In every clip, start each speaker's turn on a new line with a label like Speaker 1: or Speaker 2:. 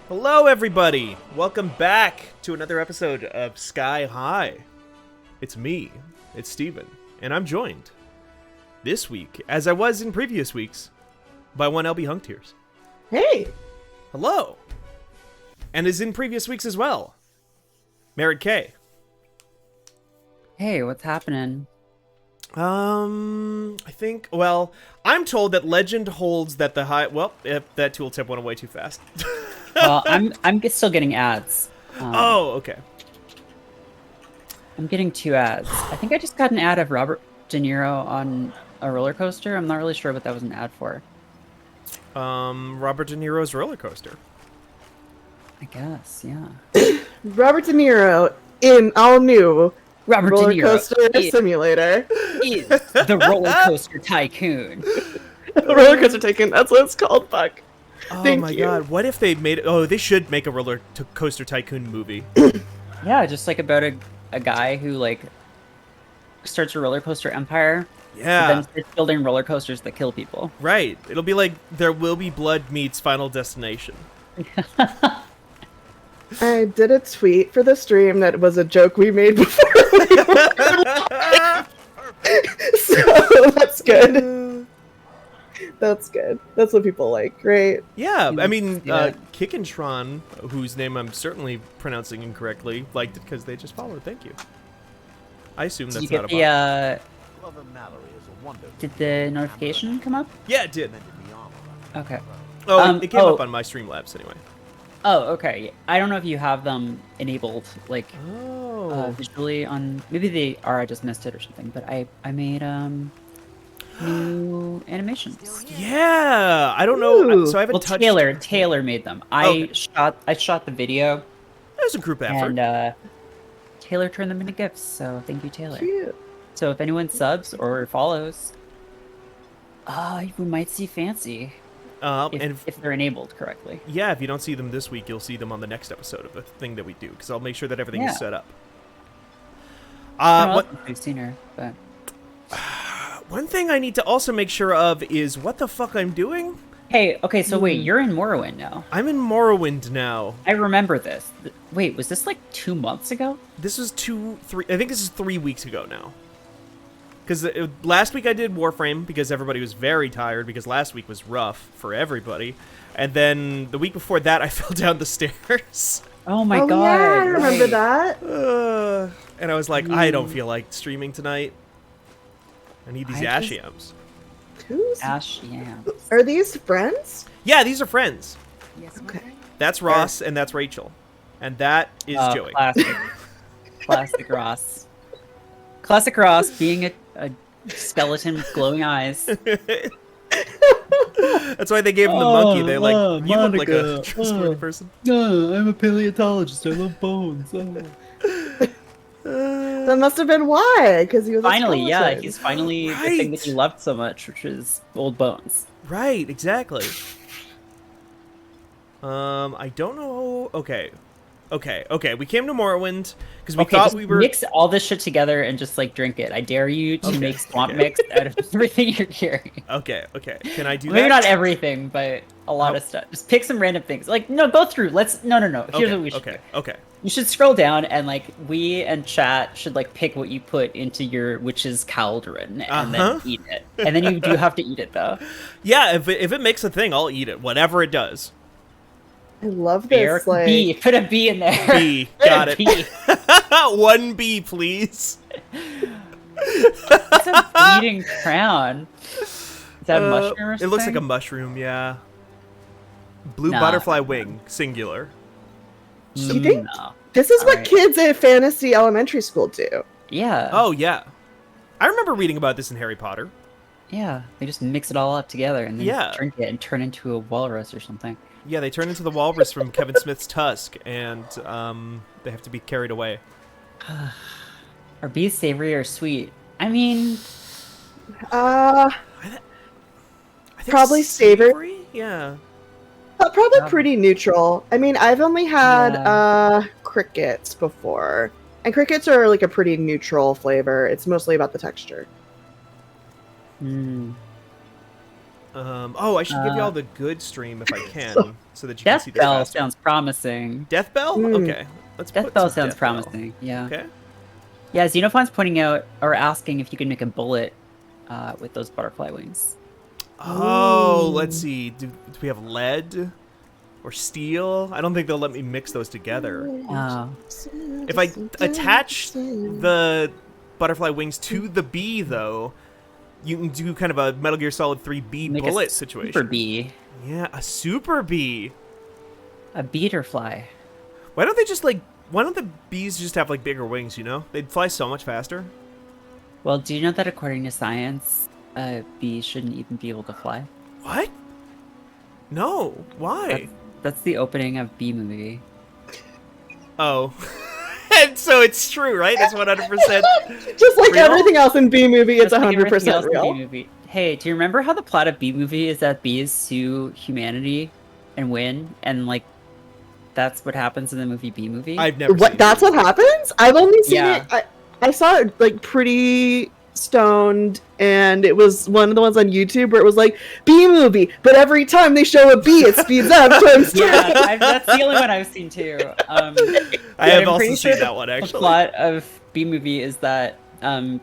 Speaker 1: Hello, everybody! Welcome back to another episode of Sky High. It's me, it's Steven, and I'm joined this week, as I was in previous weeks, by one LB Hunktears.
Speaker 2: Hey!
Speaker 1: Hello! And as in previous weeks as well, Merritt K.
Speaker 3: Hey, what's happening?
Speaker 1: I think, well, I'm told that legend holds that the high, well, that tooltip went away too fast.
Speaker 3: Well, I'm still getting ads.
Speaker 1: Oh, okay.
Speaker 3: I'm getting 2 ads. I think I just got an ad of Robert De Niro on a roller coaster. I'm not really sure what that was an ad for.
Speaker 1: Robert De Niro's roller coaster.
Speaker 3: I guess, yeah.
Speaker 2: Robert De Niro in all new
Speaker 3: Robert
Speaker 2: roller
Speaker 3: De Niro
Speaker 2: coaster simulator.
Speaker 3: is the roller coaster tycoon.
Speaker 2: Roller coaster tycoon, that's what it's called, fuck.
Speaker 1: Oh
Speaker 2: Thank
Speaker 1: my
Speaker 2: you.
Speaker 1: god, what if they made it? Oh, they should make a roller coaster tycoon movie.
Speaker 3: Yeah, just like about a guy who like starts a roller coaster empire.
Speaker 1: Yeah.
Speaker 3: Then starts building roller coasters that kill people.
Speaker 1: Right. It'll be like There Will Be Blood meets Final Destination.
Speaker 2: I did a tweet for the stream that was a joke we made before. So that's good. That's good. That's what people like, right?
Speaker 1: Yeah, I mean,
Speaker 3: Yeah.
Speaker 1: Kickentron, whose name I'm certainly pronouncing incorrectly, liked it because they just followed. Thank you. I assume
Speaker 3: Did
Speaker 1: that's
Speaker 3: you
Speaker 1: not
Speaker 3: get
Speaker 1: a bot.
Speaker 3: did the notification come up?
Speaker 1: Yeah, it did.
Speaker 3: Okay.
Speaker 1: Oh, it came up on my Streamlabs anyway.
Speaker 3: Oh, okay. I don't know if you have them enabled, like,
Speaker 1: Oh.
Speaker 3: visually on... Maybe they are, I just missed it or something, but I made, new animations.
Speaker 1: Yeah, I don't know.
Speaker 2: Ooh.
Speaker 1: So I haven't
Speaker 3: Well,
Speaker 1: touched.
Speaker 3: Taylor made them.
Speaker 1: Okay.
Speaker 3: I shot the video,
Speaker 1: That was a group effort.
Speaker 3: and, Taylor turned them into GIFs, so thank you, Taylor.
Speaker 2: Cute.
Speaker 3: So if anyone subs or follows, we might see Fancy,
Speaker 1: And
Speaker 3: if they're enabled correctly.
Speaker 1: yeah, if you don't see them this week, you'll see them on the next episode of the thing that we do, because I'll make sure that everything
Speaker 3: Yeah.
Speaker 1: is set up.
Speaker 3: I
Speaker 1: What?
Speaker 3: don't know if we've seen her, but...
Speaker 1: One thing I need to also make sure of is what the fuck I'm doing.
Speaker 3: Hey, okay, so wait, you're in Morrowind now.
Speaker 1: I'm in Morrowind now.
Speaker 3: I remember this. Wait, was this like 2 months ago?
Speaker 1: This is 3. I think this is 3 weeks ago now. Because last week I did Warframe because everybody was very tired because last week was rough for everybody. And then the week before that I fell down the stairs.
Speaker 3: Oh my
Speaker 2: Oh
Speaker 3: god.
Speaker 2: yeah, I remember
Speaker 3: right.
Speaker 2: that.
Speaker 1: And I was like, I don't feel like streaming tonight. I need these
Speaker 3: I just-
Speaker 1: Ashiams.
Speaker 2: Who's...
Speaker 3: Ash, yeah.
Speaker 2: Are these friends?
Speaker 1: Yeah, these are friends.
Speaker 2: Okay.
Speaker 1: That's Ross and that's Rachel. And that is Joey.
Speaker 3: Classic Ross. Classic Ross being a skeleton with glowing eyes.
Speaker 1: That's why they gave him the monkey. They like, you look like a
Speaker 3: Monica.
Speaker 1: trustworthy person.
Speaker 3: No, I'm a paleontologist. I love bones.
Speaker 2: That must have been why, because he was a
Speaker 3: Finally, yeah,
Speaker 2: skeleton.
Speaker 3: he's finally the thing
Speaker 1: Right.
Speaker 3: that he loved so much, which is old bones.
Speaker 1: Right, exactly. I don't know. Okay. We came to Morrowind because we thought
Speaker 3: just
Speaker 1: we were.
Speaker 3: mix all this shit together and just like drink it. I dare you to make swamp mix out of everything you're carrying.
Speaker 1: Okay. Can I do
Speaker 3: Maybe
Speaker 1: that?
Speaker 3: not everything, but a lot of stuff. Just pick some random things. Like, no, go through. No. Here's what we should do.
Speaker 1: Okay.
Speaker 3: You should scroll down and like we and chat should like pick what you put into your witch's cauldron and then eat it. And then you do have to eat it though.
Speaker 1: Yeah, if it makes a thing, I'll eat it. Whatever it does.
Speaker 2: I love
Speaker 3: Bear,
Speaker 2: this, like...
Speaker 3: B. Put a B in there.
Speaker 1: B.
Speaker 3: Put a
Speaker 1: Got it.
Speaker 3: B.
Speaker 1: 1B, please.
Speaker 3: It's a bleeding crown. Is that a mushroom or something?
Speaker 1: It looks like a mushroom, yeah. Blue
Speaker 3: Nah.
Speaker 1: butterfly wing, singular.
Speaker 2: Do you think
Speaker 3: No.
Speaker 2: this is what
Speaker 3: Alright.
Speaker 2: kids at fantasy elementary school do?
Speaker 3: Yeah.
Speaker 1: Oh, yeah. I remember reading about this in Harry Potter.
Speaker 3: Yeah. They just mix it all up together and then
Speaker 1: Yeah.
Speaker 3: drink it and turn into a walrus or something.
Speaker 1: Yeah, they turn into the walrus from Kevin Smith's Tusk, and they have to be carried away.
Speaker 3: Are bees savory or sweet? I mean,
Speaker 2: Uh,
Speaker 1: I think
Speaker 2: Probably savory.
Speaker 1: Yeah.
Speaker 2: probably
Speaker 3: Yeah.
Speaker 2: pretty neutral. I mean, I've only had
Speaker 3: Yeah.
Speaker 2: crickets before, and crickets are like a pretty neutral flavor. It's mostly about the texture.
Speaker 3: mm,
Speaker 1: Oh, I should give you all the good stream if I can, so that you can see
Speaker 3: Death
Speaker 1: this
Speaker 3: Bell
Speaker 1: faster.
Speaker 3: sounds promising.
Speaker 1: Death Bell? Okay. Let's
Speaker 3: Death
Speaker 1: put
Speaker 3: Bell
Speaker 1: some
Speaker 3: sounds
Speaker 1: Death Bell.
Speaker 3: promising. Yeah.
Speaker 1: Okay.
Speaker 3: Yeah, Xenophon's pointing out or asking if you can make a bullet with those butterfly wings.
Speaker 1: Oh, let's see. Do we have lead or steel? I don't think they'll let me mix those together.
Speaker 3: Oh.
Speaker 1: If I attach the butterfly wings to the bee, though, you can do kind of a Metal Gear Solid 3 bee
Speaker 3: Make
Speaker 1: bullet
Speaker 3: a
Speaker 1: situation.
Speaker 3: Super bee.
Speaker 1: Yeah, a super bee.
Speaker 3: A beater fly.
Speaker 1: Why don't they just like? Why don't the bees just have like bigger wings? You know, they'd fly so much faster.
Speaker 3: Well, do you know that according to science, bees shouldn't even be able to fly?
Speaker 1: What? No. Why?
Speaker 3: That's the opening of Bee Movie.
Speaker 1: Oh. And so it's true, right? That's 100%.
Speaker 2: Just like
Speaker 1: real?
Speaker 2: everything else in B movie, it's
Speaker 3: Just like everything
Speaker 2: 100%
Speaker 3: else in
Speaker 2: real.
Speaker 3: Bee Movie. Hey, do you remember how the plot of Bee Movie is that bees sue humanity and win, and like that's what happens in the movie Bee Movie?
Speaker 1: I've never.
Speaker 2: What?
Speaker 1: Seen
Speaker 2: That's
Speaker 1: it.
Speaker 2: what happens? I've only seen
Speaker 3: Yeah.
Speaker 2: it. I saw it like pretty stoned, and it was one of the ones on YouTube where it was like B movie, but every time they show a bee, it speeds up times two.
Speaker 3: Yeah, that's the only one I've seen too.
Speaker 1: I
Speaker 3: but
Speaker 1: have
Speaker 3: I'm
Speaker 1: also
Speaker 3: pretty
Speaker 1: seen
Speaker 3: sure
Speaker 1: that one
Speaker 3: The
Speaker 1: actually.
Speaker 3: plot of Bee Movie is that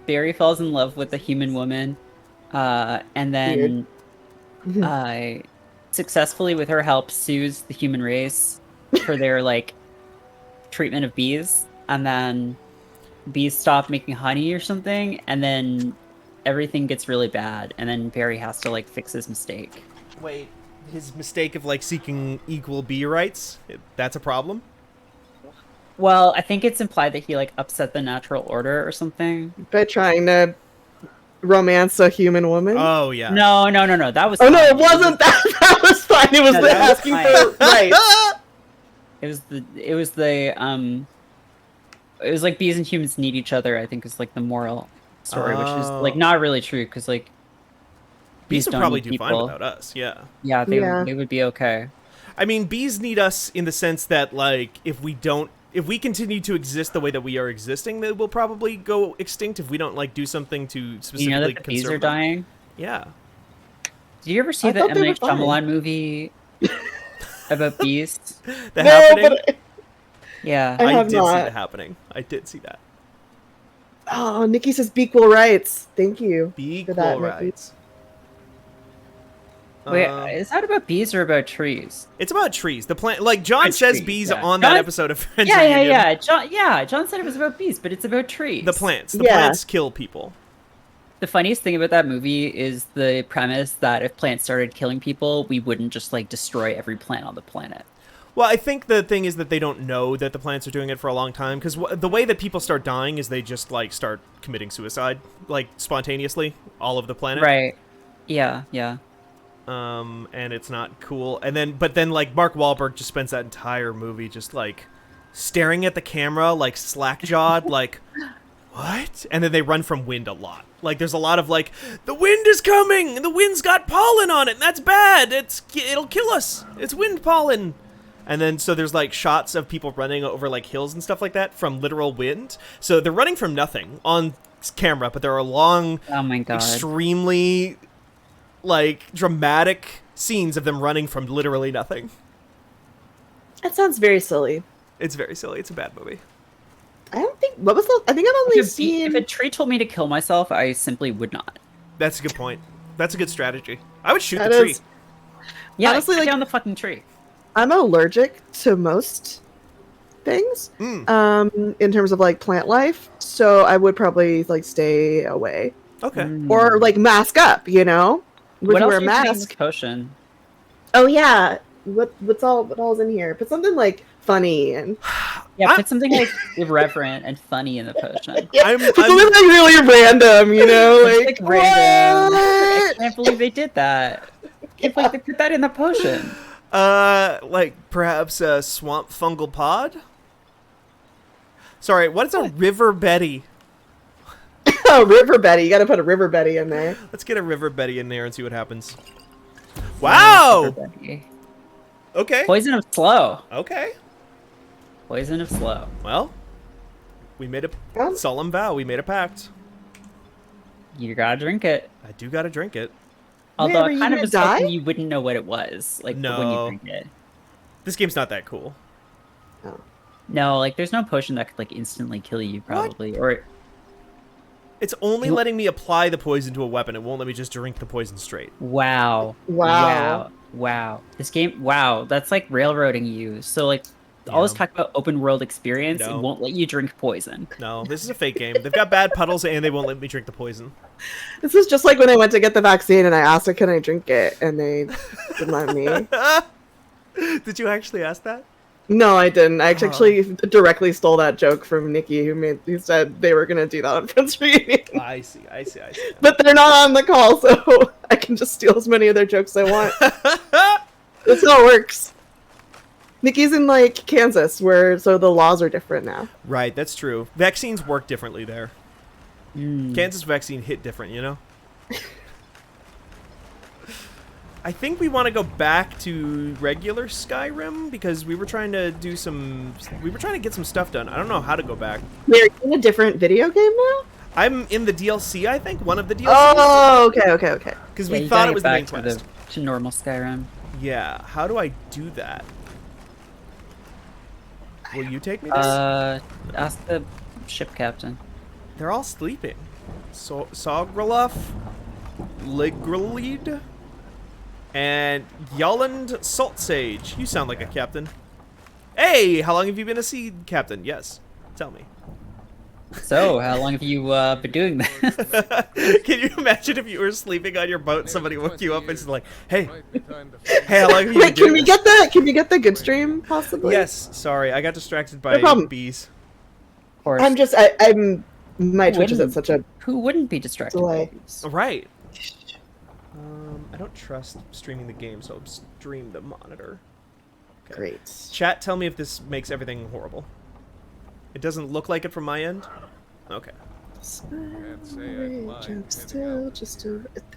Speaker 3: Barry falls in love with a human woman, and then successfully, with her help, sues the human race for their like treatment of bees, and then bees stop making honey or something, and then everything gets really bad, and then Barry has to like fix his mistake.
Speaker 1: Wait, his mistake of like seeking equal bee rights, that's a problem?
Speaker 3: Well, I think it's implied that he like upset the natural order or something.
Speaker 2: By trying to romance a human woman.
Speaker 1: Oh yeah.
Speaker 3: No. That was
Speaker 2: Oh no,
Speaker 3: fine.
Speaker 2: it wasn't that. That was fine. It was
Speaker 3: No,
Speaker 2: the
Speaker 3: that was
Speaker 2: asking
Speaker 3: fine.
Speaker 2: for rights.
Speaker 3: It was like bees and humans need each other, I think is like the moral story, which is like
Speaker 1: Oh.
Speaker 3: not really true because like
Speaker 1: Bees would
Speaker 3: don't
Speaker 1: probably
Speaker 3: need
Speaker 1: do fine
Speaker 3: people.
Speaker 1: without us, yeah.
Speaker 3: Yeah,
Speaker 2: Yeah.
Speaker 3: they would be okay.
Speaker 1: I mean, bees need us in the sense that, like, if we continue to exist the way that we are existing, they will probably go extinct if we don't, like, do something to specifically
Speaker 3: You know that the bees are
Speaker 1: conserve them.
Speaker 3: dying?
Speaker 1: Yeah.
Speaker 3: Did you ever see
Speaker 2: I
Speaker 3: the
Speaker 2: thought
Speaker 3: M.
Speaker 2: they were
Speaker 3: Night
Speaker 2: fine.
Speaker 3: Shyamalan movie about bees?
Speaker 1: The
Speaker 2: No,
Speaker 1: Happening?
Speaker 2: but
Speaker 3: Yeah.
Speaker 2: I have
Speaker 1: did see
Speaker 2: not.
Speaker 1: The Happening. I did see that.
Speaker 2: oh, Nikki says equal rights. Thank you.
Speaker 1: Be
Speaker 2: For
Speaker 1: equal
Speaker 2: that, Nikki.
Speaker 1: rights.
Speaker 3: Wait,
Speaker 1: Um,
Speaker 3: is that about bees or about trees?
Speaker 1: it's about trees. The plant, like John
Speaker 3: About
Speaker 1: says,
Speaker 3: trees,
Speaker 1: bees
Speaker 3: yeah.
Speaker 1: on that
Speaker 3: John-
Speaker 1: episode of Friends
Speaker 3: Yeah.
Speaker 1: Reunion.
Speaker 3: John said it was about bees, but it's about trees.
Speaker 1: The plants. The
Speaker 2: Yeah.
Speaker 1: plants kill people.
Speaker 3: The funniest thing about that movie is the premise that if plants started killing people, we wouldn't just like destroy every plant on the planet.
Speaker 1: Well, I think the thing is that they don't know that the plants are doing it for a long time, because the way that people start dying is they just, like, start committing suicide, like, spontaneously, all over the planet.
Speaker 3: Right. Yeah.
Speaker 1: And it's not cool. But then, like, Mark Wahlberg just spends that entire movie just, like, staring at the camera, like, slack-jawed, like, what? And then they run from wind a lot. Like, there's a lot of, like, the wind is coming! The wind's got pollen on it, and that's bad! It'll kill us! It's wind pollen! And then, so there's, like, shots of people running over, like, hills and stuff like that from literal wind. So they're running from nothing on camera, but there are long,
Speaker 3: Oh my god.
Speaker 1: extremely, like, dramatic scenes of them running from literally nothing.
Speaker 2: That sounds very silly.
Speaker 1: It's very silly. It's a bad movie.
Speaker 2: I don't think. What was the? I think I've only
Speaker 3: If
Speaker 2: seen.
Speaker 3: a tree told me to kill myself, I simply would not.
Speaker 1: That's a good point. That's a good strategy. I would shoot
Speaker 2: That
Speaker 1: the tree.
Speaker 2: is-
Speaker 3: Yeah,
Speaker 2: Honestly,
Speaker 3: cut
Speaker 2: like-
Speaker 3: down the fucking tree.
Speaker 2: I'm allergic to most things. In terms of like plant life, so I would probably like stay away
Speaker 1: Okay.
Speaker 2: or like mask up. You know, if
Speaker 3: What
Speaker 2: you
Speaker 3: else
Speaker 2: wear
Speaker 3: are
Speaker 2: a
Speaker 3: you putting in this
Speaker 2: mask.
Speaker 3: potion?
Speaker 2: Oh yeah. What all's in here? Put something like funny and
Speaker 3: Yeah, put something like irreverent and funny in the potion.
Speaker 2: put something like really random. You know,
Speaker 3: Just,
Speaker 2: like
Speaker 3: random. I
Speaker 2: what?
Speaker 3: can't believe they did that. I can't believe they put that in the potion.
Speaker 1: Like perhaps a swamp fungal pod? Sorry, what is a river Betty?
Speaker 2: Oh, River Betty. You got to put a River Betty in there.
Speaker 1: Let's get a river Betty in there and see what happens. Wow! Okay.
Speaker 3: Poison of slow.
Speaker 1: Okay.
Speaker 3: Poison of slow.
Speaker 1: Well, we made
Speaker 2: Yeah.
Speaker 1: a solemn vow. We made a pact.
Speaker 3: You gotta drink it.
Speaker 1: I do gotta drink it.
Speaker 3: Although
Speaker 2: are
Speaker 3: I
Speaker 2: you
Speaker 3: kind of
Speaker 2: gonna
Speaker 3: was
Speaker 2: die?
Speaker 3: hoping you wouldn't know what it was, like when you
Speaker 1: No.
Speaker 3: drink it.
Speaker 1: This game's not that cool.
Speaker 2: Oh.
Speaker 3: No, like there's no potion that could like instantly kill you, probably. Or
Speaker 1: It's only
Speaker 3: You-
Speaker 1: letting me apply the poison to a weapon. It won't let me just drink the poison straight.
Speaker 3: wow,
Speaker 2: Wow.
Speaker 3: wow. This game, wow, that's like railroading you. So like all this
Speaker 1: Yeah.
Speaker 3: talk about open world experience,
Speaker 1: No.
Speaker 3: it won't let you drink poison.
Speaker 1: No, this is a fake game. They've got bad puddles and they won't let me drink the poison.
Speaker 2: This is just like when I went to get the vaccine and I asked her, can I drink it? And they didn't let me.
Speaker 1: Did you actually ask that?
Speaker 2: No, I didn't. I actually directly stole that joke from Nikki, who said they were gonna do that on Friends Reunion.
Speaker 1: I see.
Speaker 2: But they're not on the call, so I can just steal as many of their jokes I want. That's how it works. Nikki's in like Kansas, so the laws are different now.
Speaker 1: Right, that's true. Vaccines work differently there.
Speaker 3: Mm.
Speaker 1: Kansas vaccine hit different, you know? I think we want to go back to regular Skyrim because we were trying to get some stuff done. I don't know how to go back.
Speaker 2: Wait, are you in a different video game now?
Speaker 1: I'm in the DLC, I think, one of the DLCs.
Speaker 2: Oh, okay.
Speaker 1: Because
Speaker 3: Yeah,
Speaker 1: we
Speaker 3: you
Speaker 1: thought
Speaker 3: gotta
Speaker 1: it was
Speaker 3: get
Speaker 1: the main
Speaker 3: back
Speaker 1: quest.
Speaker 3: to normal Skyrim.
Speaker 1: Yeah, how do I do that? Will you take me there?
Speaker 3: Ask the ship captain.
Speaker 1: They're all sleeping. Sograloff, Ligraleed, and Yolland Salt Sage. You sound like a captain. Hey, how long have you been a sea captain? Yes, tell me.
Speaker 3: So, how long have you been doing this?
Speaker 1: Can you imagine if you were sleeping on your boat and somebody woke you up and is like, hey, how long have you been
Speaker 2: Wait,
Speaker 1: doing
Speaker 2: can we
Speaker 1: this?
Speaker 2: get the can we get the good stream possibly?
Speaker 1: Yes, sorry, I got distracted by
Speaker 2: No problem.
Speaker 1: bees.
Speaker 3: Of course.
Speaker 2: I'm my Twitch is at
Speaker 3: Wouldn't-
Speaker 2: such a
Speaker 3: Who wouldn't be distracted
Speaker 2: delay.
Speaker 3: by these?
Speaker 1: Right. I don't trust streaming the game, so I'll stream the monitor. Okay.
Speaker 2: great.
Speaker 1: Chat, tell me if this makes everything horrible. It doesn't look like it from my end? Okay.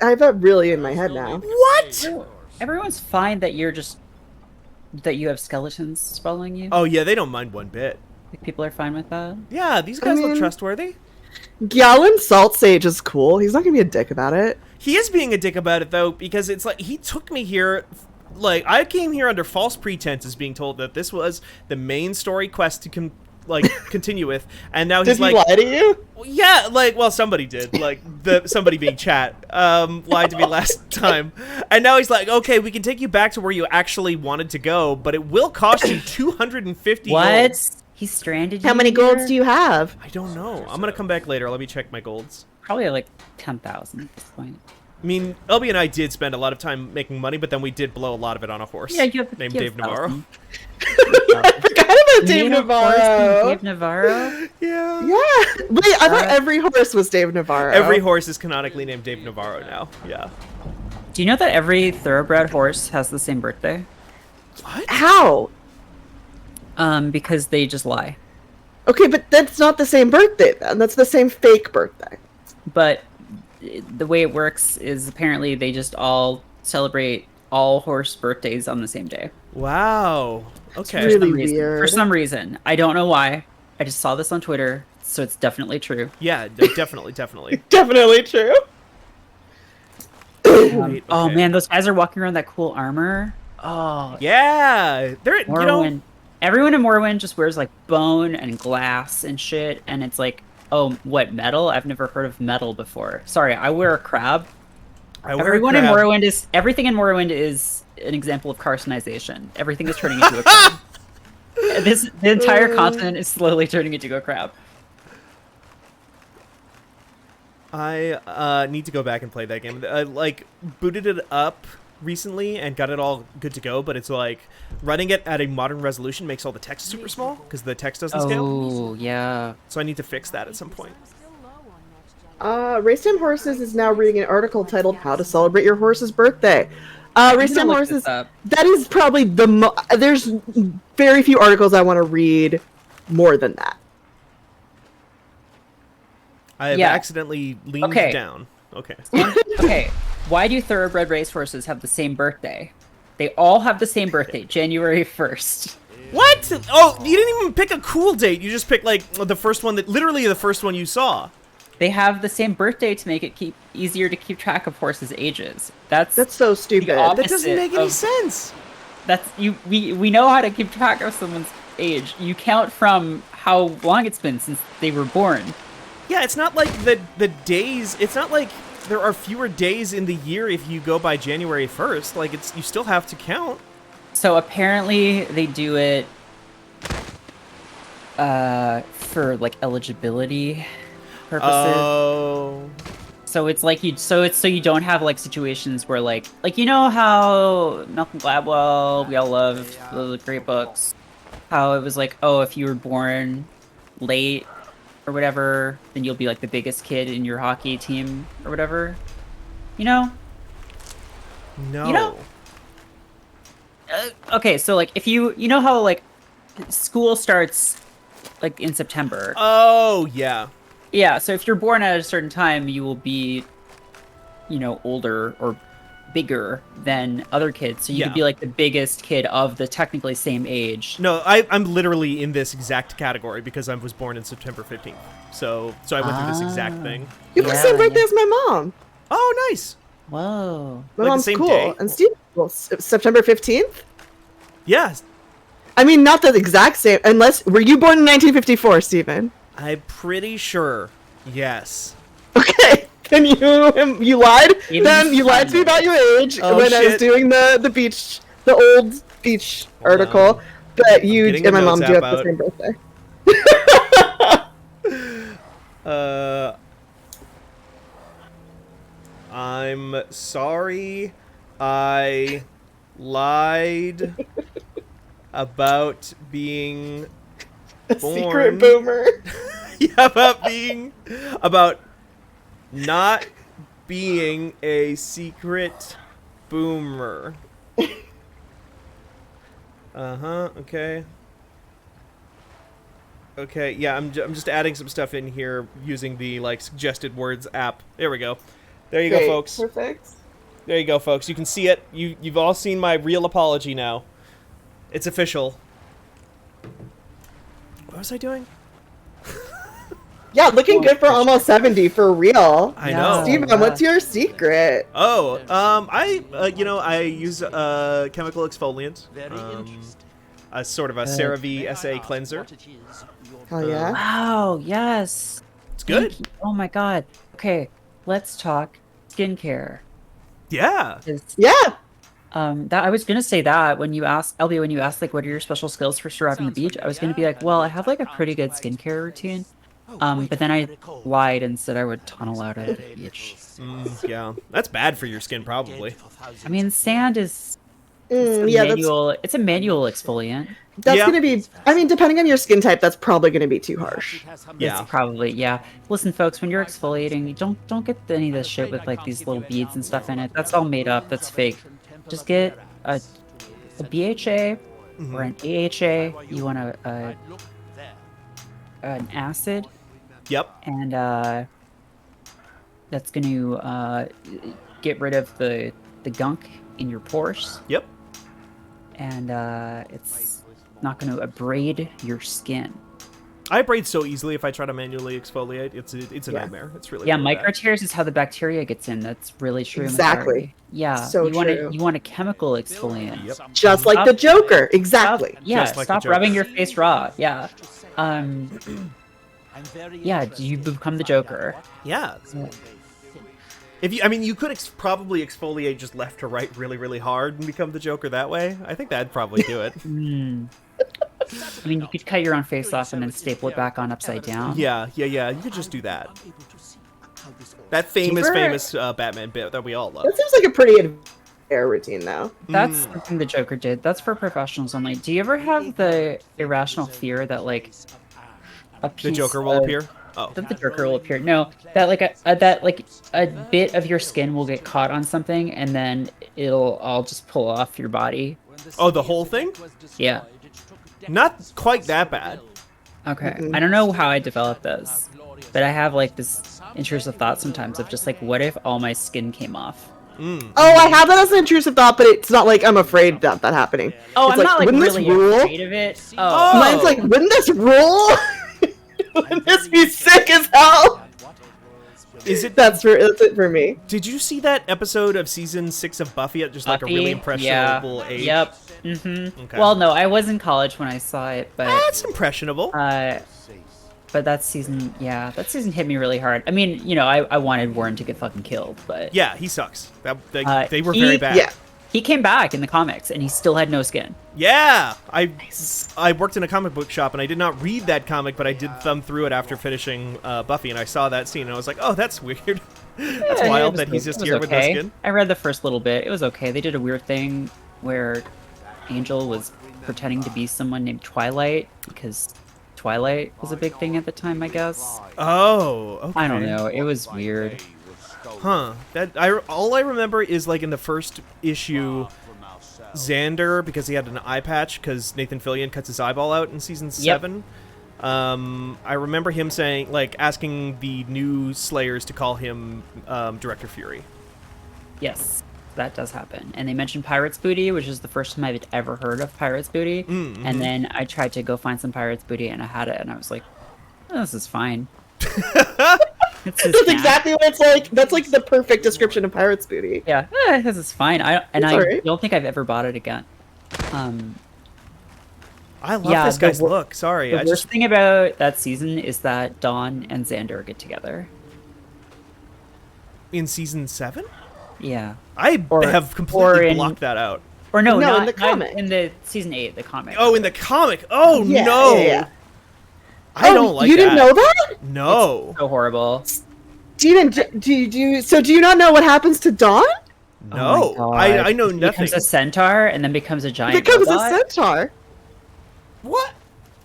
Speaker 2: I have that really in my head now.
Speaker 1: What?
Speaker 3: Everyone's fine that you have skeletons following you.
Speaker 1: Oh, yeah, they don't mind one bit.
Speaker 3: Like, people are fine with that.
Speaker 1: Yeah, these guys look
Speaker 2: mean-
Speaker 1: trustworthy.
Speaker 2: Gallon Salt Sage is cool. He's not gonna be a dick about it.
Speaker 1: He is being a dick about it, though, because it's like, he took me here, like, I came here under false pretenses being told that this was the main story quest to continue with, and now he's
Speaker 2: Did he
Speaker 1: like,
Speaker 2: lie to you?
Speaker 1: yeah, like, well, somebody did, like, somebody being chat, lied to me last time, and now he's like, okay, we can take you back to where you actually wanted to go, but it will cost you 250
Speaker 3: What?
Speaker 1: gold.
Speaker 3: He stranded
Speaker 2: How
Speaker 3: you
Speaker 2: many golds
Speaker 3: here?
Speaker 2: do you have?
Speaker 1: I don't know. I'm gonna come back later. Let me check my golds.
Speaker 3: Probably like 10,000 at this point.
Speaker 1: I mean, LB and I did spend a lot of time making money, but then we did blow a lot of it on a horse.
Speaker 3: Yeah, you have
Speaker 1: named
Speaker 3: you
Speaker 1: Dave
Speaker 3: have
Speaker 1: Navarro.
Speaker 3: 1,000.
Speaker 2: I forgot about Dave
Speaker 3: You have a horse named
Speaker 2: Navarro.
Speaker 3: Dave Navarro?
Speaker 1: Yeah.
Speaker 2: Yeah. Wait, I thought every horse was Dave Navarro.
Speaker 1: Every horse is canonically named Dave Navarro now. Yeah.
Speaker 3: Do you know that every thoroughbred horse has the same birthday?
Speaker 1: What?
Speaker 2: How?
Speaker 3: Because they just lie.
Speaker 2: Okay, but that's not the same birthday then. That's the same fake birthday.
Speaker 3: But the way it works is apparently they just all celebrate all horse birthdays on the same day.
Speaker 1: Wow. Okay.
Speaker 2: really-
Speaker 3: For some reason.
Speaker 2: weird.
Speaker 3: For some reason. I don't know why. I just saw this on Twitter, so it's definitely true.
Speaker 1: Yeah, definitely.
Speaker 2: Definitely true.
Speaker 1: Right,
Speaker 3: Oh
Speaker 1: okay.
Speaker 3: man, those guys are walking around that cool armor. Oh,
Speaker 1: Yeah. They're,
Speaker 3: Morrowind. Everyone in Morrowind just wears like bone and glass and shit, and it's like, oh, what, metal? I've never heard of metal before. Sorry, I wear a crab.
Speaker 1: I wear a
Speaker 3: Everyone in
Speaker 1: crab.
Speaker 3: Morrowind is everything in Morrowind is an example of carcinization. Everything is turning into a crab. The entire continent is slowly turning into a crab.
Speaker 1: I need to go back and play that game. I booted it up recently and got it all good to go, but it's like running it at a modern resolution makes all the text super small because the text doesn't scale.
Speaker 3: Oh yeah.
Speaker 1: So I need to fix that at some point.
Speaker 2: Race Time Horses is now reading an article titled "How to Celebrate Your Horse's Birthday." Race Time
Speaker 3: look this
Speaker 2: Horses.
Speaker 3: up.
Speaker 2: That is probably there's very few articles I want to read more than that.
Speaker 1: I have
Speaker 3: Yeah.
Speaker 1: accidentally leaned
Speaker 3: Okay.
Speaker 1: down. Okay.
Speaker 3: Okay, why do thoroughbred racehorses have the same birthday? They all have the same birthday, January 1st.
Speaker 1: What? Oh, you didn't even pick a cool date. You just picked like the first one literally the first one you saw.
Speaker 3: They have the same birthday to make it easier to keep track of horses' ages. That's
Speaker 2: so stupid.
Speaker 3: opposite
Speaker 1: That doesn't make any
Speaker 3: of-
Speaker 1: sense.
Speaker 3: we know how to keep track of someone's age. You count from how long it's been since they were born.
Speaker 1: Yeah, it's not like the days. It's not like there are fewer days in the year if you go by January 1st. Like you still have to count.
Speaker 3: So apparently they do it for like eligibility purposes.
Speaker 1: Oh.
Speaker 3: So it's like so you don't have like situations where like you know how Malcolm Gladwell, we all love the great books, how it was like, oh, if you were born late or whatever, then you'll be like the biggest kid in your hockey team or whatever. You know?
Speaker 1: No.
Speaker 3: You know? Okay, so like if you know how like school starts like in September.
Speaker 1: Oh, yeah.
Speaker 3: Yeah, so if you're born at a certain time, you will be, you know, older or bigger than other kids. So you could be like the biggest kid of the technically same age.
Speaker 1: No, I'm literally in this exact category because I was born in September 15th. So I went through this exact thing.
Speaker 2: You have the same birthday as my mom.
Speaker 1: Oh, nice.
Speaker 3: Whoa.
Speaker 2: My
Speaker 1: Like the
Speaker 2: mom's
Speaker 1: same
Speaker 2: cool.
Speaker 1: day?
Speaker 2: And Steve, well, September 15th?
Speaker 1: Yeah,
Speaker 2: I mean, not the exact same. Unless, were you born in 1954, Steven?
Speaker 1: I'm pretty sure. Yes.
Speaker 2: Okay. Then you lied.
Speaker 3: Even
Speaker 2: Then you lied to me about your age
Speaker 1: Oh,
Speaker 2: when I was
Speaker 1: shit.
Speaker 2: doing the old beach article.
Speaker 1: on.
Speaker 2: But you
Speaker 1: getting
Speaker 2: and
Speaker 1: the
Speaker 2: my mom
Speaker 1: notes
Speaker 2: do have
Speaker 1: app
Speaker 2: the
Speaker 1: out.
Speaker 2: same birthday.
Speaker 1: I'm sorry. I lied about being born.
Speaker 2: Secret boomer.
Speaker 1: Yeah, about not being a secret boomer. Okay. Okay, yeah, I'm just adding some stuff in here using the like suggested words app. There we go. There you go,
Speaker 2: Great.
Speaker 1: folks.
Speaker 2: Perfect.
Speaker 1: There you go, folks. You can see it. You've all seen my real apology now. It's official. What was I doing?
Speaker 2: Yeah, looking good for almost 70 for real.
Speaker 1: I
Speaker 3: Yeah.
Speaker 1: know.
Speaker 2: Steven, what's your secret?
Speaker 1: Oh, I use chemical exfoliant. A sort of a CeraVe SA cleanser.
Speaker 2: Hell yeah.
Speaker 3: Wow, yes.
Speaker 1: It's good.
Speaker 3: Thank you. Oh my god. Okay, let's talk skincare.
Speaker 1: Yeah.
Speaker 3: 'Cause,
Speaker 2: Yeah.
Speaker 3: that I was gonna say that when you asked like what are your special skills for surviving the beach, I was gonna be like, well, I have like a pretty good skincare routine. But then I lied and said I would tunnel out at the beach.
Speaker 1: Yeah. That's bad for your skin, probably.
Speaker 3: I mean, sand is
Speaker 2: Yeah,
Speaker 3: it's a manual exfoliant.
Speaker 2: that's
Speaker 1: Yeah.
Speaker 2: gonna be. I mean, depending on your skin type, that's probably gonna be too harsh.
Speaker 1: Yeah.
Speaker 3: It's probably, yeah. Listen, folks, when you're exfoliating, don't get any of this shit with like these little beads and stuff in it. That's all made up. That's fake. Just get a BHA or an AHA. You want an acid,
Speaker 1: Yep.
Speaker 3: and that's going to get rid of the gunk in your pores,
Speaker 1: Yep.
Speaker 3: and it's not going to abrade your skin.
Speaker 1: I braid so easily if I try to manually exfoliate. It's a
Speaker 2: Yeah.
Speaker 1: nightmare. It's really
Speaker 3: Yeah,
Speaker 1: really
Speaker 3: micro
Speaker 1: bad.
Speaker 3: tears is how the bacteria gets in. That's really true.
Speaker 2: Exactly.
Speaker 3: Macari. Yeah.
Speaker 2: So true.
Speaker 3: You want a chemical exfoliant.
Speaker 1: Yep.
Speaker 2: Just like the Joker. Exactly.
Speaker 3: Stop, yeah,
Speaker 1: Just like the
Speaker 3: stop
Speaker 1: Joker.
Speaker 3: rubbing your face raw. Yeah. Yeah, do you become the Joker?
Speaker 1: Yeah. You could probably exfoliate just left to right really, really hard and become the Joker that way. I think that'd probably do it.
Speaker 3: I mean, you could cut your own face off and then staple it back on upside down.
Speaker 1: Yeah. You could just do that. That famous Batman bit that we all love.
Speaker 2: That seems like a pretty hair routine, though.
Speaker 3: That's something the Joker did. That's for professionals only. Do you ever have the irrational fear that like a piece
Speaker 1: The Joker will appear? Oh.
Speaker 3: That the Joker will appear. No, that like a bit of your skin will get caught on something and then it'll all just pull off your body.
Speaker 1: Oh, the whole thing?
Speaker 3: Yeah.
Speaker 1: Not quite that bad.
Speaker 3: Okay. I don't know how I developed this, but I have like this intrusive thought sometimes of just like, what if all my skin came off?
Speaker 2: Oh, I have that as an intrusive thought, but it's not like I'm afraid that happening.
Speaker 3: Oh,
Speaker 2: It's
Speaker 3: I'm not like
Speaker 2: wouldn't this
Speaker 3: really
Speaker 2: rule?
Speaker 3: afraid of it. Oh.
Speaker 2: Mine's like, wouldn't this rule? Wouldn't this be sick as hell?
Speaker 1: Is it?
Speaker 2: That's it for me.
Speaker 1: Did you see that episode of season 6 of Buffy at just like a really
Speaker 3: Buffy?
Speaker 1: impressionable age?
Speaker 3: Yep. Mm-hmm.
Speaker 1: Okay.
Speaker 3: Well, no, I was in college when I saw it, but
Speaker 1: That's impressionable.
Speaker 3: but that season hit me really hard. I mean, you know, I wanted Warren to get fucking killed, but
Speaker 1: Yeah, he sucks. They were very bad.
Speaker 2: Yeah.
Speaker 3: he came back in the comics and he still had no skin.
Speaker 1: Yeah, I worked in a comic book shop and I did not read that comic, but I did thumb through it after finishing Buffy, and I saw that scene and I was like, oh, that's weird. That's
Speaker 3: Yeah,
Speaker 1: wild
Speaker 3: it was-
Speaker 1: that he's
Speaker 3: it
Speaker 1: just
Speaker 3: was
Speaker 1: here with no
Speaker 3: okay.
Speaker 1: skin.
Speaker 3: I read the first little bit. It was okay. They did a weird thing where Angel was pretending to be someone named Twilight because Twilight was a big thing at the time, I guess.
Speaker 1: Oh, okay.
Speaker 3: I don't know. It was weird.
Speaker 1: Huh. All I remember is like in the first issue, Xander, because he had an eye patch because Nathan Fillion cuts his eyeball out in season 7. I remember him saying, like, asking the new Slayers to call him Director Fury.
Speaker 3: Yes, that does happen. And they mentioned Pirate's Booty, which is the first time I've ever heard of Pirate's Booty.
Speaker 1: Mm-hmm.
Speaker 3: And then I tried to go find some Pirate's Booty and I had it and I was like, oh, this is fine. It's just
Speaker 2: That's
Speaker 3: snack.
Speaker 2: exactly what it's like. That's like the perfect description of Pirate's Booty.
Speaker 3: Yeah, this is fine. I
Speaker 2: It's alright.
Speaker 3: don't think I've ever bought it again.
Speaker 1: I love
Speaker 3: Yeah,
Speaker 1: this
Speaker 3: the
Speaker 1: guy's
Speaker 3: wor-
Speaker 1: look. Sorry,
Speaker 3: The
Speaker 1: I
Speaker 3: worst
Speaker 1: just
Speaker 3: thing about that season is that Dawn and Xander get together.
Speaker 1: in season 7.
Speaker 3: Yeah.
Speaker 1: I
Speaker 3: Or-
Speaker 1: have completely
Speaker 3: or in-
Speaker 1: blocked that out.
Speaker 3: Or no,
Speaker 2: No, in
Speaker 3: not
Speaker 2: the comic.
Speaker 3: in the season 8, the comic.
Speaker 1: Oh, in the comic. Oh
Speaker 2: Yeah,
Speaker 1: no,
Speaker 2: yeah.
Speaker 1: I don't like
Speaker 2: you
Speaker 1: that.
Speaker 2: didn't know that?
Speaker 1: No,
Speaker 3: So horrible.
Speaker 2: Do you not know what happens to Dawn?
Speaker 1: no.
Speaker 3: Oh my God.
Speaker 1: I know
Speaker 3: He
Speaker 1: nothing.
Speaker 3: becomes a centaur and then becomes a giant
Speaker 2: Becomes a
Speaker 3: robot.
Speaker 2: centaur.
Speaker 1: What?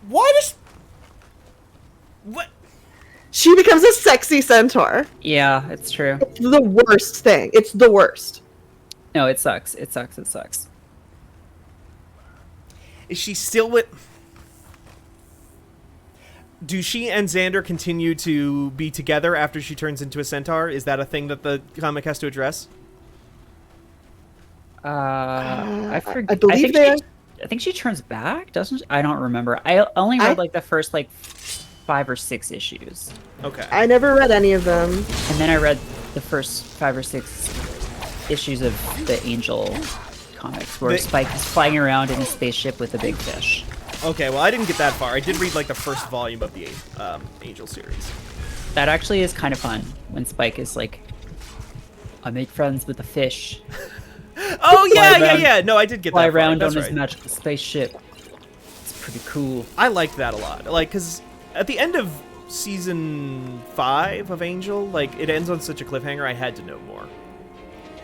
Speaker 1: Why does? What?
Speaker 2: She becomes a sexy centaur.
Speaker 3: Yeah, it's true.
Speaker 2: It's the worst thing. It's the worst.
Speaker 3: No, it sucks. It sucks. It sucks.
Speaker 1: Is she still with? Do she and Xander continue to be together after she turns into a centaur? Is that a thing that the comic has to address?
Speaker 3: I
Speaker 2: I believe they.
Speaker 3: I think she turns back, doesn't she? I don't remember. I only read like the first like 5 or 6 issues,
Speaker 1: Okay.
Speaker 2: I never read any of them.
Speaker 3: and then I read the first 5 or 6 issues of the Angel comics, where
Speaker 1: They-
Speaker 3: Spike is flying around in a spaceship with a big fish.
Speaker 1: Okay. Well, I didn't get that far. I did read like the first volume of the Angel series.
Speaker 3: That actually is kind of fun when Spike is like, "I make friends with a fish,
Speaker 1: Oh yeah,
Speaker 3: around-
Speaker 1: yeah. No, I did get
Speaker 3: fly
Speaker 1: that far.
Speaker 3: around on
Speaker 1: That's
Speaker 3: his
Speaker 1: right.
Speaker 3: magical spaceship." It's pretty cool.
Speaker 1: I liked that a lot. Like, because at the end of season 5 of Angel, like, it ends on such a cliffhanger, I had to know more.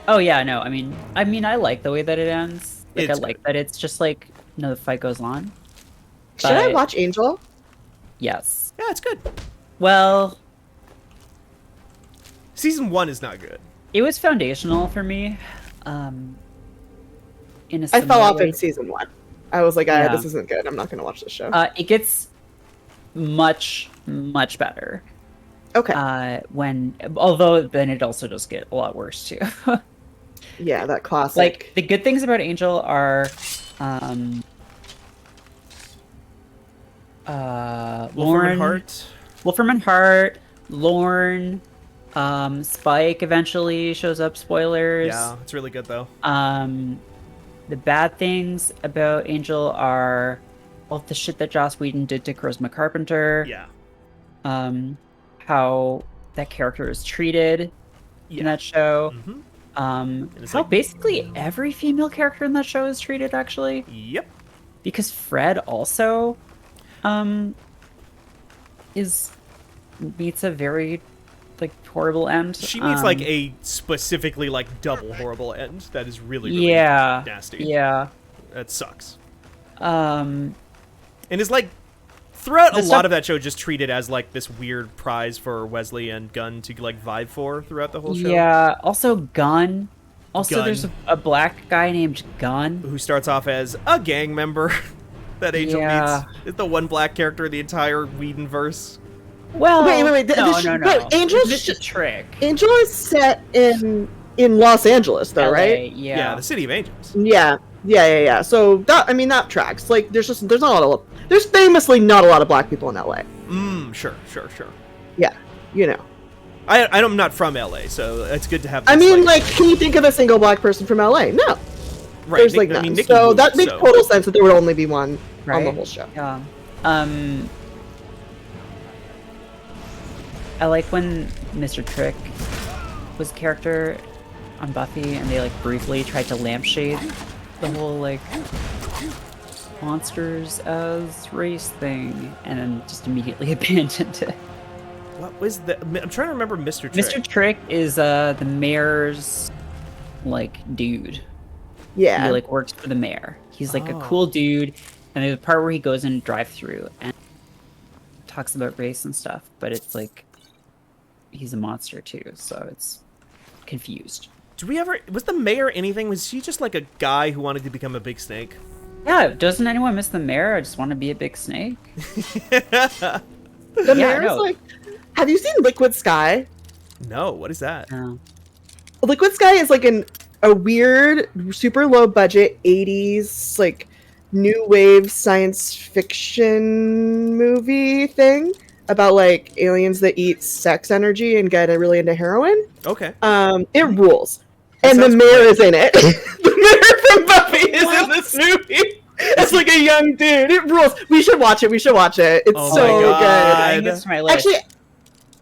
Speaker 3: Oh yeah, no, I mean, I like the way that it ends. Like,
Speaker 1: It's
Speaker 3: I like that it's just like, no, the fight goes on.
Speaker 2: Should I
Speaker 3: But-
Speaker 2: watch Angel?
Speaker 3: Yes.
Speaker 1: Yeah, it's good.
Speaker 3: Well,
Speaker 1: Season 1 is not good.
Speaker 3: it was foundational for me. In a
Speaker 2: I fell off
Speaker 3: similar
Speaker 2: in
Speaker 3: way.
Speaker 2: season 1. I was like,
Speaker 3: Yeah.
Speaker 2: this isn't good. I'm not going to watch this show.
Speaker 3: It gets much better.
Speaker 2: Okay.
Speaker 3: Although then it also does get a lot worse too.
Speaker 2: Yeah, that classic.
Speaker 3: Like, the good things about Angel are,
Speaker 1: Wolfram
Speaker 3: Lorne,
Speaker 1: and Hart.
Speaker 3: Wolfram and Hart, Lorne, Spike eventually shows up. Spoilers.
Speaker 1: Yeah, it's really good though.
Speaker 3: The bad things about Angel are all the shit that Joss Whedon did to Charisma Carpenter.
Speaker 1: Yeah.
Speaker 3: How that character is treated in that show.
Speaker 1: Mhm. it's
Speaker 3: How
Speaker 1: like-
Speaker 3: basically every female character in that show is treated, actually.
Speaker 1: Yep.
Speaker 3: Because Fred also meets a very like horrible end.
Speaker 1: She meets like a specifically like double horrible end that is really, really
Speaker 3: yeah,
Speaker 1: nasty.
Speaker 3: yeah.
Speaker 1: That sucks.
Speaker 3: Um,
Speaker 1: And is like throughout
Speaker 3: The
Speaker 1: a
Speaker 3: stuff-
Speaker 1: lot of that show just treated as like this weird prize for Wesley and Gunn to like vibe for throughout the whole show.
Speaker 3: yeah. Also, Gunn. Also,
Speaker 1: Gunn.
Speaker 3: there's a black guy named Gunn.
Speaker 1: Who starts off as a gang member that Angel
Speaker 3: Yeah.
Speaker 1: meets. Is the one black character in the entire Whedonverse.
Speaker 3: Well,
Speaker 2: Wait.
Speaker 3: no,
Speaker 2: No. But Angel's
Speaker 3: It's a trick.
Speaker 2: Angel is set in Los Angeles, though,
Speaker 3: LA,
Speaker 2: right?
Speaker 3: Yeah.
Speaker 1: the City of Angels.
Speaker 2: Yeah. So that tracks. Like, there's not a lot of famously not a lot of black people in LA.
Speaker 1: Sure.
Speaker 2: Yeah, you know.
Speaker 1: I'm not from LA, so it's good to have. This,
Speaker 2: I mean, like, can you think of a single black person from LA? No.
Speaker 1: right,
Speaker 2: There's like
Speaker 1: I
Speaker 2: none.
Speaker 1: mean, Nikki
Speaker 2: So
Speaker 1: moved,
Speaker 2: that makes
Speaker 1: so-
Speaker 2: total sense that there would only be one on the
Speaker 3: Right?
Speaker 2: whole show.
Speaker 3: Yeah. I like when Mr. Trick was a character on Buffy, and they like briefly tried to lampshade the whole like monsters as race thing, and then just immediately abandoned it.
Speaker 1: What was the? I'm trying to remember Mr. Trick.
Speaker 3: Mr. Trick is the mayor's like dude.
Speaker 2: Yeah.
Speaker 3: He like works for the mayor. He's like
Speaker 1: Oh.
Speaker 3: a cool dude, and there's a part where he goes in drive-through and talks about race and stuff, but it's like he's a monster too, so it's confused.
Speaker 1: Do we ever? Was the mayor anything? Was he just like a guy who wanted to become a big snake?
Speaker 3: Yeah, doesn't anyone miss the mayor? I just want to be a big snake.
Speaker 2: The
Speaker 3: Yeah,
Speaker 2: mayor's
Speaker 3: no.
Speaker 2: like, have you seen Liquid Sky?
Speaker 1: No, what is that?
Speaker 3: No.
Speaker 2: Liquid Sky is like a weird, super low budget 80s like new wave science fiction movie thing about like aliens that eat sex energy and get really into heroin.
Speaker 1: Okay.
Speaker 2: It rules. And the
Speaker 1: sounds
Speaker 2: mayor
Speaker 1: great.
Speaker 2: is in it. The mayor from Buffy is in this movie. It's like a young dude. It rules. We should watch it. We should watch it. It's
Speaker 1: Oh
Speaker 2: so
Speaker 1: my
Speaker 2: good.
Speaker 1: God.
Speaker 3: Adding this to my list.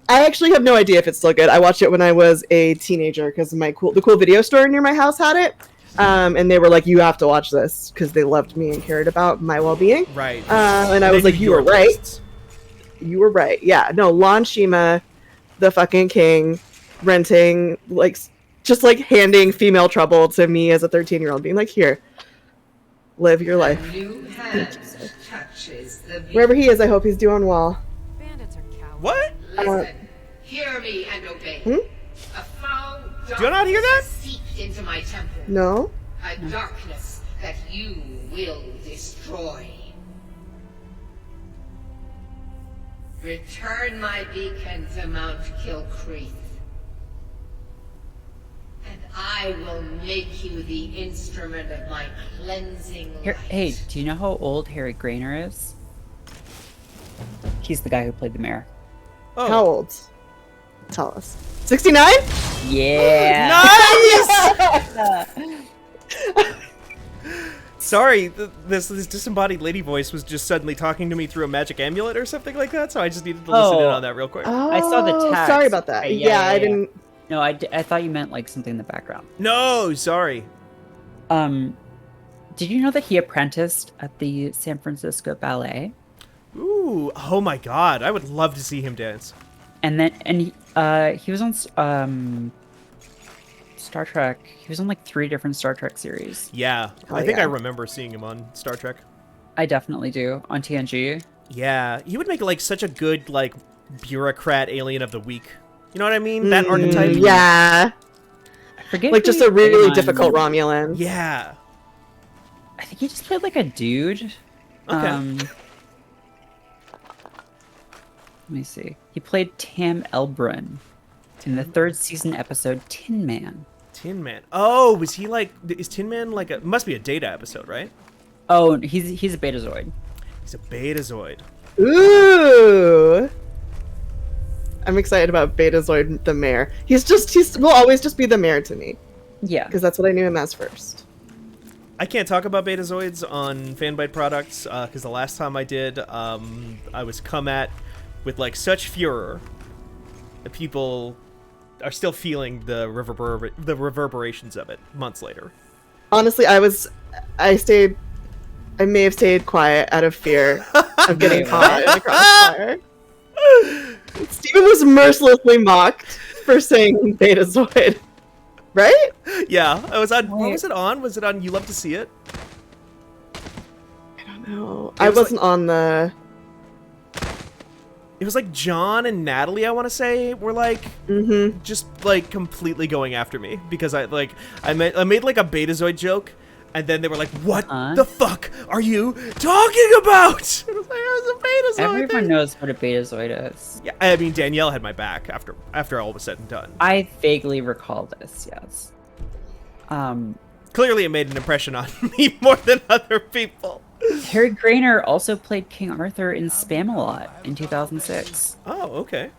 Speaker 2: I actually have no idea if it's still good. I watched it when I was a teenager because the cool video store near my house had it, and they were like, "You have to watch this" because they loved me and cared about my well-being.
Speaker 1: Right.
Speaker 2: And I was
Speaker 1: They
Speaker 2: like,
Speaker 1: knew
Speaker 2: "You were
Speaker 1: your
Speaker 2: right.
Speaker 1: tastes.
Speaker 2: You were right." Yeah. No, Lon Shima, the fucking king, renting like just like handing female trouble to me as a 13-year-old, being like, "Here, live your life."
Speaker 4: New hand touches the
Speaker 2: Wherever he is, I hope he's doing well.
Speaker 5: Bandits are cowards.
Speaker 1: What?
Speaker 4: Listen, hear me and obey. A foul
Speaker 1: Do you not hear that?
Speaker 4: darkness seeped into my temple.
Speaker 2: No.
Speaker 4: A darkness that you will destroy. Return my beacon to Mount Kilcreath. And I will make you the instrument of my cleansing light.
Speaker 3: Hey, do you know how old Harry Grainer is? He's the guy who played the mayor.
Speaker 1: Oh.
Speaker 2: How old? Tell us. 69?
Speaker 3: Yeah.
Speaker 1: Nice! Sorry, this disembodied lady voice was just suddenly talking to me through a magic amulet or something like that, so I just needed to listen in
Speaker 3: Oh.
Speaker 1: on that real quick.
Speaker 2: I
Speaker 3: saw the text.
Speaker 2: Sorry about that.
Speaker 3: Right,
Speaker 2: yeah, I didn't.
Speaker 3: No, I thought you meant like something in the background.
Speaker 1: No, sorry.
Speaker 3: Did you know that he apprenticed at the San Francisco Ballet?
Speaker 1: Ooh, oh my god, I would love to see him dance.
Speaker 3: And then, he was on Star Trek. He was on like 3 different Star Trek series.
Speaker 1: Yeah,
Speaker 2: Oh,
Speaker 1: I think
Speaker 2: yeah.
Speaker 1: I remember seeing him on Star Trek.
Speaker 3: I definitely do on TNG.
Speaker 1: Yeah, he would make like such a good like bureaucrat alien of the week. You know what I mean? That archetype.
Speaker 2: Yeah.
Speaker 3: I forget.
Speaker 2: Like
Speaker 3: if
Speaker 2: just
Speaker 3: he
Speaker 2: a really
Speaker 3: played on-
Speaker 2: difficult Romulan.
Speaker 1: Yeah.
Speaker 3: I think he just played like a dude.
Speaker 1: Okay.
Speaker 3: Let me see. He played Tam Elbrun in the 3rd season episode Tin Man.
Speaker 1: Tin Man. Oh, was he like? Is Tin Man like a? Must be a Data episode, right?
Speaker 3: Oh, he's a Betazoid.
Speaker 1: He's a Betazoid.
Speaker 2: Ooh. I'm excited about Betazoid the mayor. He will always just be the mayor to me
Speaker 3: Yeah.
Speaker 2: because that's what I knew him as first.
Speaker 1: I can't talk about Betazoids on Fanbyte products because the last time I did, I was come at with like such furor that people are still feeling the reverberations of it months later.
Speaker 2: Honestly, I may have stayed quiet out of fear of getting caught in the crossfire. Steven was mercilessly mocked for saying Betazoid. Right?
Speaker 1: Yeah, I was on. What
Speaker 3: Wait.
Speaker 1: was it on? Was it on You Love to See It?
Speaker 2: I don't know.
Speaker 1: It
Speaker 2: I
Speaker 1: was
Speaker 2: wasn't on the.
Speaker 1: It was like John and Natalie, I want to say, were like just like completely going after me because I made like a Betazoid joke, and then they were like, "What the fuck are you talking about?" And I was like, "It was a Betazoid."
Speaker 3: Everyone
Speaker 1: thing."
Speaker 3: knows what a Betazoid is.
Speaker 1: Yeah, I mean Danielle had my back after all was said and done.
Speaker 3: I vaguely recall this, yes.
Speaker 1: Clearly, it made an impression on me more than other people.
Speaker 3: Harry Grainer also played King Arthur in Spamalot in 2006.
Speaker 1: Oh, okay.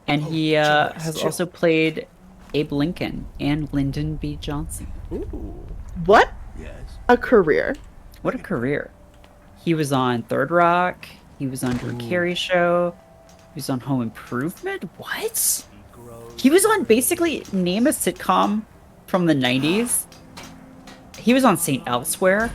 Speaker 3: And he has
Speaker 1: chill.
Speaker 3: also played Abe Lincoln and Lyndon B. Johnson.
Speaker 1: Ooh.
Speaker 2: What
Speaker 5: Yes.
Speaker 2: a career.
Speaker 3: What a career. He was on Third Rock. He was on Drew Carey Show. He was on Home Improvement. What? He was on basically name a sitcom from the 90s. He was on St. Elsewhere.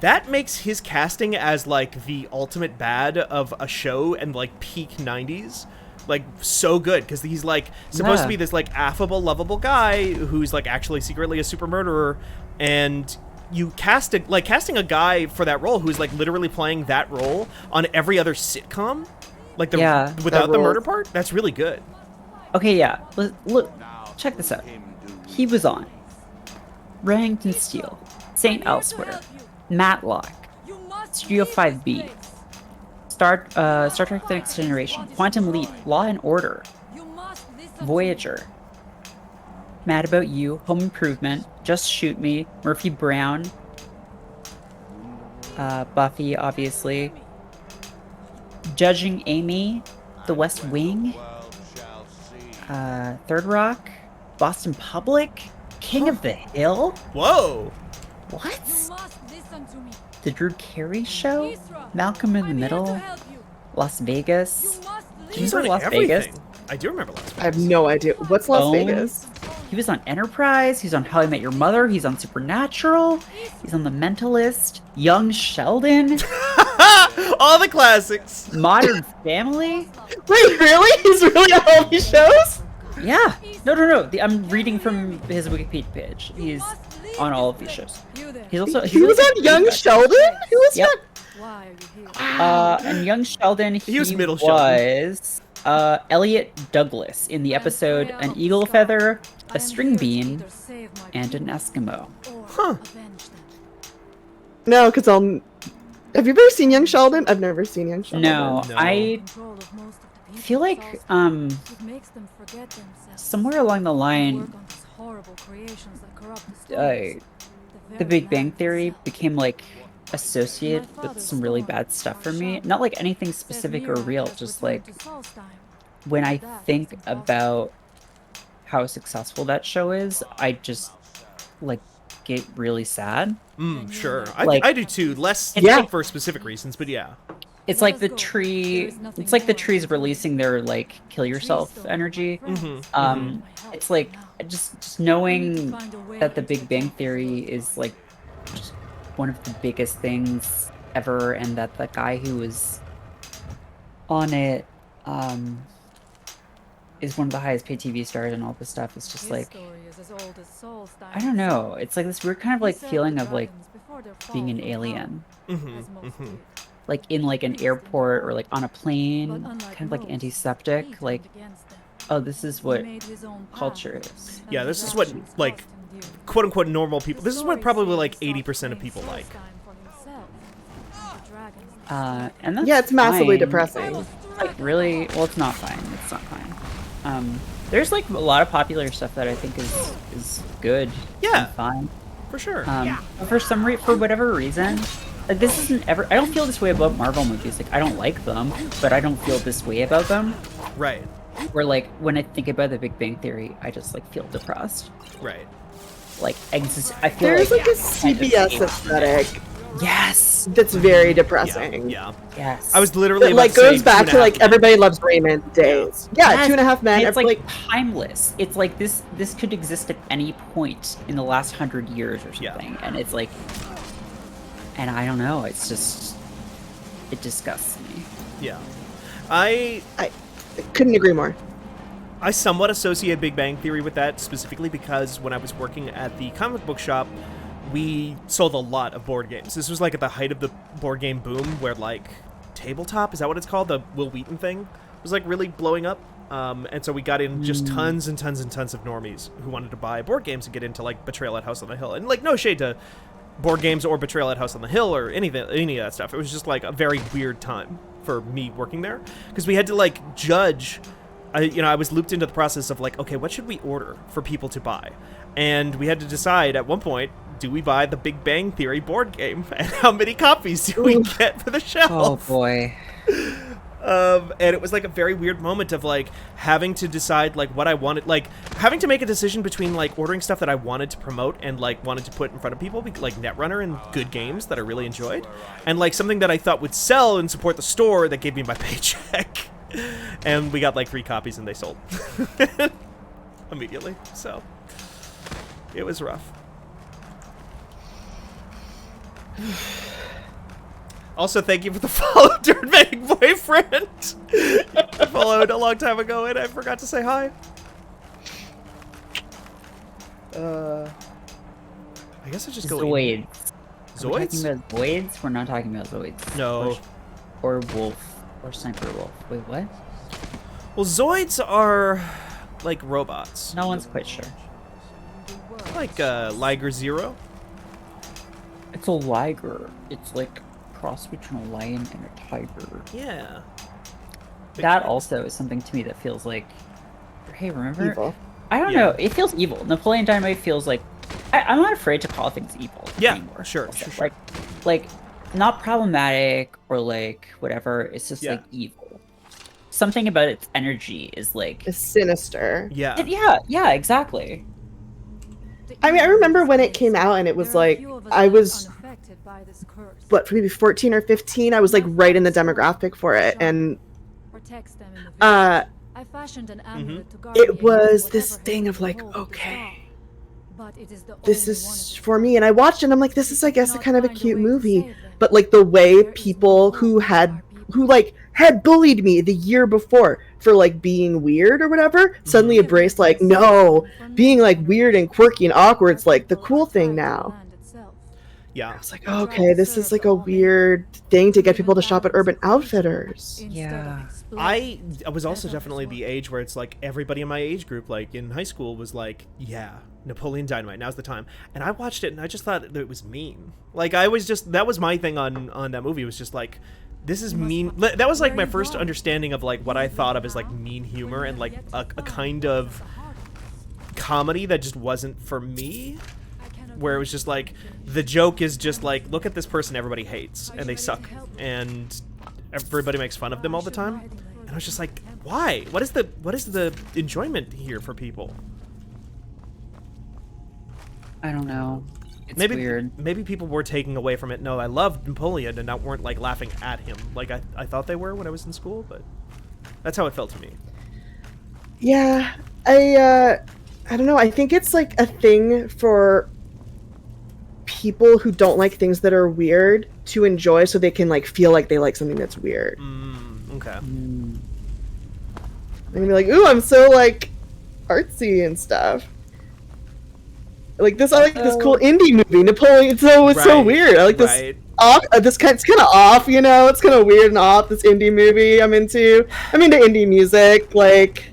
Speaker 1: That makes his casting as, like, the ultimate bad of a show and, like, peak 90s, like, so good. Because he's, like, supposed to be this, like, affable, lovable guy who's, like, actually secretly a super murderer. And you casting a guy for that role who's, like, literally playing that role on every other sitcom, like, without the murder part, that's really good.
Speaker 3: Okay, yeah. Look, check this out. He was on Remington Steele, St. Elsewhere, Matlock, Studio 5B, Star Trek: The Next Generation, Quantum Leap, Law and Order, Voyager, Mad About You, Home Improvement, Just Shoot Me, Murphy Brown, Buffy, obviously, Judging Amy, The West Wing, Third Rock, Boston Public, King of the Hill.
Speaker 1: Whoa.
Speaker 3: What? The Drew Carey Show, Malcolm in the Middle, Las Vegas. Do you
Speaker 1: He's
Speaker 3: remember
Speaker 1: on
Speaker 3: Las
Speaker 1: everything.
Speaker 3: Vegas?
Speaker 1: I do remember Las Vegas.
Speaker 2: I have no idea. What's Las
Speaker 3: Own.
Speaker 2: Vegas?
Speaker 3: He was on Enterprise. He's on How I Met Your Mother. He's on Supernatural. He's on The Mentalist. Young Sheldon.
Speaker 1: All the classics.
Speaker 3: Modern Family.
Speaker 2: Wait, really? He's really on all these shows?
Speaker 3: Yeah. No. I'm reading from his Wikipedia page. He's on all of these shows. He's also
Speaker 2: He was on Young Sheldon? Who was
Speaker 3: Yep.
Speaker 2: that?
Speaker 3: And Young Sheldon, he
Speaker 1: was middle Sheldon.
Speaker 3: was Elliot Douglas in the episode An Eagle Feather, a String Bean, and an Eskimo.
Speaker 1: Huh.
Speaker 2: No, because have you ever seen Young Sheldon? I've never seen Young Sheldon.
Speaker 3: No,
Speaker 1: No.
Speaker 3: I feel like somewhere along the line, The Big Bang Theory became like associated with some really bad stuff for me. Not like anything specific or real, just like when I think about how successful that show is, I just like get really sad.
Speaker 1: Sure.
Speaker 3: Like-
Speaker 1: I do too. Less
Speaker 2: Yeah.
Speaker 1: for specific reasons, but yeah.
Speaker 3: It's like the tree. It's like the trees releasing their like kill yourself energy. It's like just knowing that The Big Bang Theory is like just one of the biggest things ever, and that the guy who was on it is one of the highest paid TV stars and all this stuff. It's just like I don't know. It's like this weird kind of like feeling of like being an alien. Like in like an airport or like on a plane, kind of like antiseptic, like, oh, this is what culture is.
Speaker 1: Yeah, this is what, like, quote unquote normal people, this is what probably like 80% of people like.
Speaker 3: And that's
Speaker 2: Yeah, it's massively
Speaker 3: fine.
Speaker 2: depressing.
Speaker 3: Like really, well, it's not fine. It's not fine. There's like a lot of popular stuff that I think is good.
Speaker 1: Yeah.
Speaker 3: and fine.
Speaker 1: For sure.
Speaker 3: But for whatever reason, like this isn't ever. I don't feel this way about Marvel movies. Like I don't like them, but I don't feel this way about them.
Speaker 1: Right.
Speaker 3: Where like when I think about The Big Bang Theory, I just like feel depressed.
Speaker 1: Right.
Speaker 3: Like I feel
Speaker 2: There's like a
Speaker 3: kind of
Speaker 2: CBS aesthetic
Speaker 3: Yes.
Speaker 2: that's very depressing.
Speaker 1: Yeah.
Speaker 3: Yes.
Speaker 1: I was literally
Speaker 2: That
Speaker 1: about
Speaker 2: like
Speaker 1: to say
Speaker 2: goes back
Speaker 1: 2.5
Speaker 2: to like
Speaker 1: Men.
Speaker 2: Everybody Loves Raymond days. Yeah,
Speaker 3: Yes,
Speaker 2: 2.5 Men.
Speaker 3: and it's like,
Speaker 2: like
Speaker 3: timeless. It's like this could exist at any point in the last 100 years or
Speaker 1: Yeah.
Speaker 3: something, and it's like, and I don't know. It's just it disgusts me.
Speaker 1: Yeah. I
Speaker 2: couldn't agree more.
Speaker 1: somewhat associate Big Bang Theory with that specifically because when I was working at the comic book shop, we sold a lot of board games. This was like at the height of the board game boom where like tabletop, is that what it's called? The Will Wheaton thing was like really blowing up. And so we got in just tons and tons and tons of normies who wanted to buy board games and get into like Betrayal at House on the Hill. And like no shade to board games or Betrayal at House on the Hill or any of that stuff. It was just like a very weird time for me working there because we had to like judge. I was looped into the process of like, okay, what should we order for people to buy? And we had to decide at one point, do we buy the Big Bang Theory board game? And how many copies do we get for the shelf?
Speaker 3: Oh boy.
Speaker 1: And it was like a very weird moment of like having to decide like what I wanted, like having to make a decision between like ordering stuff that I wanted to promote and like wanted to put in front of people, like Netrunner and good games that I really enjoyed, and like something that I thought would sell and support the store that gave me my paycheck. And we got like 3 copies and they sold immediately. So it was rough. Also, thank you for the follow, Dirtbag Boyfriend. You followed a long time ago, and I forgot to say hi. I guess I just go.
Speaker 3: Zoids.
Speaker 1: Zoids?
Speaker 3: We're talking about Zoids? We're not talking about Zoids.
Speaker 1: No.
Speaker 3: Or Wolf. Or Sniper Wolf. Wait, what?
Speaker 1: Well, Zoids are like robots.
Speaker 3: No one's quite sure.
Speaker 1: Like Liger Zero.
Speaker 3: It's a liger. It's like a cross between a lion and a tiger.
Speaker 1: Yeah.
Speaker 3: That also is something to me that feels like, hey, remember?
Speaker 2: Evil.
Speaker 3: I don't know. It feels evil. Napoleon Dynamite feels like I'm not afraid to call things evil.
Speaker 1: Yeah,
Speaker 3: anymore.
Speaker 1: sure.
Speaker 3: Like not problematic or like whatever. It's just like evil. Something about its energy is like
Speaker 2: It's sinister.
Speaker 1: Yeah.
Speaker 3: Yeah, exactly.
Speaker 2: I mean, I remember when it came out and it was like, I was, what, maybe 14 or 15? I was like right in the demographic for it. And it was this thing of like, okay, this is for me. And I watched it and I'm like, this is, I guess, a kind of a cute movie. But like the way people who had bullied me the year before for like being weird or whatever suddenly embraced like, no, being like weird and quirky and awkward is like the cool thing now.
Speaker 1: Yeah.
Speaker 2: I was like, okay, this is like a weird thing to get people to shop at Urban Outfitters.
Speaker 3: Yeah.
Speaker 1: I was also definitely the age where it's like everybody in my age group, like in high school, was like, yeah, Napoleon Dynamite, now's the time. And I watched it and I just thought that it was mean. Like I was just, that was my thing on that movie, was just like, this is mean. That was like my first understanding of like what I thought of as like mean humor and like a kind of comedy that just wasn't for me, where it was just like the joke is just like, look at this person everybody hates and they suck and everybody makes fun of them all the time. And I was just like, why? What is the enjoyment here for people?
Speaker 3: I don't know. It's
Speaker 1: maybe
Speaker 3: weird.
Speaker 1: Maybe people were taking away from it. No, I loved Napoleon and not weren't like laughing at him like I thought they were when I was in school, but that's how it felt to me.
Speaker 2: Yeah, I don't know. I think it's like a thing for people who don't like things that are weird to enjoy, so they can like feel like they like something that's weird.
Speaker 1: Okay.
Speaker 2: They're gonna be like, ooh, I'm so like artsy and stuff. Like this, I like this cool indie movie, Napoleon. It's so weird. I like this off. It's kind of off, you know. It's kind of weird and off. This indie movie I'm into indie music. Like,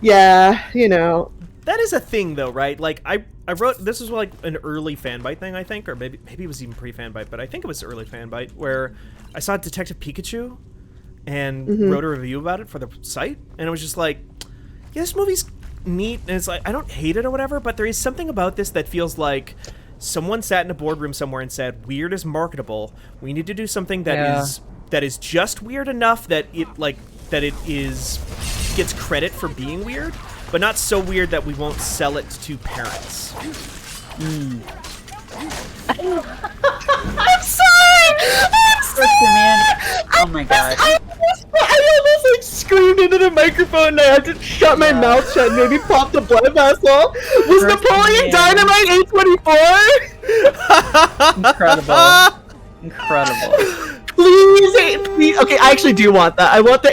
Speaker 2: yeah, you know.
Speaker 1: That is a thing, though, right? Like I wrote, this was like an early fanbite thing, I think, or maybe it was even pre-fanbite, but I think it was early fanbite where I saw Detective Pikachu and wrote a review about it for the site, and it was just like, yeah, this movie's neat, and it's like, I don't hate it or whatever, but there is something about this that feels like someone sat in a boardroom somewhere and said, weird is marketable. We need to do something that is just weird enough that it gets credit for being weird, but not so weird that we won't sell it to parents.
Speaker 2: I'm sorry!
Speaker 3: Man. Oh my god.
Speaker 2: I almost like screamed into the microphone and I had to shut my mouth shut and maybe pop the blood vessel. Was Napoleon Dynamite 824?
Speaker 3: Incredible.
Speaker 2: Please. Okay, I actually do want that. I want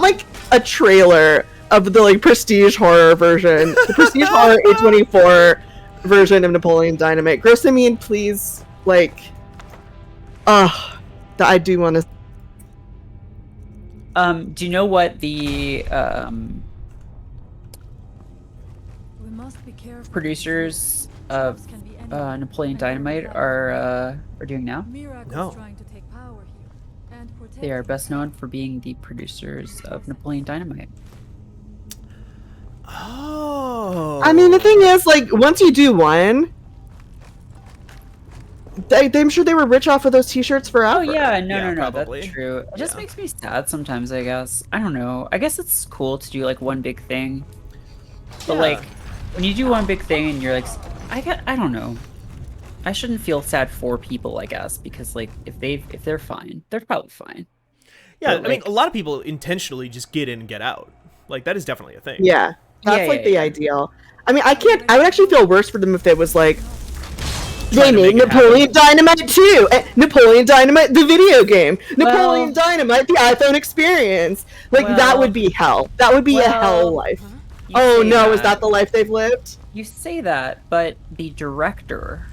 Speaker 2: like a trailer of the like prestige horror version. The prestige horror 824 version of Napoleon Dynamite. Grossamine, please, like, I do want to.
Speaker 3: Do you know what the producers of Napoleon Dynamite are doing now?
Speaker 1: No.
Speaker 3: They are best known for being the producers of Napoleon Dynamite.
Speaker 1: Oh.
Speaker 2: I mean, the thing is, like, once you do one, I'm sure they were rich off of those T-shirts forever.
Speaker 3: Oh yeah,
Speaker 1: Yeah,
Speaker 3: no,
Speaker 1: probably.
Speaker 3: that's true. It just
Speaker 1: Yeah.
Speaker 3: makes me sad sometimes, I guess. I don't know. I guess it's cool to do like one big thing. But
Speaker 1: Yeah.
Speaker 3: like when you do one big thing and you're like I don't know. I shouldn't feel sad for people, I guess, because like if they're fine, they're probably fine.
Speaker 1: Yeah,
Speaker 3: But,
Speaker 1: I mean,
Speaker 3: like-
Speaker 1: a lot of people intentionally just get in and get out. Like, that is definitely a thing.
Speaker 2: Yeah, that's
Speaker 3: Yeah,
Speaker 2: like
Speaker 3: yeah,
Speaker 2: the
Speaker 3: yeah.
Speaker 2: ideal. I mean, I would actually feel worse for them if it was like they
Speaker 1: Trying to
Speaker 2: made
Speaker 1: make it
Speaker 2: Napoleon Dynamite 2, Napoleon Dynamite the video game, Napoleon Dynamite the iPhone experience. Like that
Speaker 3: Well-
Speaker 2: would be hell. That would be a hell life.
Speaker 3: You
Speaker 2: Oh
Speaker 3: say
Speaker 2: no, is that the life they've lived?
Speaker 3: You say that, but the director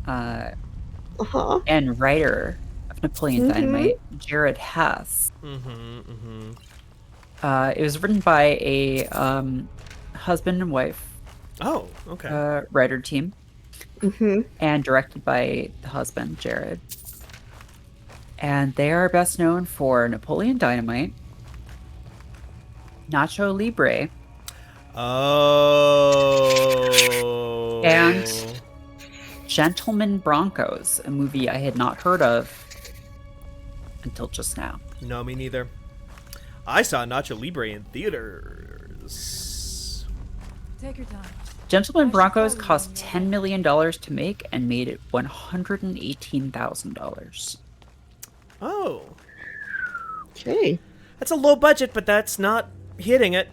Speaker 2: Uh-huh.
Speaker 3: and writer of Napoleon Dynamite, Jared Hess. It was written by a husband and wife
Speaker 1: Oh, okay.
Speaker 3: writer team, and directed by the husband, Jared. And they are best known for Napoleon Dynamite, Nacho Libre,
Speaker 1: Oh.
Speaker 3: and Gentleman Broncos, a movie I had not heard of until just now.
Speaker 1: No, me neither. I saw Nacho Libre in theaters.
Speaker 5: Take your time.
Speaker 3: Gentleman Broncos cost $10 million to make and made it $118,000.
Speaker 1: Oh.
Speaker 2: Okay.
Speaker 1: That's a low budget, but that's not hitting it.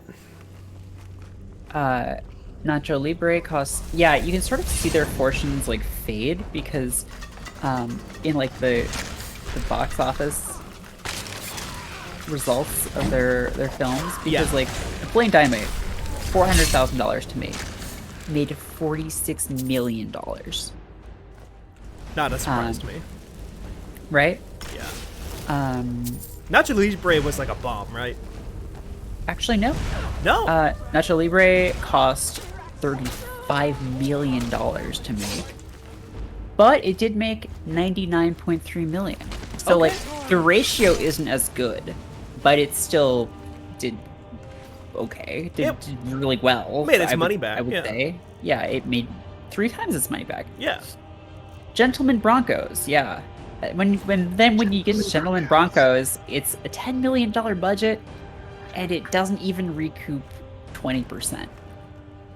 Speaker 3: Nacho Libre costs, yeah, you can sort of see their fortunes like fade because in like the box office results of their films, because like Napoleon Dynamite, $400,000 to make, made $46 million.
Speaker 1: Not a surprise to me.
Speaker 3: Right?
Speaker 1: Yeah.
Speaker 3: Nacho
Speaker 1: Nacho Libre was like a bomb, right?
Speaker 3: Actually, no.
Speaker 1: No.
Speaker 3: Nacho Libre cost $35 million to make, but it did make $99.3 million. So, like, the ratio isn't as good, but it still did okay. Did really well.
Speaker 1: Made its
Speaker 3: I
Speaker 1: money
Speaker 3: would-
Speaker 1: back,
Speaker 3: I would
Speaker 1: yeah.
Speaker 3: say. Yeah, it made 3 times its money back.
Speaker 1: Yeah.
Speaker 3: Gentleman Broncos, yeah. When you get to Gentleman Broncos, it's a $10 million budget, and it doesn't even recoup 20%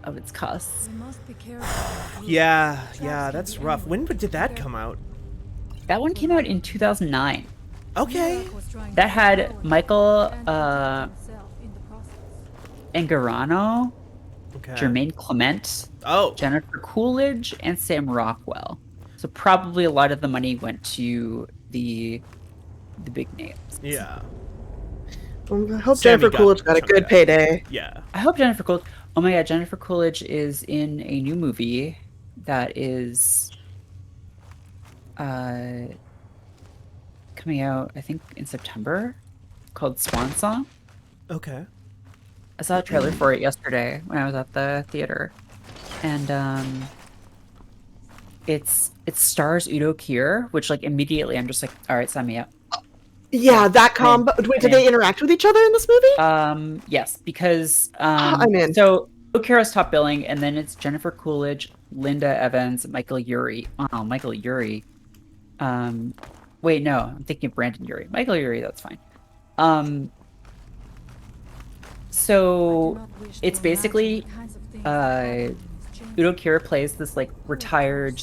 Speaker 3: of its costs.
Speaker 5: We must be careful.
Speaker 1: Yeah, that's rough. When did that come out?
Speaker 3: That one came out in 2009.
Speaker 1: Okay.
Speaker 3: That had Michael Angarano,
Speaker 1: Okay.
Speaker 3: Jermaine Clement,
Speaker 1: Oh.
Speaker 3: Jennifer Coolidge, and Sam Rockwell. So probably a lot of the money went to the big names.
Speaker 1: Yeah.
Speaker 2: I hope
Speaker 1: Sammy
Speaker 2: Jennifer
Speaker 1: got
Speaker 2: Coolidge got a
Speaker 1: some of
Speaker 2: good
Speaker 1: that.
Speaker 2: payday.
Speaker 1: Yeah.
Speaker 3: I hope Jennifer Coolidge. Oh my god, Jennifer Coolidge is in a new movie that is coming out, I think, in September, called Swan Song.
Speaker 1: Okay.
Speaker 3: I saw a trailer for it yesterday when I was at the theater, and it stars Udo Kier, which like immediately I'm just like, all right, sign me up.
Speaker 2: Yeah, that combo. Wait, did they interact with each other in this movie?
Speaker 3: Yes, because
Speaker 2: I'm in.
Speaker 3: So Udo Kier's top billing, and then it's Jennifer Coolidge, Linda Evans, Michael Urie. Oh, Michael Urie. Wait, no, I'm thinking of Brandon Urie. Michael Urie, that's fine. So it's basically Udo Kier plays this like retired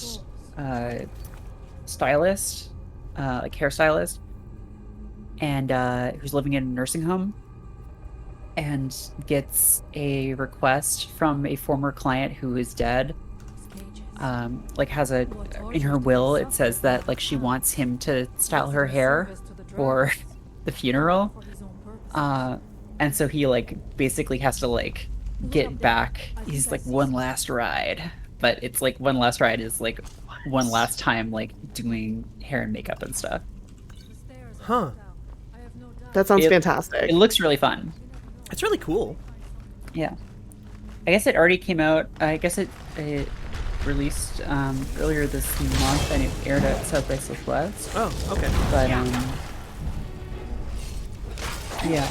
Speaker 3: stylist, like hairstylist, and who's living in a nursing home, and gets a request from a former client who is dead. Like has a in her will, it says that like she wants him to style her hair for the funeral. And so he like basically has to like get back. He's like one last ride, but it's like one last ride is like one last time like doing hair and makeup and stuff.
Speaker 1: Huh.
Speaker 2: That sounds
Speaker 3: It
Speaker 2: fantastic.
Speaker 3: looks really fun.
Speaker 1: It's really cool.
Speaker 3: Yeah. I guess it already came out. I guess it released earlier this month and it aired at South by Southwest.
Speaker 1: Oh, okay.
Speaker 3: But yeah.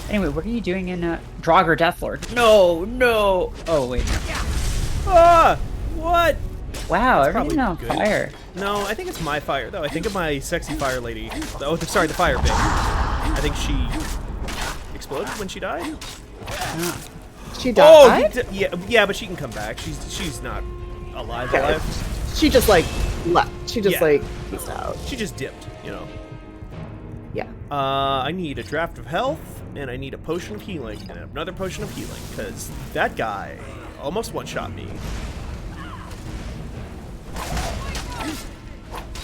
Speaker 3: Anyway, what are you doing in Draugr Deathlord? No. Oh wait. No.
Speaker 1: Ah! What?
Speaker 3: Wow,
Speaker 1: That's
Speaker 3: everything on
Speaker 1: probably good.
Speaker 3: fire.
Speaker 1: No, I think it's my fire, though. I think of my sexy fire lady. Oh, sorry, the fire bitch. I think she exploded when she died.
Speaker 2: She
Speaker 1: Oh,
Speaker 2: died.
Speaker 1: yeah, but she can come back. She's not alive.
Speaker 2: Okay.
Speaker 1: Alive.
Speaker 2: She just like left. She just
Speaker 1: Yeah.
Speaker 2: like peaced out.
Speaker 1: She just dipped, you know.
Speaker 2: Yeah.
Speaker 1: I need a draft of health, and I need a potion of healing, and another potion of healing, because that guy almost one-shot me.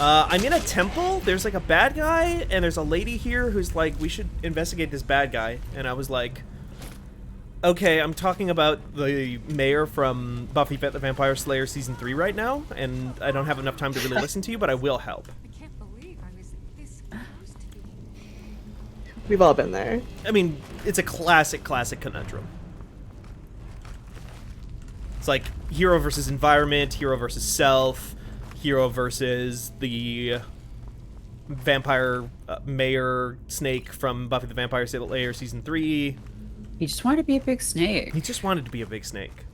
Speaker 1: I'm in a temple. There's like a bad guy, and there's a lady here who's like, we should investigate this bad guy. And I was like, okay, I'm talking about the mayor from Buffy the Vampire Slayer Season 3 right now, and I don't have enough time to really listen to you, but I will help.
Speaker 5: I can't believe I was this close to being.
Speaker 2: We've all been there.
Speaker 1: I mean, it's a classic conundrum. It's like hero versus environment, hero versus self, hero versus the vampire mayor snake from Buffy the Vampire Slayer Season 3.
Speaker 3: He just wanted to be a big snake.
Speaker 1: He just wanted to be a big snake.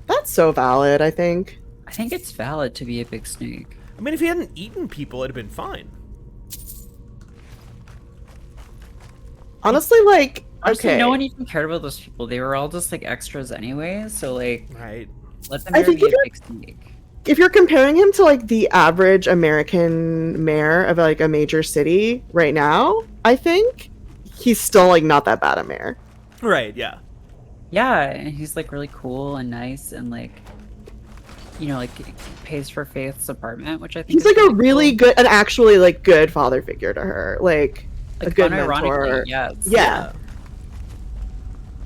Speaker 2: That's so valid, I think.
Speaker 3: I think it's valid to be a big snake.
Speaker 1: I mean, if he hadn't eaten people, it'd have been fine.
Speaker 2: Honestly, like,
Speaker 3: Honestly,
Speaker 2: okay.
Speaker 3: no one even cared about those people. They were all just like extras anyway. So like,
Speaker 1: Right.
Speaker 3: let them
Speaker 2: I
Speaker 3: here
Speaker 2: think
Speaker 3: be
Speaker 2: if
Speaker 3: a
Speaker 2: you're-
Speaker 3: big snake.
Speaker 2: If you're comparing him to like the average American mayor of like a major city right now, I think he's still like not that bad a mayor.
Speaker 1: Right, yeah.
Speaker 3: Yeah, and he's like really cool and nice and like, you know, like pays for Faith's apartment, which I think
Speaker 2: He's
Speaker 3: is
Speaker 2: like a really
Speaker 3: cool.
Speaker 2: good, an actually like good father figure to her, like a good
Speaker 3: unironically,
Speaker 2: mentor.
Speaker 3: yes.
Speaker 2: Yeah.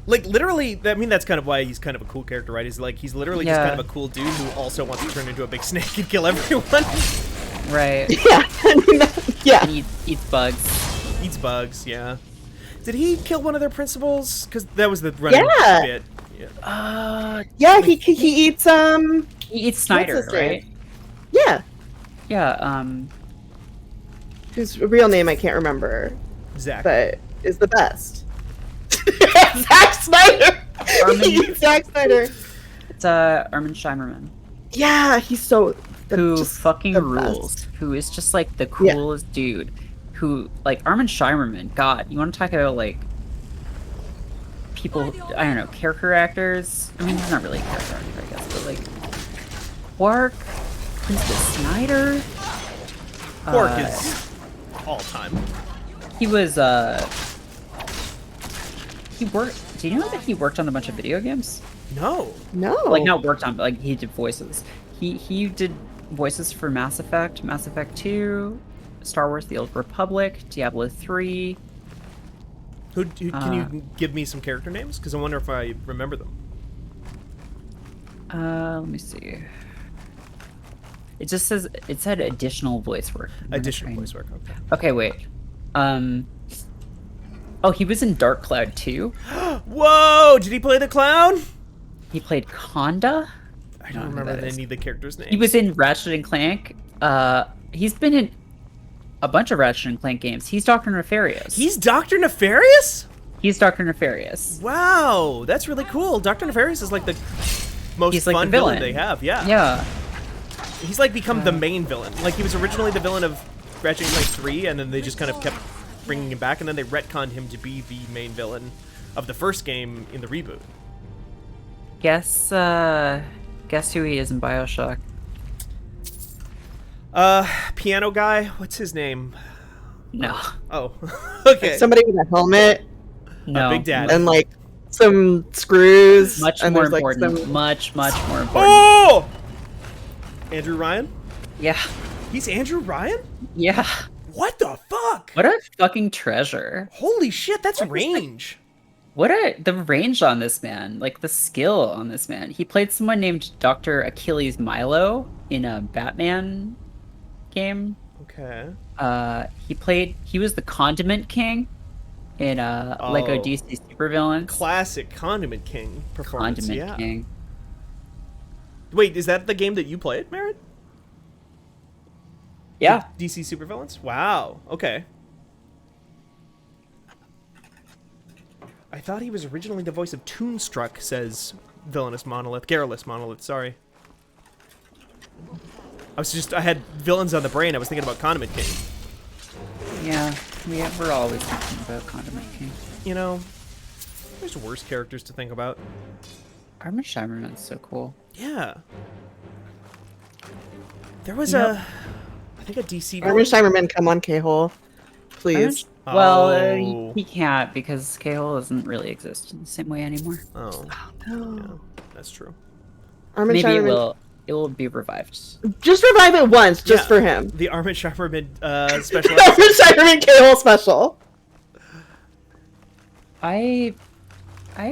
Speaker 1: Like, literally, I mean, that's kind of why he's kind of a cool character, right? He's like, he's literally just
Speaker 3: Yeah.
Speaker 1: kind of a cool dude who also wants to turn into a big snake and kill everyone.
Speaker 3: Right.
Speaker 2: Yeah, I mean, yeah.
Speaker 3: And eats bugs.
Speaker 1: Eats bugs, yeah. Did he kill one of their principals? Because that was the running
Speaker 2: Yeah.
Speaker 1: bit. Yeah.
Speaker 2: Yeah, he eats
Speaker 3: He eats Snyder,
Speaker 2: his name?
Speaker 3: right?
Speaker 2: yeah.
Speaker 3: Yeah.
Speaker 2: Whose real name I can't remember,
Speaker 1: Zach.
Speaker 2: but is the best. Zack Snyder.
Speaker 3: Armin-
Speaker 2: He eats Zack Snyder.
Speaker 3: It's Armin Shimerman,
Speaker 2: Yeah, he's so
Speaker 3: who
Speaker 2: just
Speaker 3: fucking
Speaker 2: the
Speaker 3: rules.
Speaker 2: best.
Speaker 3: Who is just like the
Speaker 2: Yeah.
Speaker 3: coolest dude. Who like Armin Shimerman? God, you want to talk about like people? I don't know, character actors. I mean, he's not really a character actor, I guess, but like Quark, Princess Snyder.
Speaker 1: Quark is all time.
Speaker 3: He was he worked. Do you know that he worked on a bunch of video games?
Speaker 1: No.
Speaker 2: No.
Speaker 3: Like not worked on, but like he did voices. He did voices for Mass Effect, Mass Effect 2, Star Wars: The Old Republic, Diablo 3.
Speaker 1: Who can you give me some character names? Because I wonder if I remember them.
Speaker 3: Let me see. It just says it said additional voice work. I'm gonna
Speaker 1: Additional
Speaker 3: try and-
Speaker 1: voice work. Okay.
Speaker 3: Okay, wait. Oh, he was in Dark Cloud 2.
Speaker 1: Whoa! Did he play the clown?
Speaker 3: He played Conda.
Speaker 1: I don't remember any of the characters' names.
Speaker 3: He was in Ratchet and Clank. He's been in a bunch of Ratchet and Clank games. He's Dr. Nefarious.
Speaker 1: He's Dr. Nefarious?
Speaker 3: He's Dr. Nefarious.
Speaker 1: Wow, that's really cool. Dr. Nefarious is like the most
Speaker 3: He's like
Speaker 1: fun
Speaker 3: the
Speaker 1: villain
Speaker 3: villain.
Speaker 1: they have. Yeah.
Speaker 3: Yeah.
Speaker 1: He's like become the main villain. Like he was originally the villain of Ratchet and Clank 3, and then they just kind of kept bringing him back, and then they retconned him to be the main villain of the first game in the reboot.
Speaker 3: Guess who he is in BioShock.
Speaker 1: Piano guy. What's his name?
Speaker 3: No.
Speaker 1: Oh, okay.
Speaker 2: somebody with a helmet
Speaker 3: No.
Speaker 1: Big Dad.
Speaker 2: and like some screws.
Speaker 3: Much
Speaker 2: and
Speaker 3: more
Speaker 2: there's, like,
Speaker 3: important.
Speaker 2: some-
Speaker 3: Much more important.
Speaker 1: Oh! Andrew Ryan?
Speaker 3: Yeah.
Speaker 1: He's Andrew Ryan?
Speaker 3: Yeah.
Speaker 1: What the fuck?
Speaker 3: What a fucking treasure.
Speaker 1: Holy shit, that's range.
Speaker 3: The range on this man, like the skill on this man. He played someone named Dr. Achilles Milo in a Batman game.
Speaker 1: Okay.
Speaker 3: He was the Condiment King in Lego
Speaker 1: Oh.
Speaker 3: DC Supervillains.
Speaker 1: Classic Condiment King performance.
Speaker 3: Condiment
Speaker 1: Yeah.
Speaker 3: King.
Speaker 1: Wait, is that the game that you played, Merritt?
Speaker 3: Yeah.
Speaker 1: DC Supervillains? Wow. Okay. I thought he was originally the voice of Toonstruck, says Villainous Monolith. Garrulous Monolith, sorry. I had villains on the brain. I was thinking about Condiment King.
Speaker 3: Yeah, we're always thinking about Condiment King.
Speaker 1: You know, there's worse characters to think about.
Speaker 3: Armin Shimerman's so cool.
Speaker 1: Yeah. There was
Speaker 3: Yep.
Speaker 1: I think a DC.
Speaker 2: Armin Shimerman, come on, K-hole. Please.
Speaker 3: Well,
Speaker 1: Oh.
Speaker 3: he can't because K-Hole doesn't really exist in the same way anymore.
Speaker 1: Oh,
Speaker 2: No.
Speaker 1: yeah, that's true.
Speaker 2: Armin
Speaker 3: Maybe it
Speaker 2: Shimerman.
Speaker 3: will be revived.
Speaker 2: Just revive it once, just
Speaker 1: Yeah.
Speaker 2: for him.
Speaker 1: The Armin Shimerman special.
Speaker 2: Armin Shimerman K-hole special.
Speaker 3: I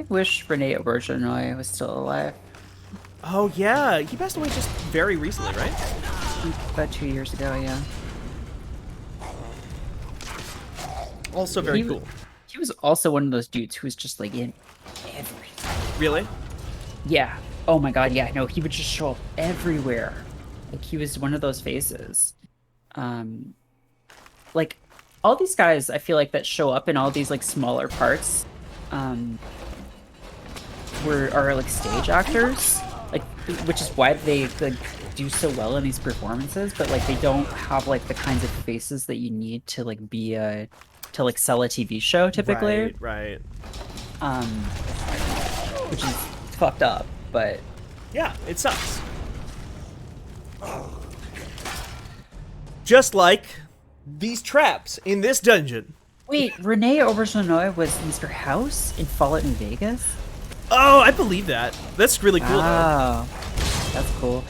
Speaker 3: wish Rene Auberjonois was still alive.
Speaker 1: Oh yeah, he passed away just very recently, right?
Speaker 3: About 2 years ago, yeah.
Speaker 1: Also very
Speaker 3: He-
Speaker 1: cool.
Speaker 3: He was also one of those dudes who was just like in everything.
Speaker 1: Really?
Speaker 3: Yeah. Oh my god, yeah. No, he would just show up everywhere. Like he was one of those faces. Like all these guys I feel like that show up in all these like smaller parts are like stage actors. Like which is why they like do so well in these performances, but like they don't have like the kinds of faces that you need to like be to like sell a TV show typically.
Speaker 1: Right.
Speaker 3: Which is fucked up, but
Speaker 1: Yeah, it sucks. Just like these traps in this dungeon.
Speaker 3: wait, Rene Auberjonois was Mr. House in Fallout in Vegas?
Speaker 1: Oh, I believe that. That's really cool, though.
Speaker 3: Wow. That's cool.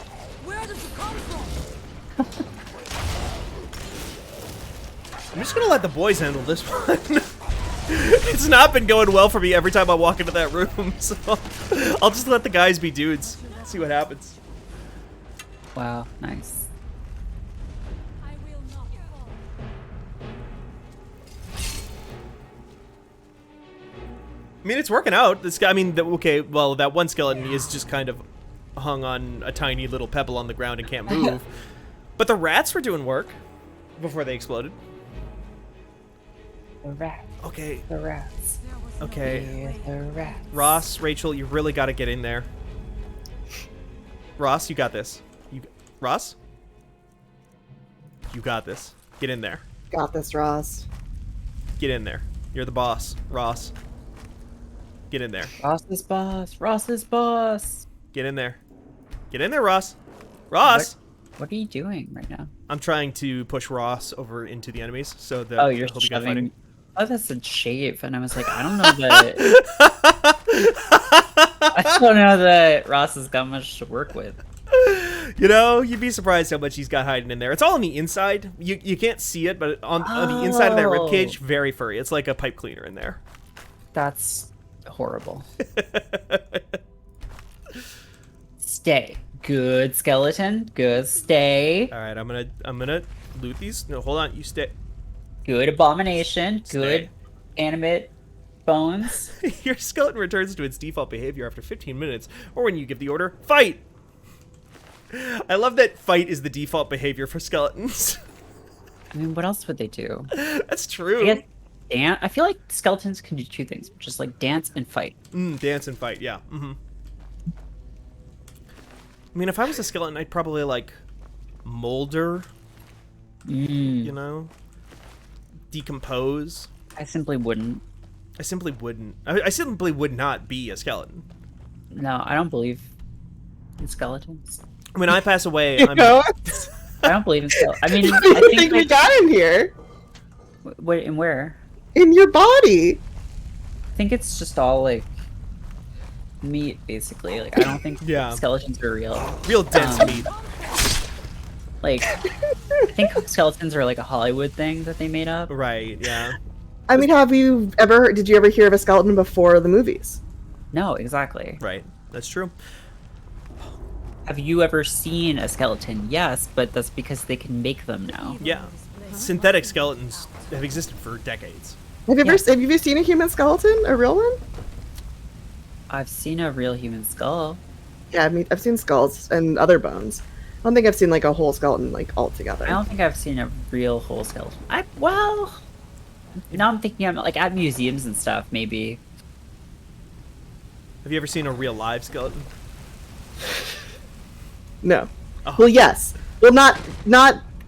Speaker 5: Where does it come from?
Speaker 1: I'm just gonna let the boys handle this one. It's not been going well for me every time I walk into that room, so I'll just let the guys be dudes. See what happens.
Speaker 3: Wow, nice.
Speaker 5: I will not fall.
Speaker 1: I mean, it's working out. This guy, I mean, okay, well, that one skeleton is just kind of hung on a tiny little pebble on the ground and can't move. But the rats were doing work before they exploded.
Speaker 3: The rats.
Speaker 1: Okay,
Speaker 3: The rats.
Speaker 5: There was no
Speaker 1: okay.
Speaker 3: The rats.
Speaker 1: Ross, Rachel, you really got to get in there. Ross, you got this. Ross? You got this. Get in there.
Speaker 2: Got this, Ross.
Speaker 1: Get in there. You're the boss, Ross. Get in there.
Speaker 3: Ross's boss. Ross's boss.
Speaker 1: Get in there. Get in there, Ross. Ross!
Speaker 3: What are you doing right now?
Speaker 1: I'm trying to push Ross over into the enemies so that
Speaker 3: Oh, you're
Speaker 1: he'll be good fighting.
Speaker 3: shoving. Oh, that's a shave, and I was like, I don't know that. I don't know that Ross has got much to work with.
Speaker 1: You know, you'd be surprised how much he's got hiding in there. It's all on the inside. You can't see it, but on the inside of that ribcage, very furry. It's like a pipe cleaner in there.
Speaker 3: That's horrible. Stay. Good skeleton. Good stay.
Speaker 1: All right, I'm gonna loot these. No, hold on. You stay.
Speaker 3: Good abomination.
Speaker 1: Stay.
Speaker 3: Good animate bones.
Speaker 1: Your skeleton returns to its default behavior after 15 minutes, or when you give the order, fight. I love that fight is the default behavior for skeletons.
Speaker 3: I mean, what else would they do?
Speaker 1: That's true.
Speaker 3: I guess dance. I feel like skeletons can do two things, which is like dance and fight.
Speaker 1: Dance and fight, yeah. I mean, if I was a skeleton, I'd probably like molder, you know, decompose.
Speaker 3: I simply wouldn't.
Speaker 1: I simply wouldn't. I simply would not be a skeleton.
Speaker 3: No, I don't believe in skeletons.
Speaker 1: When I pass away,
Speaker 2: You
Speaker 1: I'm.
Speaker 2: know?
Speaker 3: I don't believe in skeletons. I mean,
Speaker 2: What do
Speaker 3: I
Speaker 2: you
Speaker 3: think
Speaker 2: think we
Speaker 3: like,
Speaker 2: got in here?
Speaker 3: what and where?
Speaker 2: In your body.
Speaker 3: I think it's just all like meat, basically. Like I don't think
Speaker 1: Yeah.
Speaker 3: skeletons are real.
Speaker 1: Real dense
Speaker 3: Um,
Speaker 1: meat.
Speaker 3: Like I think skeletons are like a Hollywood thing that they made up.
Speaker 1: Right, yeah.
Speaker 2: I mean, did you ever hear of a skeleton before the movies?
Speaker 3: No, exactly.
Speaker 1: Right. That's true.
Speaker 3: Have you ever seen a skeleton? Yes, but that's because they can make them now.
Speaker 1: Yeah. Synthetic skeletons have existed for decades.
Speaker 2: Have you
Speaker 3: Yeah.
Speaker 2: ever seen a human skeleton? A real one?
Speaker 3: I've seen a real human skull.
Speaker 2: Yeah, I mean, I've seen skulls and other bones. I don't think I've seen like a whole skeleton like all together.
Speaker 3: I don't think I've seen a real whole skeleton. Well, now I'm thinking I'm like at museums and stuff, maybe.
Speaker 1: Have you ever seen a real live skeleton?
Speaker 2: No.
Speaker 1: Oh.
Speaker 2: Well, yes. Well, not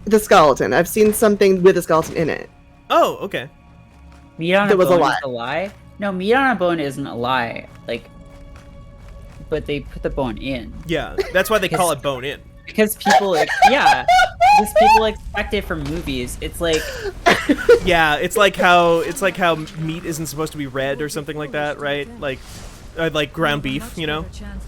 Speaker 2: the skeleton. I've seen something with a skeleton in it.
Speaker 1: Oh, okay.
Speaker 3: Meat on
Speaker 2: That
Speaker 3: a
Speaker 2: was a
Speaker 3: bone
Speaker 2: lie.
Speaker 3: is a lie? No, meat on a bone isn't a lie. Like, but they put the bone in.
Speaker 1: Yeah, that's why they call it bone in.
Speaker 3: Because people, because people expect it from movies. It's like,
Speaker 1: Yeah, it's like how meat isn't supposed to be red or something like that, right? Like ground beef, you know?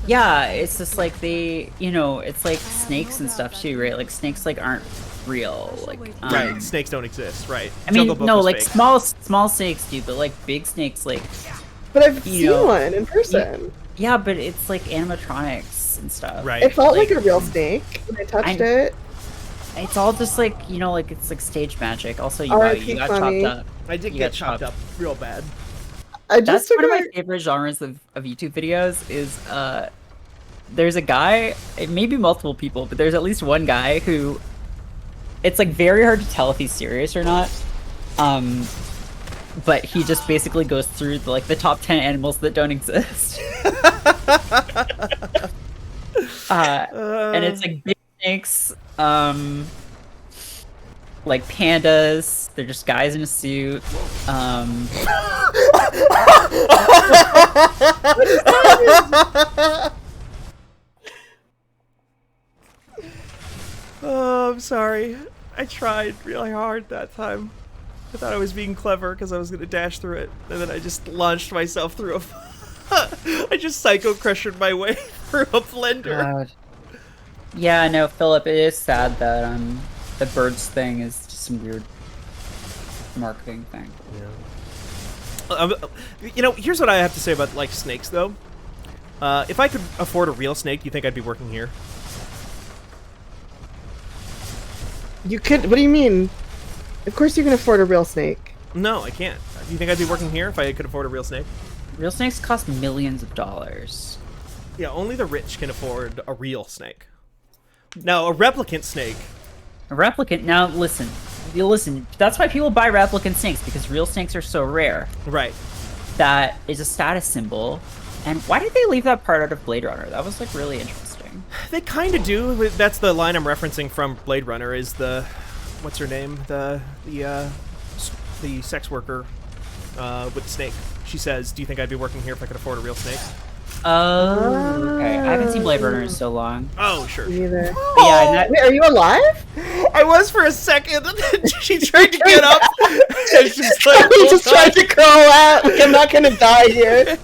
Speaker 3: yeah, it's just like it's like snakes and stuff too, right? Like snakes aren't real. Like,
Speaker 1: Right, snakes don't exist, right?
Speaker 3: I mean,
Speaker 1: Jungle Book
Speaker 3: no,
Speaker 1: was
Speaker 3: like
Speaker 1: fake.
Speaker 3: small snakes do, but like big snakes, like,
Speaker 2: But I've
Speaker 3: You
Speaker 2: seen
Speaker 3: know,
Speaker 2: one in person.
Speaker 3: yeah, but it's like animatronics and stuff.
Speaker 1: Right.
Speaker 2: It felt like
Speaker 3: like-
Speaker 2: a real snake when I touched
Speaker 3: I'm-
Speaker 2: it.
Speaker 3: It's all just like, like it's like stage magic. Also, you
Speaker 2: R.I.P.
Speaker 3: got
Speaker 2: Funny.
Speaker 3: chopped up.
Speaker 1: I did
Speaker 3: You
Speaker 1: get
Speaker 3: got
Speaker 1: chopped
Speaker 3: chopped.
Speaker 1: up real bad.
Speaker 2: I
Speaker 3: That's
Speaker 2: just took
Speaker 3: one of my
Speaker 2: my.
Speaker 3: favorite genres of YouTube videos is there's a guy, it may be multiple people, but there's at least one guy who it's like very hard to tell if he's serious or not. But he just basically goes through the top 10 animals that don't exist. And it's like big snakes, like pandas, they're just guys in a suit.
Speaker 1: Oh, I'm sorry. I tried really hard that time. I thought I was being clever because I was going to dash through it, and then I just launched myself through a... I just psycho crushed my way through a blender.
Speaker 3: God. Yeah, no, Philip, it is sad that the birds thing is just some weird marketing thing.
Speaker 1: Here's what I have to say about like snakes, though. If I could afford a real snake, do you think I'd be working here?
Speaker 2: You could. What do you mean? Of course you can afford a real snake.
Speaker 1: No, I can't. Do you think I'd be working here if I could afford a real snake?
Speaker 3: Real snakes cost millions of dollars.
Speaker 1: Yeah, only the rich can afford a real snake. Now, a replicant snake.
Speaker 3: A replicant. Now, listen. That's why people buy replicant snakes, because real snakes are so rare.
Speaker 1: Right.
Speaker 3: That is a status symbol. And why did they leave that part out of Blade Runner? That was like really interesting.
Speaker 1: They kind of do. That's the line I'm referencing from Blade Runner. Is the what's her name? The sex worker with the snake. She says, "Do you think I'd be working here if I could afford a real snake?"
Speaker 3: Oh, okay. I haven't seen Blade Runner in so long.
Speaker 1: Oh, sure.
Speaker 2: Me neither.
Speaker 3: But yeah, and that,
Speaker 2: Wait, are you alive?
Speaker 1: I was for a second, and then she tried to get up. And she's like,
Speaker 2: He just tried to crawl out. Like, I'm not gonna die here.
Speaker 1: that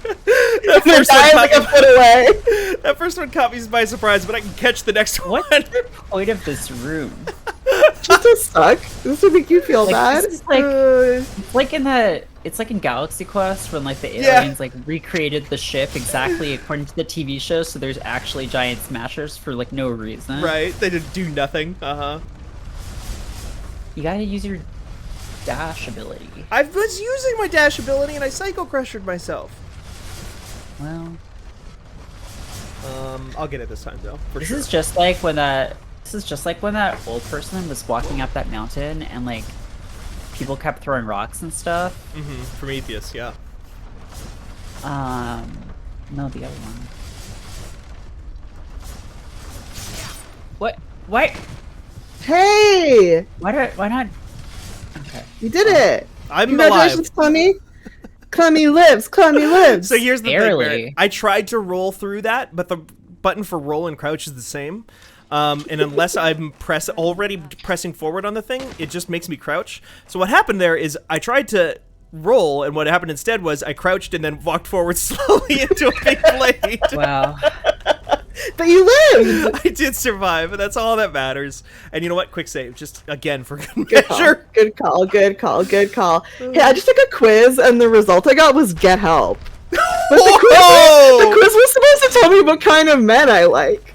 Speaker 2: I'm gonna
Speaker 1: first, one
Speaker 2: die like a
Speaker 1: caught
Speaker 2: foot away.
Speaker 1: me, that first one caught me by surprise, but I can catch the next one.
Speaker 3: what's the point of this room?
Speaker 2: Just to suck. This would make you feel
Speaker 3: Like,
Speaker 2: bad.
Speaker 3: this is like
Speaker 1: Uh,
Speaker 3: it's like in Galaxy Quest when like the
Speaker 1: Yeah.
Speaker 3: aliens like recreated the ship exactly according to the TV show, so there's actually giant smashers for like no reason.
Speaker 1: right? They did do nothing.
Speaker 3: You gotta use your dash ability.
Speaker 1: I was using my dash ability, and I psycho crushed myself.
Speaker 3: Well,
Speaker 1: I'll get it this time though, for
Speaker 3: this
Speaker 1: sure.
Speaker 3: is just like when that old person was walking up that mountain and like people kept throwing rocks and stuff.
Speaker 1: Prometheus, yeah.
Speaker 3: No, the other one. What?
Speaker 2: Hey,
Speaker 3: Why not? Okay.
Speaker 2: you did it!
Speaker 1: I'm
Speaker 2: Congratulations,
Speaker 1: alive.
Speaker 2: Clemmy. Clemmy lives. Clemmy lives.
Speaker 1: So here's the
Speaker 3: Barely.
Speaker 1: thing, Barrett. I tried to roll through that, but the button for roll and crouch is the same. And unless I'm already pressing forward on the thing, it just makes me crouch. So what happened there is I tried to roll, and what happened instead was I crouched and then walked forward slowly into a big blade.
Speaker 3: Wow.
Speaker 2: But you lived.
Speaker 1: I did survive, and that's all that matters. And you know what? Quick save, just again for good
Speaker 2: Good call.
Speaker 1: measure.
Speaker 2: Good call. Good call. Good call. Hey, I just took a quiz, and the result I got was get help. But
Speaker 1: Whoa!
Speaker 2: the quiz was supposed to tell me what kind of men I like.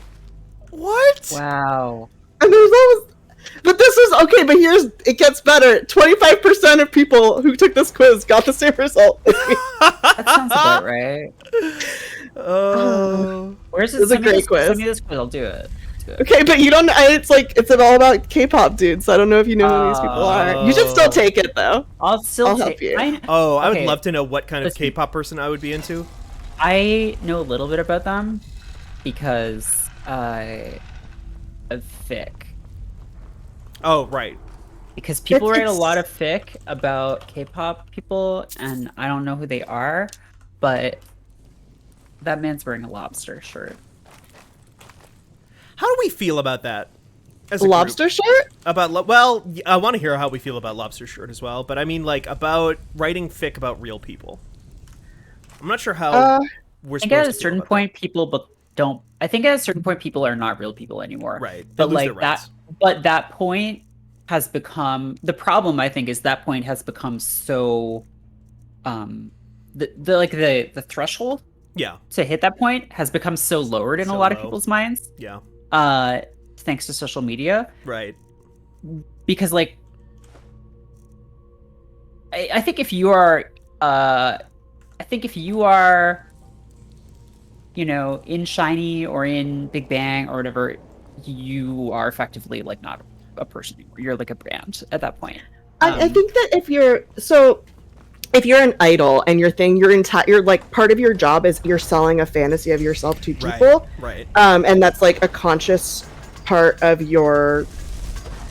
Speaker 1: What?
Speaker 3: Wow.
Speaker 2: And the result was. But this was okay. But it gets better. 25% of people who took this quiz got the same result. as me.
Speaker 3: That sounds about right.
Speaker 1: Oh.
Speaker 3: Where's
Speaker 2: It was a great quiz.
Speaker 3: Send me this quiz. I'll do it.
Speaker 2: Okay, but you don't. It's all about K-pop dudes. So I don't know if you know who these people are. You should still take it though.
Speaker 3: I'll still
Speaker 2: I'll
Speaker 3: take.
Speaker 2: help you.
Speaker 1: I would
Speaker 3: Okay.
Speaker 1: love to know what kind of
Speaker 3: Listen.
Speaker 1: K-pop person I would be into.
Speaker 3: I know a little bit about them because of Vic.
Speaker 1: Oh, right.
Speaker 3: Because people write a
Speaker 2: It's-
Speaker 3: lot of fic about K-pop people, and I don't know who they are, but that man's wearing a lobster shirt.
Speaker 1: How do we feel about that? As a
Speaker 2: Lobster
Speaker 1: group?
Speaker 2: shirt?
Speaker 1: Well, I want to hear how we feel about lobster shirt as well, but I mean, like, about writing fic about real people. I'm not sure how we're
Speaker 3: I think
Speaker 1: supposed
Speaker 3: at
Speaker 1: to
Speaker 3: a
Speaker 1: feel
Speaker 3: certain
Speaker 1: about
Speaker 3: point, people don't. I think at a certain point, people are not real people anymore.
Speaker 1: Right. They
Speaker 3: But
Speaker 1: lose their
Speaker 3: like that.
Speaker 1: rights.
Speaker 3: But that point has become the problem. I think is that point has become so. The threshold
Speaker 1: Yeah,
Speaker 3: to hit that point has become so lowered in a
Speaker 1: So
Speaker 3: lot of
Speaker 1: low.
Speaker 3: people's minds.
Speaker 1: yeah,
Speaker 3: Thanks to social media,
Speaker 1: right.
Speaker 3: because like I think if you are in Shiny or in Big Bang or whatever, you are effectively like not a person anymore. You're like a brand at that point.
Speaker 2: I think that if you're an idol and you're like part of your job is you're selling a fantasy of yourself to people,
Speaker 1: Right.
Speaker 2: and that's like a conscious part of your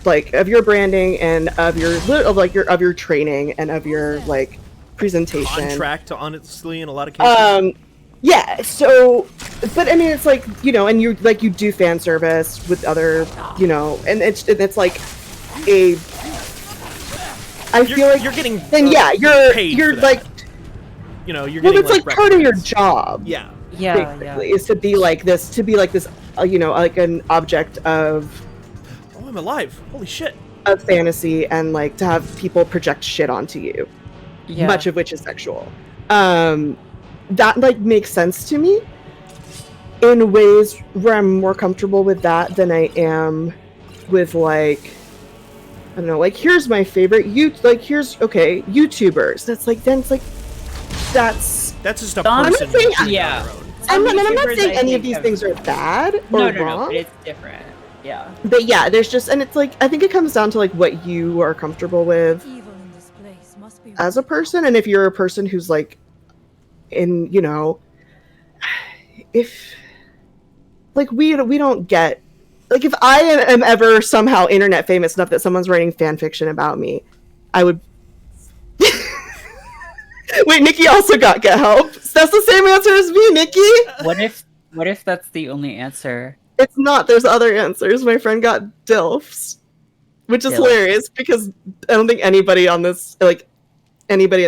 Speaker 2: branding and of your training and of your like presentation.
Speaker 1: Contract, honestly, in a lot of cases.
Speaker 2: Yeah, so, but I mean, it's like, and you do fan service with other, and it's like I feel like
Speaker 1: you're getting.
Speaker 2: then
Speaker 1: paid
Speaker 2: you're
Speaker 1: for
Speaker 2: like,
Speaker 1: that. You're
Speaker 2: well,
Speaker 1: getting.
Speaker 2: it's like part of your
Speaker 1: recognized.
Speaker 2: job.
Speaker 1: Yeah.
Speaker 2: Basically, is to be like this, like an object of
Speaker 1: Oh, I'm alive! Holy shit!
Speaker 2: fantasy, and like to have people project shit onto you,
Speaker 3: Yeah.
Speaker 2: much of which is sexual. That like makes sense to me in ways where I'm more comfortable with that than I am with like, I don't know, like here's my favorite YouTubers. That's
Speaker 1: That's just a
Speaker 3: I'm
Speaker 1: person.
Speaker 2: saying-
Speaker 1: doing it on
Speaker 3: yeah.
Speaker 1: their own.
Speaker 2: I'm not
Speaker 3: YouTubers,
Speaker 2: saying
Speaker 3: I
Speaker 2: any of
Speaker 3: think,
Speaker 2: these
Speaker 3: have-
Speaker 2: things are bad or
Speaker 3: No,
Speaker 2: wrong.
Speaker 3: but it's different. Yeah.
Speaker 2: But yeah, there's just, and it's like, I think it comes down to like what you are comfortable with
Speaker 5: Evil in this place must be
Speaker 2: as a person. And if you're a person who's like if like we don't get, like if I am ever somehow internet famous enough that someone's writing fan fiction about me, I would wait, Nikki also got get help. That's the same answer as me, Nikki.
Speaker 3: What if that's the only answer?
Speaker 2: It's not. There's other answers. My friend got DILFs, which is
Speaker 3: DILFs.
Speaker 2: hilarious because I don't think anybody in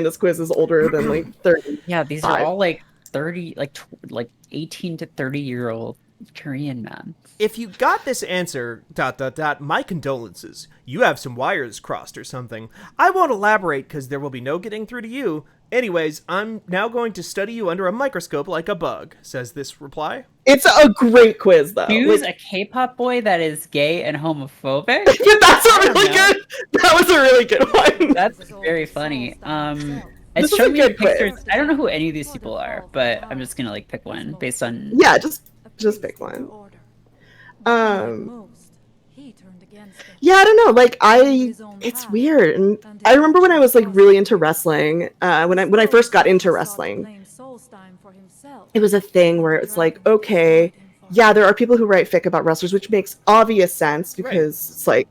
Speaker 2: this quiz is older than like 30.
Speaker 3: Yeah, these are all like 30, like 18 to 30-year-old Korean men.
Speaker 1: If you got this answer, ... my condolences. You have some wires crossed or something. I won't elaborate because there will be no getting through to you. Anyways, I'm now going to study you under a microscope like a bug, says this reply.
Speaker 2: It's a great quiz though.
Speaker 3: Choose
Speaker 2: Like,
Speaker 3: a K-pop boy that is gay and homophobic.
Speaker 2: that's a
Speaker 3: don't
Speaker 2: really
Speaker 3: know.
Speaker 2: good. That was a really good one.
Speaker 3: That's very funny.
Speaker 2: This
Speaker 3: It's
Speaker 2: is a
Speaker 3: showing me
Speaker 2: good quiz.
Speaker 3: pictures. I don't know who any of these people are, but I'm just gonna like pick one based on.
Speaker 2: Yeah, just pick one. Yeah, I don't know. Like it's weird, and I remember when I was like really into wrestling. When I first got into wrestling, it was a thing where it's like, okay, yeah, there are people who write fic about wrestlers, which makes obvious sense because it's like,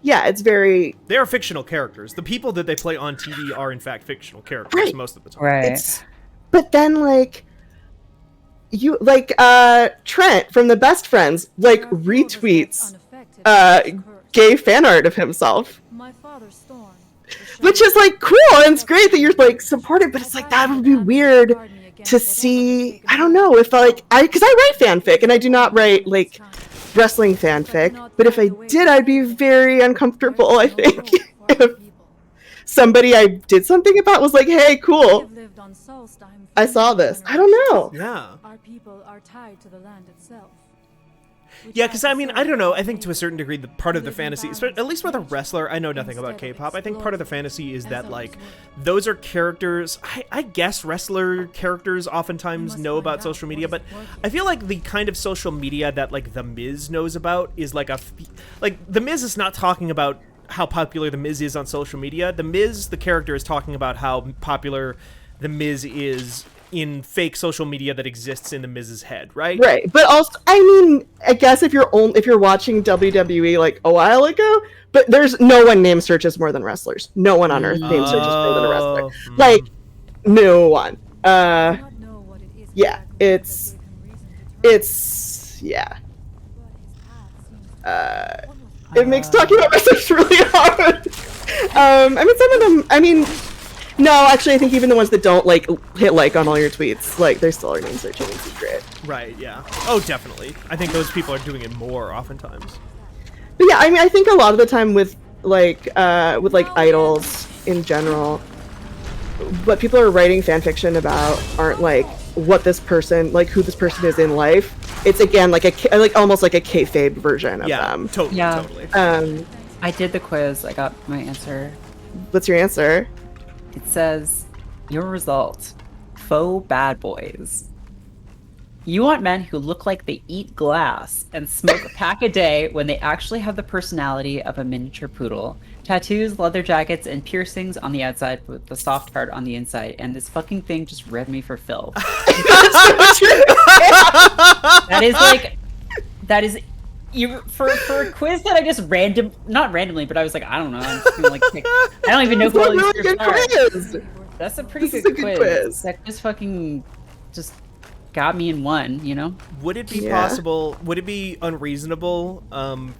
Speaker 2: yeah, it's very.
Speaker 1: They are fictional characters. The people that they play on TV are in fact fictional characters
Speaker 2: Right.
Speaker 1: most of the time.
Speaker 3: Right.
Speaker 2: But then like. You like Trent from the Best Friends like retweets gay fan art of himself, which is like cool and it's great that you're like supportive, but it's like that would be weird to see. I don't know if because I write fanfic and I do not write like wrestling fanfic, but if I did, I'd be very uncomfortable. I think if somebody I did something about was like, hey, cool, I saw this. I don't know.
Speaker 1: Yeah.
Speaker 5: Our people are tied to the land itself.
Speaker 1: Yeah, because I mean, I don't know. I think to a certain degree, the part of the fantasy, at least with a wrestler, I know nothing about K-pop. I think part of the fantasy is that like those are characters. I guess wrestler characters oftentimes know about social media, but I feel like the kind of social media that like the Miz knows about is like the Miz is not talking about how popular the Miz is on social media. The Miz, the character, is talking about how popular the Miz is in fake social media that exists in the Miz's head, right?
Speaker 2: Right, but also, I mean, I guess if you're watching WWE like a while ago, but there's no one name searches more than wrestlers. No one on earth name searches more than a wrestler. Like, no one. Yeah, it's yeah. It makes talking about wrestlers really hard. I mean, some of them. I mean, no, actually, I think even the ones that don't like hit like on all your tweets, like they still are name searching in secret.
Speaker 1: Right. Yeah. Oh, definitely. I think those people are doing it more oftentimes.
Speaker 2: But yeah, I mean, I think a lot of the time with idols in general, what people are writing fan fiction about aren't like what this person, like who this person is in life. It's again like almost like a kayfabe version of them.
Speaker 1: Totally.
Speaker 3: I did the quiz. I got my answer.
Speaker 2: What's your answer?
Speaker 3: It says, your result, faux bad boys. You want men who look like they eat glass and smoke a pack a day when they actually have the personality of a miniature poodle. Tattoos, leather jackets, and piercings on the outside with the soft part on the inside. And this fucking thing just read me for Phil. That is you for a quiz that I just not randomly, but I was like, I don't know. I'm just gonna pick. I don't even know who all these
Speaker 2: really good
Speaker 3: are.
Speaker 2: quiz.
Speaker 3: That's a pretty
Speaker 2: This
Speaker 3: good
Speaker 2: is a good
Speaker 3: quiz.
Speaker 2: quiz.
Speaker 3: That just fucking just got me in one, you know?
Speaker 1: Would it be
Speaker 2: Yeah.
Speaker 1: possible? Would it be unreasonable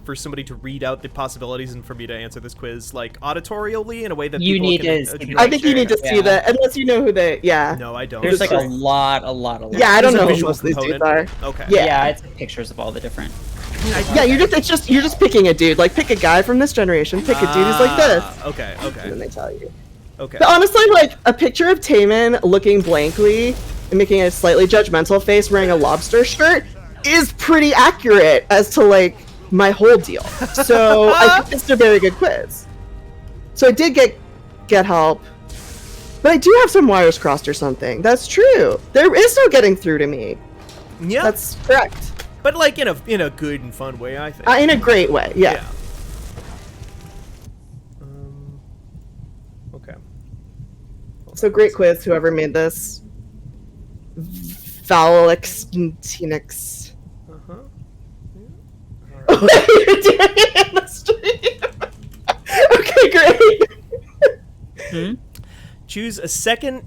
Speaker 1: for somebody to read out the possibilities and for me to answer this quiz like auditorially in a way that
Speaker 3: You
Speaker 1: people
Speaker 3: need
Speaker 1: can,
Speaker 3: to see
Speaker 2: I think you need to see
Speaker 3: Yeah.
Speaker 2: that, unless you know who they. Yeah.
Speaker 1: No, I don't.
Speaker 3: There's like
Speaker 2: It's
Speaker 3: a
Speaker 2: just-
Speaker 3: lot.
Speaker 2: Yeah, I don't
Speaker 1: There's a
Speaker 2: know who
Speaker 1: visual
Speaker 2: most of these dudes
Speaker 1: component.
Speaker 2: are.
Speaker 1: Okay.
Speaker 2: Yeah.
Speaker 3: Yeah, it's pictures of all the different.
Speaker 2: Yeah, you're just picking a dude. Like, pick a guy from this generation. Pick a dude who's like this,
Speaker 1: Okay.
Speaker 2: and then
Speaker 1: Okay.
Speaker 2: they tell you.
Speaker 1: Okay.
Speaker 2: But honestly, like a picture of Taman looking blankly and making a slightly judgmental face, wearing a lobster shirt, is pretty accurate as to like my whole deal. So I think it's a very good quiz. So I did get help, but I do have some wires crossed or something. That's true. There is no getting through to me.
Speaker 1: Yeah.
Speaker 2: That's correct.
Speaker 1: But like in a good and fun way, I think.
Speaker 2: In a great way. Yeah.
Speaker 1: Okay.
Speaker 2: So great quiz, whoever made this. Valextinix.
Speaker 1: Uh-huh.
Speaker 2: You're doing it in the stream. Okay, great.
Speaker 1: Choose a second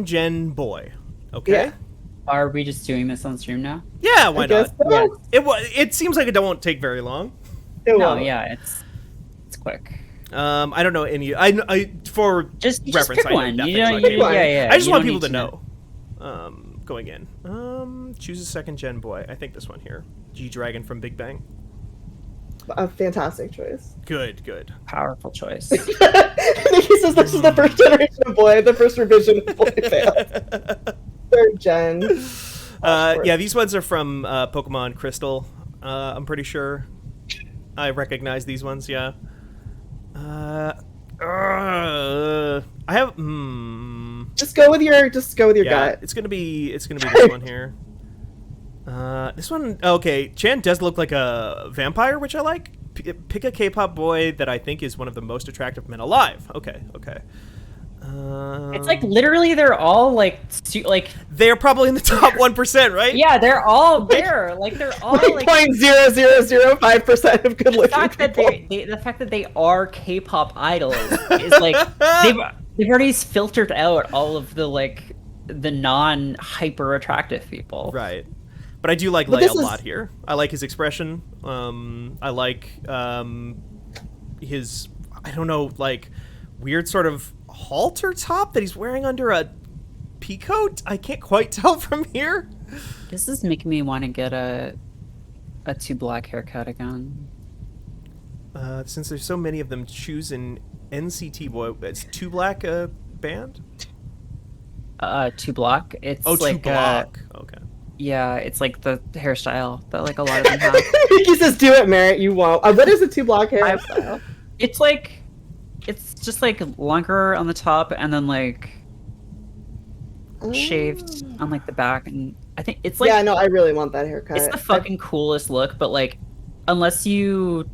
Speaker 1: gen boy. Okay.
Speaker 2: Yeah.
Speaker 3: Are we just doing this on stream now?
Speaker 1: Yeah. Why
Speaker 2: I guess
Speaker 1: not?
Speaker 2: so.
Speaker 1: It seems like it won't take very long.
Speaker 2: It
Speaker 3: No,
Speaker 2: won't.
Speaker 3: yeah, it's quick.
Speaker 1: I don't know any. I for
Speaker 3: Just
Speaker 1: reference.
Speaker 3: pick
Speaker 1: I know
Speaker 3: one.
Speaker 1: nothing
Speaker 3: You know,
Speaker 1: about
Speaker 2: Pick one.
Speaker 3: yeah.
Speaker 1: I just
Speaker 3: you
Speaker 1: want
Speaker 3: don't
Speaker 1: people
Speaker 3: need
Speaker 1: to know. Going in. Choose a second gen boy. I think this one here. G Dragon from Big Bang.
Speaker 2: A fantastic choice.
Speaker 1: Good.
Speaker 3: Powerful choice.
Speaker 2: He says this is the first generation of boy, the first revision of boy failed. Third gen.
Speaker 1: Yeah, these ones are from Pokemon Crystal. I'm pretty sure. I recognize these ones. Yeah. I have.
Speaker 2: Just go with your
Speaker 1: Yeah,
Speaker 2: gut.
Speaker 1: it's gonna be this one here. This one, okay. Chan does look like a vampire, which I like. Pick a K-pop boy that I think is one of the most attractive men alive. Okay.
Speaker 3: It's like literally they're all like
Speaker 1: they're probably in the top 1%, right?
Speaker 3: yeah, they're all there. Like they're all like
Speaker 2: 0.0005% of good
Speaker 3: the
Speaker 2: looking
Speaker 3: fact that
Speaker 2: people.
Speaker 3: the fact that they are K-pop idols is like they've already filtered out all of the like the non hyper attractive people.
Speaker 1: Right. But I do like
Speaker 2: But
Speaker 1: Leia
Speaker 2: this
Speaker 1: a
Speaker 2: is-
Speaker 1: lot here. I like his expression. I like his, I don't know, like weird sort of halter top that he's wearing under a peacoat. I can't quite tell from here.
Speaker 3: This is making me want to get a 2 black haircut again.
Speaker 1: Since there's so many of them, choose an NCT boy. It's 2 black band?
Speaker 3: 2 block. It's
Speaker 1: Oh,
Speaker 3: like
Speaker 1: 2 block. Okay.
Speaker 3: yeah, it's like the hairstyle that like a lot of them have.
Speaker 2: He says, "Do it, Merritt. You won't." What is a 2 block hairstyle?
Speaker 3: It's like it's just like longer on the top and then like shaved on like the back, and I think it's like
Speaker 2: Yeah, no, I really want that haircut.
Speaker 3: it's the fucking coolest look, but like unless you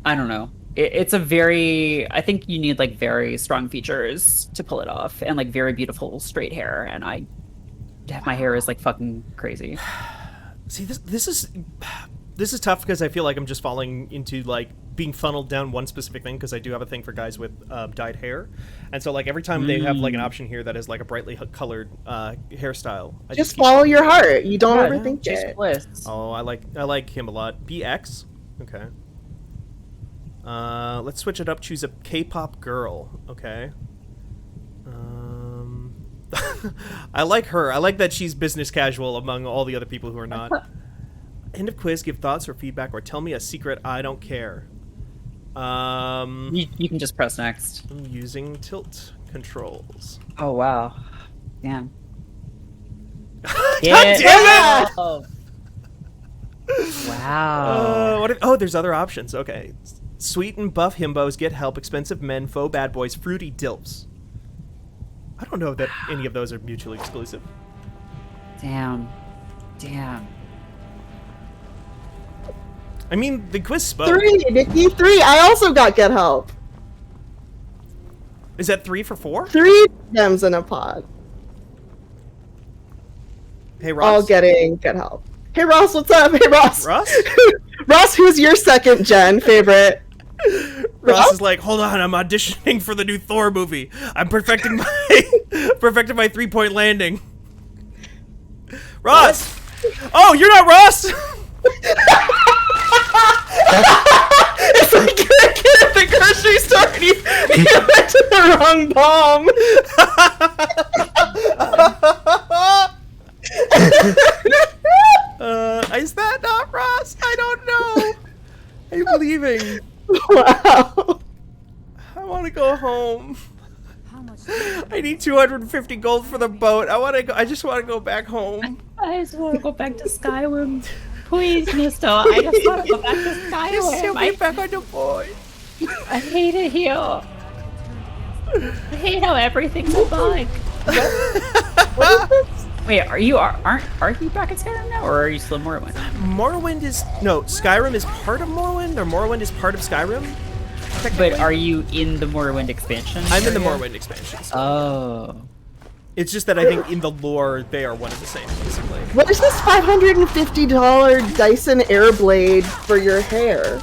Speaker 3: I don't know. it's a very, I think you need like very strong features to pull it off, and like very beautiful straight hair, and my hair is like fucking crazy.
Speaker 1: See, this is tough because I feel like I'm just falling into like being funneled down one specific thing because I do have a thing for guys with dyed hair, and so like every time they have like an option here that is like a brightly colored hairstyle, I
Speaker 2: Just
Speaker 1: keep
Speaker 2: follow your heart. You don't
Speaker 3: Yeah,
Speaker 2: overthink
Speaker 3: Jason
Speaker 2: it.
Speaker 3: Bliss.
Speaker 1: Oh, I like him a lot. BX, okay. Let's switch it up. Choose a K-pop girl, okay. I like her. I like that she's business casual among all the other people who are not. End of quiz. Give thoughts or feedback, or tell me a secret. I don't care.
Speaker 3: You can just press next.
Speaker 1: I'm using tilt controls.
Speaker 3: Oh wow, damn.
Speaker 1: God damn it!
Speaker 3: Oh. Wow.
Speaker 1: There's other options. Okay. Sweet and buff himbos, get help, expensive men, faux bad boys, fruity dilfs. I don't know that any of those are mutually exclusive.
Speaker 3: Damn.
Speaker 1: I mean, the quiz spoke.
Speaker 2: 3, Nikki, 3. I also got get help.
Speaker 1: Is that 3 for 4?
Speaker 2: 3 gems in a pod.
Speaker 1: Hey, Ross.
Speaker 2: All getting get help. Hey Ross, what's up? Hey Ross.
Speaker 1: Ross?
Speaker 2: Ross, who's your second gen favorite?
Speaker 1: Ross is like, hold on, I'm auditioning for the new Thor movie. I'm perfecting my 3-point landing. Ross! Oh, you're not Ross!
Speaker 2: It's like you're a kid at the grocery store and you went to the wrong bomb.
Speaker 1: Is that not Ross? I don't know. I'm leaving.
Speaker 2: Wow.
Speaker 1: I want to go home.
Speaker 5: How much?
Speaker 1: I need 250 gold for the boat. I just want to go back home.
Speaker 3: I just want to go back to Skyrim. Please, mister. I just want to go back to Skyrim.
Speaker 1: Get back on the boat.
Speaker 3: I hate it here. I hate how everything's a bug. Wait, are you back at Skyrim now, or are you still in Morrowind?
Speaker 1: Skyrim is part of Morrowind, or Morrowind is part of Skyrim.
Speaker 3: But are you in the Morrowind expansion?
Speaker 1: I'm in the
Speaker 3: area?
Speaker 1: Morrowind expansion. So
Speaker 3: Oh.
Speaker 1: it's just that I think in the lore they are one and the same, basically.
Speaker 2: What is this $550 Dyson Airblade for your hair?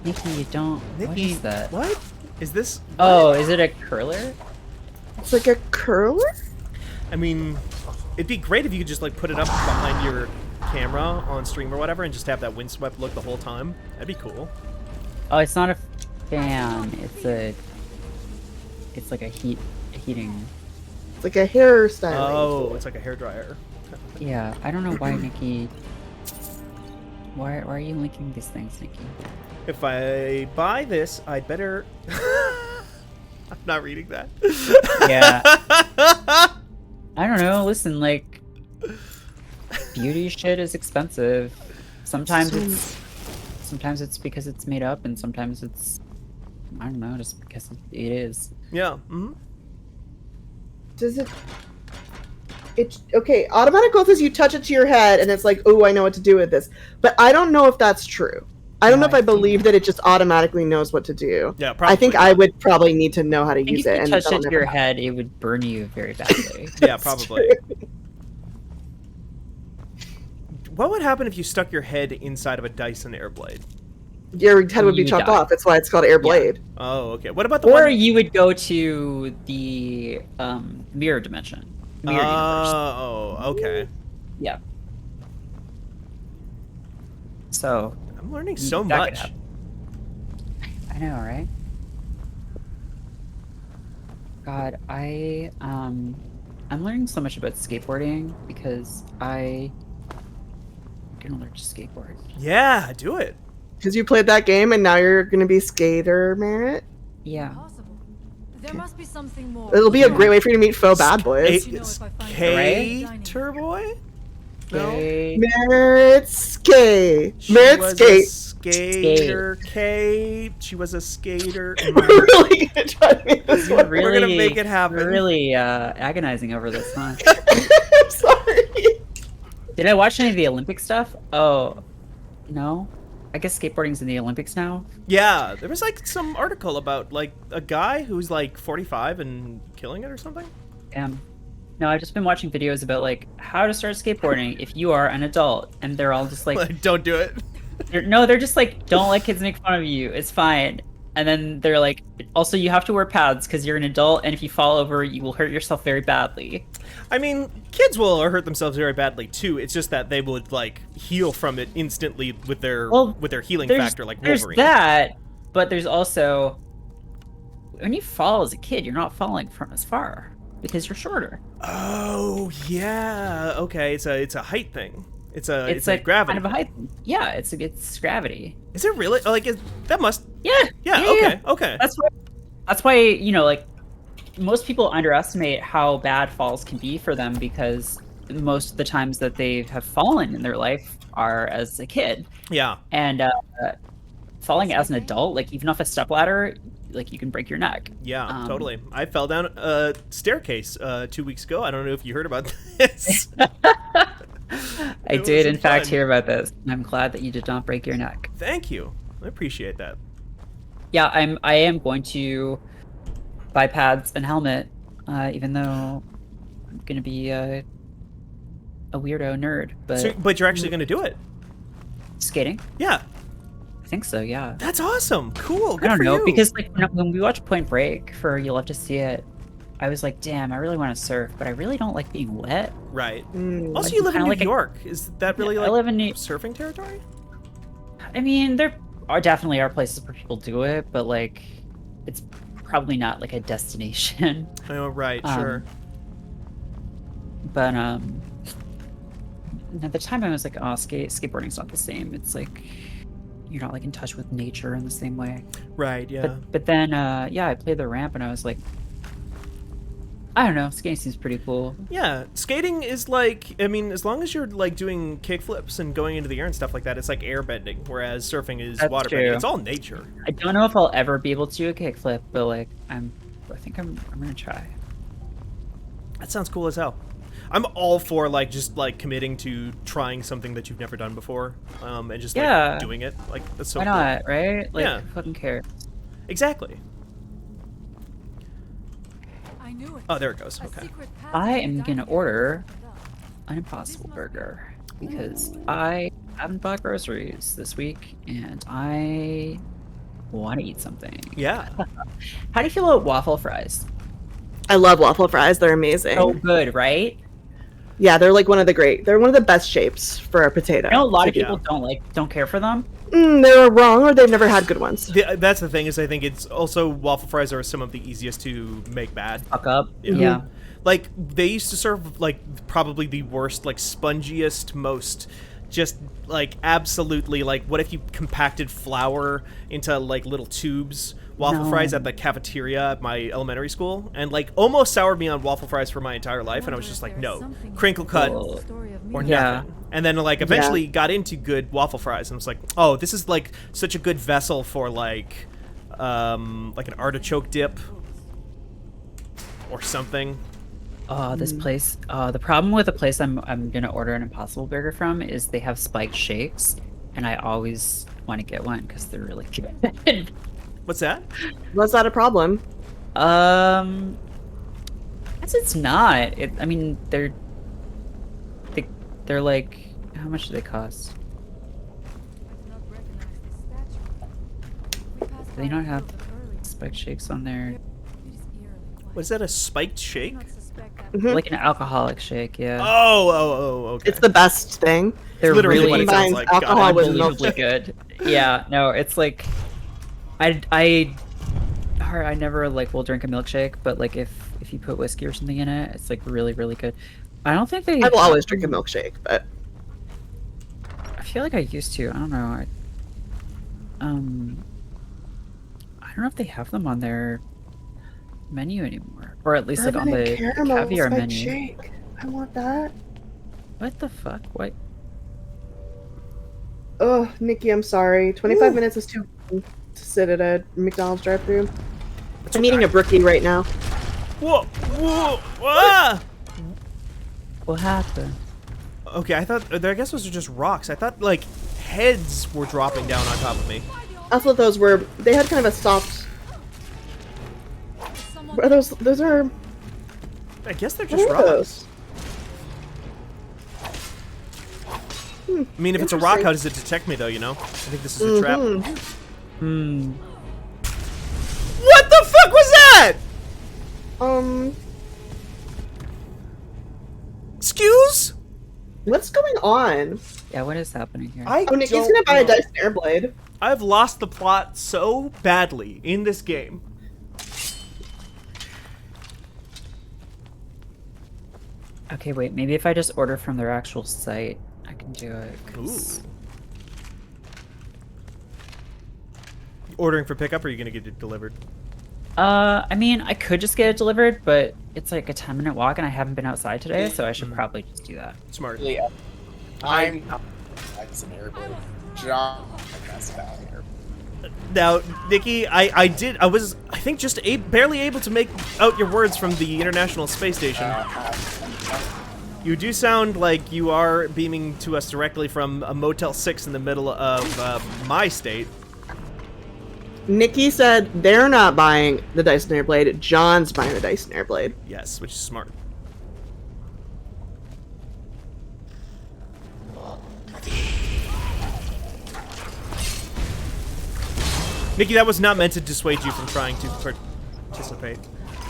Speaker 3: Nikki, you don't. What
Speaker 1: Nikki,
Speaker 3: is that?
Speaker 1: What? Is this?
Speaker 3: Oh, is it a curler?
Speaker 2: It's like a curler?
Speaker 1: I mean, it'd be great if you could just like put it up behind your camera on stream or whatever, and just have that windswept look the whole time. That'd be cool.
Speaker 3: Oh, it's not a fan. It's like a heating.
Speaker 2: It's like a hairstyling.
Speaker 1: Oh, it's like a hairdryer.
Speaker 3: Yeah, I don't know why, Nikki. Why are you linking these things, Nikki?
Speaker 1: If I buy this, I'd better. I'm not reading that.
Speaker 3: Yeah. I don't know. Listen, like, beauty shit is expensive. Sometimes it's because it's made up, and sometimes it's, I don't know, just because it is.
Speaker 1: Yeah. Mm-hmm.
Speaker 2: Does it... It's okay, automatic growth is you touch it to your head and it's like, oh, I know what to do with this. But I don't know if that's true. I don't know if I believe that it just automatically knows what to do.
Speaker 1: Yeah, probably.
Speaker 2: I think I would probably need to know how to
Speaker 3: I think
Speaker 2: use
Speaker 3: if
Speaker 2: it.
Speaker 3: you
Speaker 2: And
Speaker 3: touched
Speaker 2: that'll
Speaker 3: it to
Speaker 2: never
Speaker 3: your
Speaker 2: happen.
Speaker 3: head, it would burn you very badly.
Speaker 1: Yeah,
Speaker 2: That's
Speaker 1: probably.
Speaker 2: true.
Speaker 1: What would happen if you stuck your head inside of a Dyson Airblade?
Speaker 2: Your head would be
Speaker 3: You would
Speaker 2: chopped
Speaker 3: die.
Speaker 2: off. That's why it's called Airblade.
Speaker 1: Oh, okay. What about the
Speaker 3: Or
Speaker 1: one?
Speaker 3: you would go to the mirror dimension. Mirror universe.
Speaker 1: Oh, okay.
Speaker 3: Yeah. So
Speaker 1: I'm learning so
Speaker 3: that could
Speaker 1: much.
Speaker 3: happen. I know, right? God, I'm learning so much about skateboarding because I'm gonna learn to skateboard.
Speaker 1: Yeah, do it.
Speaker 2: Because you played that game and now you're going to be Skater Merit.
Speaker 3: Yeah.
Speaker 5: Possible. There must be something more.
Speaker 2: It'll be a great way for you to meet faux bad boys.
Speaker 1: Skater boy? No.
Speaker 3: Okay.
Speaker 2: Merit Skate.
Speaker 1: She
Speaker 2: Merit
Speaker 1: was
Speaker 2: Skate.
Speaker 1: a skater, Kate. She was a skater.
Speaker 2: We're really going to try to make this
Speaker 3: You're
Speaker 2: one.
Speaker 1: We're gonna make it happen.
Speaker 3: You're really agonizing over this, huh?
Speaker 2: I'm sorry.
Speaker 3: Did I watch any of the Olympic stuff? Oh, no. I guess skateboarding's in the Olympics now.
Speaker 1: Yeah, there was like some article about like a guy who's like 45 and killing it or something.
Speaker 3: No, I've just been watching videos about like how to start skateboarding if you are an adult, and they're all just like,
Speaker 1: Like, don't do it.
Speaker 3: they're just like, don't let kids make fun of you. It's fine. And then they're like, also you have to wear pads because you're an adult, and if you fall over, you will hurt yourself very badly.
Speaker 1: I mean, kids will hurt themselves very badly too. It's just that they would like heal from it instantly with their healing factor, like Wolverine.
Speaker 3: There's that, but there's also when you fall as a kid, you're not falling from as far because you're shorter.
Speaker 1: Oh yeah, okay. It's a height thing. It's a
Speaker 3: like
Speaker 1: gravity.
Speaker 3: kind of a height. Yeah, it's gravity.
Speaker 1: Is it really? Like, that must.
Speaker 3: Yeah.
Speaker 1: Yeah. Okay.
Speaker 3: That's why like most people underestimate how bad falls can be for them because most of the times that they have fallen in their life are as a kid.
Speaker 1: Yeah.
Speaker 3: And falling as an adult, like even off a stepladder, like you can break your neck.
Speaker 1: Yeah, totally. I fell down a staircase 2 weeks ago. I don't know if you heard about this.
Speaker 3: I did, in fact, hear about this. I'm glad that you did not break your neck.
Speaker 1: Thank you. I appreciate that.
Speaker 3: Yeah, I am going to buy pads and helmet, even though I'm gonna be a weirdo nerd.
Speaker 1: But you're actually going to do it.
Speaker 3: Skating?
Speaker 1: Yeah.
Speaker 3: I think so. Yeah.
Speaker 1: That's awesome. Cool. Good
Speaker 3: I don't
Speaker 1: for
Speaker 3: know
Speaker 1: you.
Speaker 3: because like when we watched Point Break for You'll Have to See It, I was like, damn, I really want to surf, but I really don't like being wet.
Speaker 1: Right.
Speaker 2: Mm.
Speaker 1: Also,
Speaker 3: Like,
Speaker 1: you live in
Speaker 3: kinda
Speaker 1: New
Speaker 3: like a-
Speaker 1: York. Is that really
Speaker 3: I
Speaker 1: like
Speaker 3: live in New-
Speaker 1: surfing territory?
Speaker 3: I mean, there are definitely places where people do it, but like, it's probably not like a destination.
Speaker 1: Oh, right. Sure.
Speaker 3: But at the time I was like, oh, skateboarding's not the same. It's like you're not like in touch with nature in the same way.
Speaker 1: Right. Yeah.
Speaker 3: But then yeah, I played the ramp and I was like, I don't know, skating seems pretty cool.
Speaker 1: Yeah, skating is like, I mean, as long as you're like doing kick flips and going into the air and stuff like that, it's like air bending, whereas surfing is
Speaker 3: That's
Speaker 1: water bending.
Speaker 3: true.
Speaker 1: It's all nature.
Speaker 3: I don't know if I'll ever be able to do a kickflip, but like I think I'm gonna try.
Speaker 1: That sounds cool as hell. I'm all for like just like committing to trying something that you've never done before, and just
Speaker 3: Yeah.
Speaker 1: like doing it. Like that's so
Speaker 3: Why
Speaker 1: cool.
Speaker 3: not, right? Like
Speaker 1: Yeah.
Speaker 3: who fucking cares?
Speaker 1: Exactly.
Speaker 5: I knew it.
Speaker 1: Oh, there it goes.
Speaker 5: A
Speaker 1: Okay.
Speaker 5: secret path
Speaker 3: I
Speaker 5: to
Speaker 3: am
Speaker 5: the
Speaker 3: gonna
Speaker 5: diamond.
Speaker 3: order an Impossible Burger because I haven't bought groceries this week and I want to eat something.
Speaker 1: Yeah.
Speaker 3: How do you feel about waffle fries?
Speaker 2: I love waffle fries. They're amazing.
Speaker 3: So good, right?
Speaker 2: Yeah, they're like one of the best shapes for a potato.
Speaker 3: I know a lot of
Speaker 1: Yeah.
Speaker 3: people don't care for them.
Speaker 2: They're wrong, or they've never had good ones.
Speaker 1: That's the thing is I think it's also waffle fries are some of the easiest to make bad.
Speaker 3: Fuck up.
Speaker 1: Yeah.
Speaker 3: Yeah.
Speaker 1: Like they used to serve like probably the worst, like spongiest, most just like absolutely like what if you compacted flour into like little tubes waffle
Speaker 3: No.
Speaker 1: fries at the cafeteria at my elementary school and like almost soured me on waffle fries for my entire life and I was just like no crinkle cut
Speaker 3: Oh.
Speaker 1: or
Speaker 3: Yeah.
Speaker 1: nothing. And then like eventually got into good waffle fries and was like, oh, this is like such a good vessel for like an artichoke dip or something.
Speaker 3: Oh, this place. The problem with the place I'm gonna order an Impossible Burger from is they have spiked shakes, and I always want to get one because they're really good.
Speaker 1: What's that?
Speaker 2: Was that a problem?
Speaker 3: I guess it's not. I mean, they're like, how much do they cost? Do they not have spiked shakes on there?
Speaker 1: Was that a spiked shake?
Speaker 2: Mhm.
Speaker 3: Like an alcoholic shake, yeah.
Speaker 1: Oh, okay.
Speaker 2: It's the best thing.
Speaker 3: They're
Speaker 1: literally
Speaker 3: really
Speaker 1: what it sounds
Speaker 2: combines
Speaker 1: like.
Speaker 2: alcohol
Speaker 1: God,
Speaker 2: with
Speaker 3: unbelievably
Speaker 2: milk.
Speaker 3: good. Yeah, no, it's like I never like will drink a milkshake, but like if you put whiskey or something in it, it's like really really good. I don't think they.
Speaker 2: I will always drink a milkshake, but
Speaker 3: I feel like I used to. I don't know. I don't know if they have them on their menu anymore, or at least like on
Speaker 2: Bourbon
Speaker 3: the
Speaker 2: and caramel
Speaker 3: caviar
Speaker 2: spiked
Speaker 3: menu.
Speaker 2: shake. I want that.
Speaker 3: What the fuck? What?
Speaker 2: Oh, Nikki, I'm sorry. 25
Speaker 1: Ooh.
Speaker 2: minutes is too long to sit at a McDonald's drive-thru. I'm eating a brookie right now.
Speaker 1: Whoa! Ah!
Speaker 3: What happened?
Speaker 1: Okay, I thought I guess those are just rocks. I thought like heads were dropping down on top of me.
Speaker 2: I thought those were. They had kind of a soft. What are those? Those are.
Speaker 1: I guess they're
Speaker 2: What
Speaker 1: just
Speaker 2: are
Speaker 1: rocks.
Speaker 2: those?
Speaker 1: I mean, if it's a rock, how does it detect me though? You know, I think this is a trap.
Speaker 3: Hmm.
Speaker 1: What the fuck was that? Excuse?
Speaker 2: What's going on?
Speaker 3: Yeah, what is happening here?
Speaker 1: I
Speaker 2: Oh, Nikki's
Speaker 1: don't
Speaker 2: gonna buy a
Speaker 1: know.
Speaker 2: Dyson Airblade.
Speaker 1: I've lost the plot so badly in this game.
Speaker 3: Okay, wait. Maybe if I just order from their actual site, I can do it.
Speaker 1: Ooh.
Speaker 3: 'cause-
Speaker 1: Ordering for pickup, or are you gonna get it delivered?
Speaker 3: I mean, I could just get it delivered, but it's like a 10-minute walk, and I haven't been outside today, so I should probably just do that.
Speaker 1: Smart.
Speaker 6: Yeah. I'm that's an airplane. John, that's about here.
Speaker 1: Now, Nikki, I was, I think, just barely able to make out your words from the International Space Station. You do sound like you are beaming to us directly from a Motel 6 in the middle of my state.
Speaker 2: Nikki said they're not buying the Dyson Airblade. John's buying the Dyson Airblade.
Speaker 1: Yes, which is smart. Nikki, that was not meant to dissuade you from trying to participate.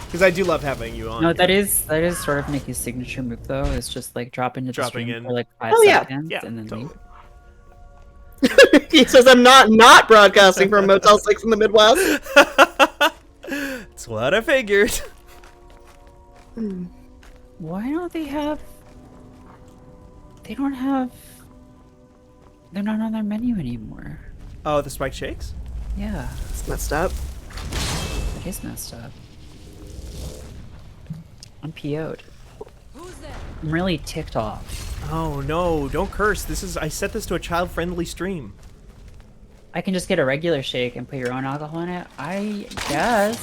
Speaker 1: Because I do love having you on.
Speaker 3: No,
Speaker 1: here.
Speaker 3: that is sort of Nikki's signature move, though. It's just like drop into the
Speaker 1: Dropping
Speaker 3: stream
Speaker 1: in.
Speaker 3: for like 5
Speaker 2: Oh, yeah.
Speaker 3: seconds
Speaker 1: Yeah,
Speaker 3: and then
Speaker 1: totally.
Speaker 3: leave.
Speaker 2: He says I'm not broadcasting from Motel 6 in the Midwest.
Speaker 1: That's what I figured.
Speaker 3: Why don't they have? They don't have. They're not on their menu anymore.
Speaker 1: Oh, the spiked shakes?
Speaker 3: Yeah,
Speaker 2: It's messed up.
Speaker 3: it is messed up. I'm PO'd. I'm really ticked off.
Speaker 1: Oh no, don't curse. I set this to a child-friendly stream.
Speaker 3: I can just get a regular shake and put your own alcohol in it, I guess.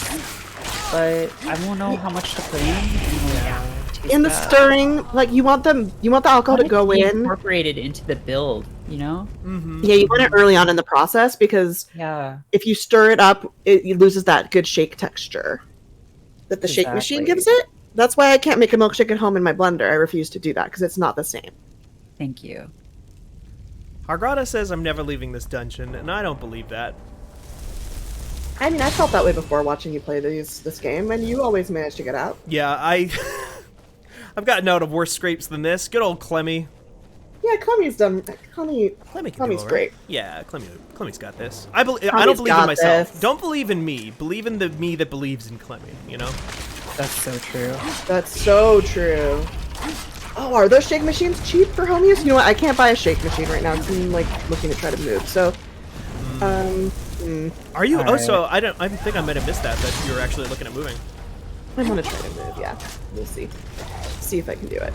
Speaker 3: But I won't know how much to put in.
Speaker 2: In the stirring, like you want the alcohol to go in.
Speaker 3: Incorporated into the build, you know?
Speaker 1: Mm-hmm.
Speaker 2: Yeah, you want it early on in the process because
Speaker 3: Yeah.
Speaker 2: if you stir it up, it loses that good shake texture that the shake machine
Speaker 3: Exactly.
Speaker 2: gives it. That's why I can't make a milkshake at home in my blender. I refuse to do that because it's not the same.
Speaker 3: Thank you.
Speaker 1: Hargrada says I'm never leaving this dungeon, and I don't believe that.
Speaker 2: I mean, I felt that way before watching you play this game, and you always manage to get out.
Speaker 1: Yeah, I've gotten out of worse scrapes than this. Good old Clemmy.
Speaker 2: Yeah, Clemmy's done. Clemmy
Speaker 1: Clemmy's
Speaker 2: Clemmy's great.
Speaker 1: Yeah, Clemmy's got this. I don't
Speaker 2: Clemmy's
Speaker 1: believe in
Speaker 2: got
Speaker 1: myself.
Speaker 2: this.
Speaker 1: Don't believe in me. Believe in the me that believes in Clemmy, you know?
Speaker 3: That's so true.
Speaker 2: That's so true. Oh, are those shake machines cheap for home use? You know what? I can't buy a shake machine right now because I'm like looking to try to move. So,
Speaker 1: Are you?
Speaker 3: All
Speaker 1: So I think I might have missed that you were actually looking at moving.
Speaker 2: I want to try to move. Yeah, we'll see. See if I can do it.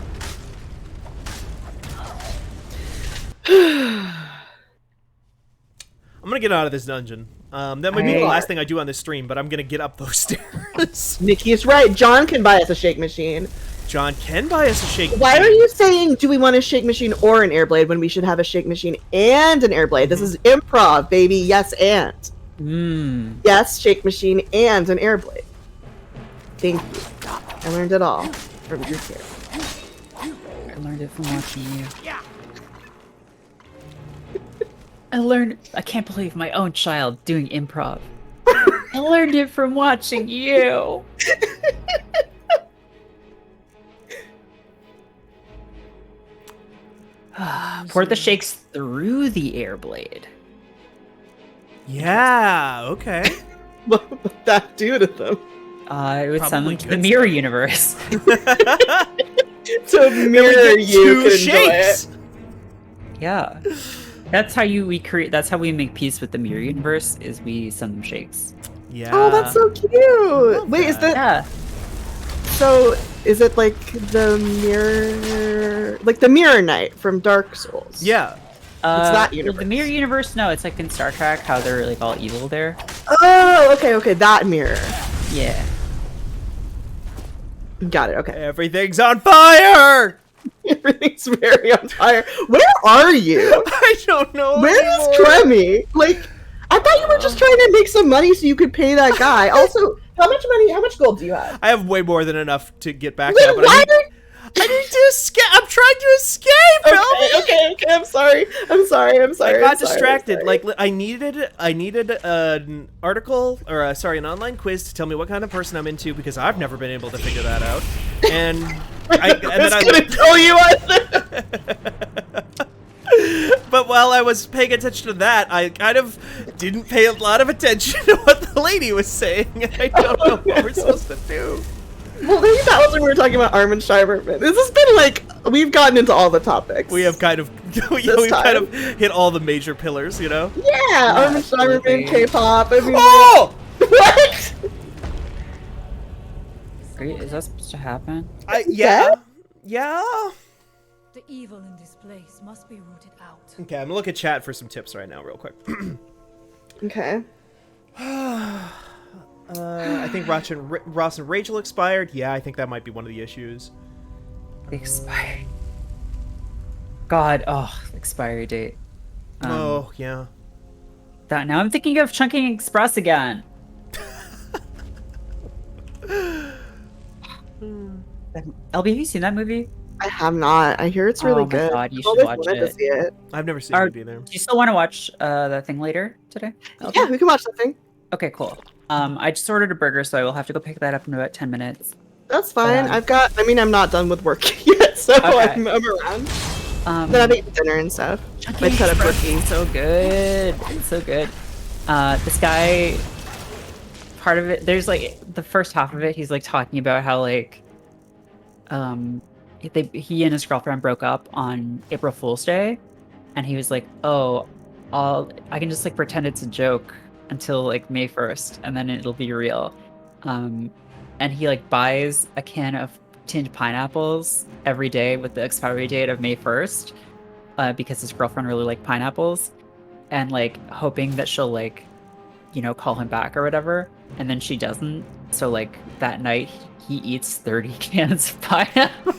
Speaker 1: I'm gonna get out of this dungeon. That might be the last thing I do on this stream, but I'm gonna get up those stairs.
Speaker 2: Nikki's right. John can buy us a shake machine.
Speaker 1: John can buy us a shake
Speaker 2: Why
Speaker 1: machine.
Speaker 2: are you saying, do we want a shake machine or an airblade when we should have a shake machine and an airblade? This is improv, baby. Yes, and.
Speaker 3: Mmm.
Speaker 2: Yes, shake machine and an airblade. Thank you. I learned it all from Drew here.
Speaker 3: I learned it from watching you. I can't believe my own child doing improv. I learned it from watching you. Pour the shakes through the airblade.
Speaker 1: Yeah. Okay.
Speaker 2: What would that do to them?
Speaker 3: It would send
Speaker 1: Probably
Speaker 3: them to the
Speaker 1: good
Speaker 3: mirror universe.
Speaker 2: To mirror you
Speaker 1: Two
Speaker 2: could enjoy
Speaker 1: shakes.
Speaker 2: it.
Speaker 3: Yeah. That's how that's how we make peace with the mirror universe, is we send them shakes.
Speaker 1: Yeah.
Speaker 2: Oh, that's so cute. Wait, is that
Speaker 3: Yeah.
Speaker 2: so? Is it like the mirror knight from Dark Souls?
Speaker 1: Yeah.
Speaker 2: that
Speaker 3: The
Speaker 2: universe?
Speaker 3: mirror universe, no, it's like in Star Trek, how they're like all evil there.
Speaker 2: Oh, okay, that mirror.
Speaker 3: Yeah.
Speaker 2: Got it. Okay.
Speaker 1: Everything's on fire.
Speaker 2: Everything's very on fire. Where are you?
Speaker 1: I don't know.
Speaker 2: Where is Tremmy? Like, I thought you were just trying to make some money so you could pay that guy. Also, how much gold do you have?
Speaker 1: I have way more than enough to get back
Speaker 2: Then
Speaker 1: now, but
Speaker 2: why
Speaker 1: I need to escape. I'm trying to escape, Elby!
Speaker 2: Okay, I'm sorry.
Speaker 1: I got distracted. Like I needed an article or an online quiz to tell me what kind of person I'm into because I've never been able to figure that out. And I
Speaker 2: gonna tell you what.
Speaker 1: But while I was paying attention to that, I kind of didn't pay a lot of attention to what the lady was saying. I don't know what we're supposed to do.
Speaker 2: Well, maybe that was when we were talking about Armin Schreiberman. This has been like we've gotten into all the topics.
Speaker 1: We have kind of hit all the major pillars, you know.
Speaker 2: Yeah, Armin Schreiberman, K-pop. I mean,
Speaker 1: Oh!
Speaker 2: what?
Speaker 3: Is that supposed to happen?
Speaker 1: Yeah.
Speaker 5: The evil in this place must be rooted out.
Speaker 1: Okay, I'm gonna look at chat for some tips right now, real quick.
Speaker 2: Okay.
Speaker 1: I think Ross and Rachel expired. Yeah, I think that might be one of the issues.
Speaker 3: Expired. God, expiry date.
Speaker 1: Oh, yeah.
Speaker 3: That now I'm thinking of Chunking Express again. LB, have you seen that movie?
Speaker 2: I have not. I hear it's really
Speaker 3: Oh my
Speaker 2: good.
Speaker 3: God, you
Speaker 2: I've
Speaker 3: should
Speaker 2: always
Speaker 3: watch
Speaker 2: wanted to
Speaker 3: it.
Speaker 2: see it.
Speaker 1: I've never seen it either.
Speaker 3: Do you still want to watch that thing later today? LB?
Speaker 2: Yeah, we can watch that thing.
Speaker 3: Okay, cool. I just ordered a burger, so I will have to go pick that up in about 10 minutes.
Speaker 2: That's fine.
Speaker 3: Um,
Speaker 2: I'm not done with work yet, so
Speaker 3: Okay.
Speaker 2: I'm around. Then I'm eating dinner and stuff.
Speaker 3: Chunky
Speaker 2: I set up
Speaker 3: Express
Speaker 2: rookie.
Speaker 3: is so good. It's so good. This guy, part of it, there's like the first half of it, he's like talking about how like, he and his girlfriend broke up on April Fool's Day, and he was like, "Oh, I can just like pretend it's a joke until like May 1st, and then it'll be real." And he like buys a can of tinned pineapples every day with the expiry date of May 1st, because his girlfriend really liked pineapples, and like hoping that she'll like, call him back or whatever, and then she doesn't. So like that night he eats 30 cans of pineapple.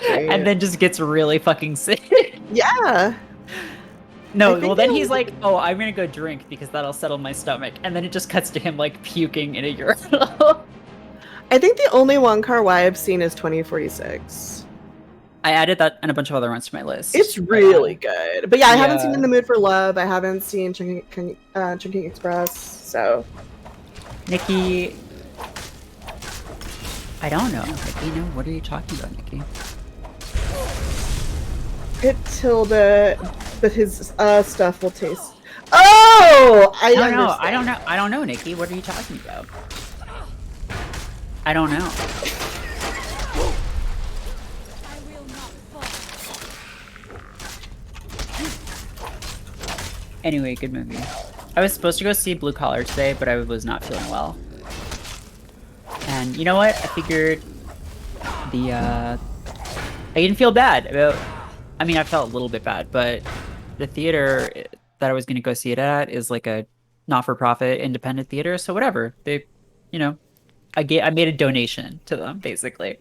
Speaker 3: And then just gets really fucking sick.
Speaker 2: Yeah.
Speaker 3: No,
Speaker 2: I think
Speaker 3: well then
Speaker 2: the
Speaker 3: he's
Speaker 2: only-
Speaker 3: like, "Oh, I'm gonna go drink because that'll settle my stomach." And then it just cuts to him like puking in a urinal.
Speaker 2: I think the only one car Y I've seen is 2046.
Speaker 3: I added that and a bunch of other ones to my list.
Speaker 2: It's really good. But yeah, I haven't seen
Speaker 3: Yeah.
Speaker 2: In the Mood for Love. I haven't seen Chunking Express. So
Speaker 3: Nikki, I don't know. Nikki, what are you talking about, Nikki?
Speaker 2: hit tilde, but his stuff will taste. Oh, I
Speaker 3: don't know.
Speaker 2: understand.
Speaker 3: I don't know, Nikki. What are you talking about? I don't know.
Speaker 5: I will not fall.
Speaker 3: Anyway, good movie. I was supposed to go see Blue Collar today, but I was not feeling well. And you know what? I figured I didn't feel bad about. I mean, I felt a little bit bad, but the theater that I was going to go see it at is like a not-for-profit independent theater, so whatever. They, I made a donation to them basically.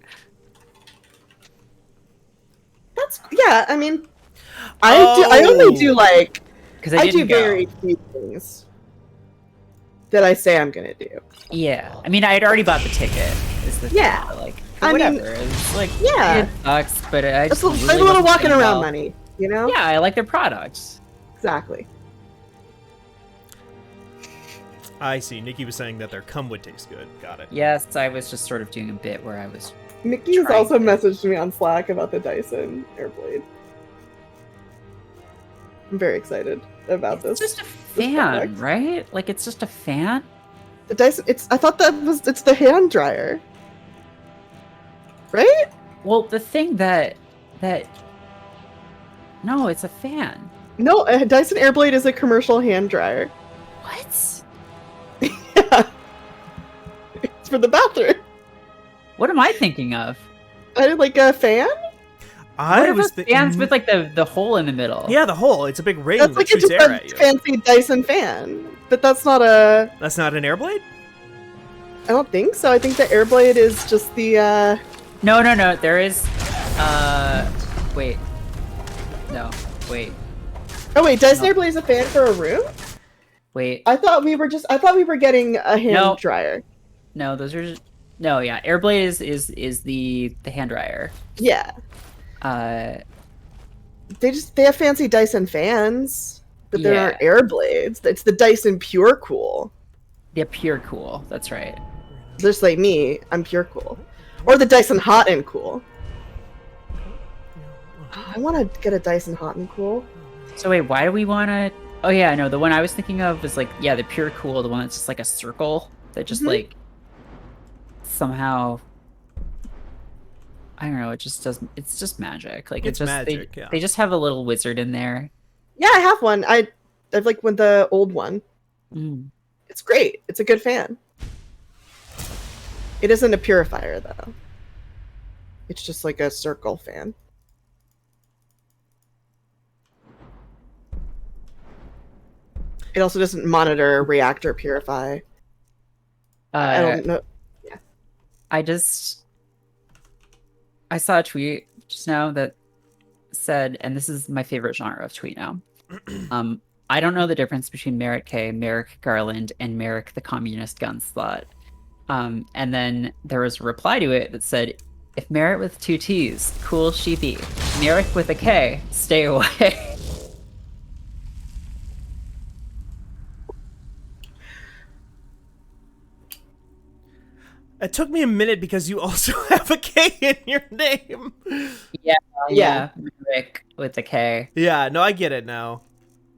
Speaker 2: Yeah, I mean, I only do like
Speaker 3: Because
Speaker 2: I do
Speaker 3: didn't go.
Speaker 2: very few things that I say I'm gonna do.
Speaker 3: Yeah, I mean, I had already bought the ticket. Is the thing,
Speaker 2: Yeah.
Speaker 3: but, like
Speaker 2: I mean,
Speaker 3: whatever. It's like
Speaker 2: yeah.
Speaker 3: it sucks, but I
Speaker 2: It's
Speaker 3: just
Speaker 2: a,
Speaker 3: really
Speaker 2: like a little
Speaker 3: wasn't
Speaker 2: walking
Speaker 3: feeling
Speaker 2: around
Speaker 3: well.
Speaker 2: money, you know?
Speaker 3: Yeah, I like their products.
Speaker 2: Exactly.
Speaker 1: I see. Nikki was saying that their cum would taste good. Got it.
Speaker 3: Yes, I was just sort of doing a bit where I was.
Speaker 2: Mickey's
Speaker 3: Trying
Speaker 2: also
Speaker 3: to.
Speaker 2: messaged me on Slack about the Dyson Airblade. I'm very excited about
Speaker 3: It's
Speaker 2: this.
Speaker 3: just a fan,
Speaker 2: product.
Speaker 3: right? Like it's just a fan.
Speaker 2: The Dyson. I thought it's the hand dryer, right?
Speaker 3: Well, the thing that no, it's a fan.
Speaker 2: No, a Dyson Airblade is a commercial hand dryer.
Speaker 3: What?
Speaker 2: Yeah, it's for the bathroom.
Speaker 3: What am I thinking of?
Speaker 2: Like a fan.
Speaker 1: I
Speaker 3: What are
Speaker 1: was
Speaker 3: those fans with like the hole in the middle?
Speaker 1: Yeah, the hole. It's a big ring
Speaker 2: That's
Speaker 1: that
Speaker 2: like
Speaker 1: shoots
Speaker 2: just
Speaker 1: air
Speaker 2: a
Speaker 1: at you.
Speaker 2: fancy Dyson fan, but that's not a.
Speaker 1: That's not an Airblade?
Speaker 2: I don't think so. I think the Airblade is just the.
Speaker 3: No. There is Wait. No. Wait.
Speaker 2: Oh wait, does
Speaker 3: No.
Speaker 2: Airblaze a fan for a room?
Speaker 3: Wait.
Speaker 2: I thought we were getting a hand
Speaker 3: No.
Speaker 2: dryer.
Speaker 3: No, those are just... No, yeah. Airblaze is the hand dryer.
Speaker 2: Yeah.
Speaker 3: Uh,
Speaker 2: They have fancy Dyson fans, but there
Speaker 3: Yeah.
Speaker 2: aren't air blades. It's the Dyson Pure Cool.
Speaker 3: they're pure cool. That's right.
Speaker 2: Just like me, I'm Pure Cool. Or the Dyson Hot and Cool. I want to get a Dyson Hot and Cool.
Speaker 3: So wait, why do we want to... Oh yeah, no, the one I was thinking of was like, yeah, the pure cool, the one that's just like a circle that just like somehow... I don't know, it just doesn't... It's just magic. Like,
Speaker 1: It's
Speaker 3: just,
Speaker 1: magic,
Speaker 3: they,
Speaker 1: yeah.
Speaker 3: they just have a little wizard in there.
Speaker 2: Yeah, I have one. I've like with the old one.
Speaker 3: Mm.
Speaker 2: It's great. It's a good fan. It isn't a purifier though. It's just like a circle fan. It also doesn't monitor, react, or purify. I don't know.
Speaker 3: I saw a tweet just now that said, and this is my favorite genre of tweet now. I don't know the difference between Merrick K, Merrick Garland, and Merrick the Communist Gun Slut. And then there was a reply to it that said, if Merrick with 2 T's, cool sheepy. Merrick with a K, stay away.
Speaker 1: It took me a minute because you also have a K in your name.
Speaker 3: Yeah, Merrick with a K.
Speaker 1: Yeah, no, I get it now.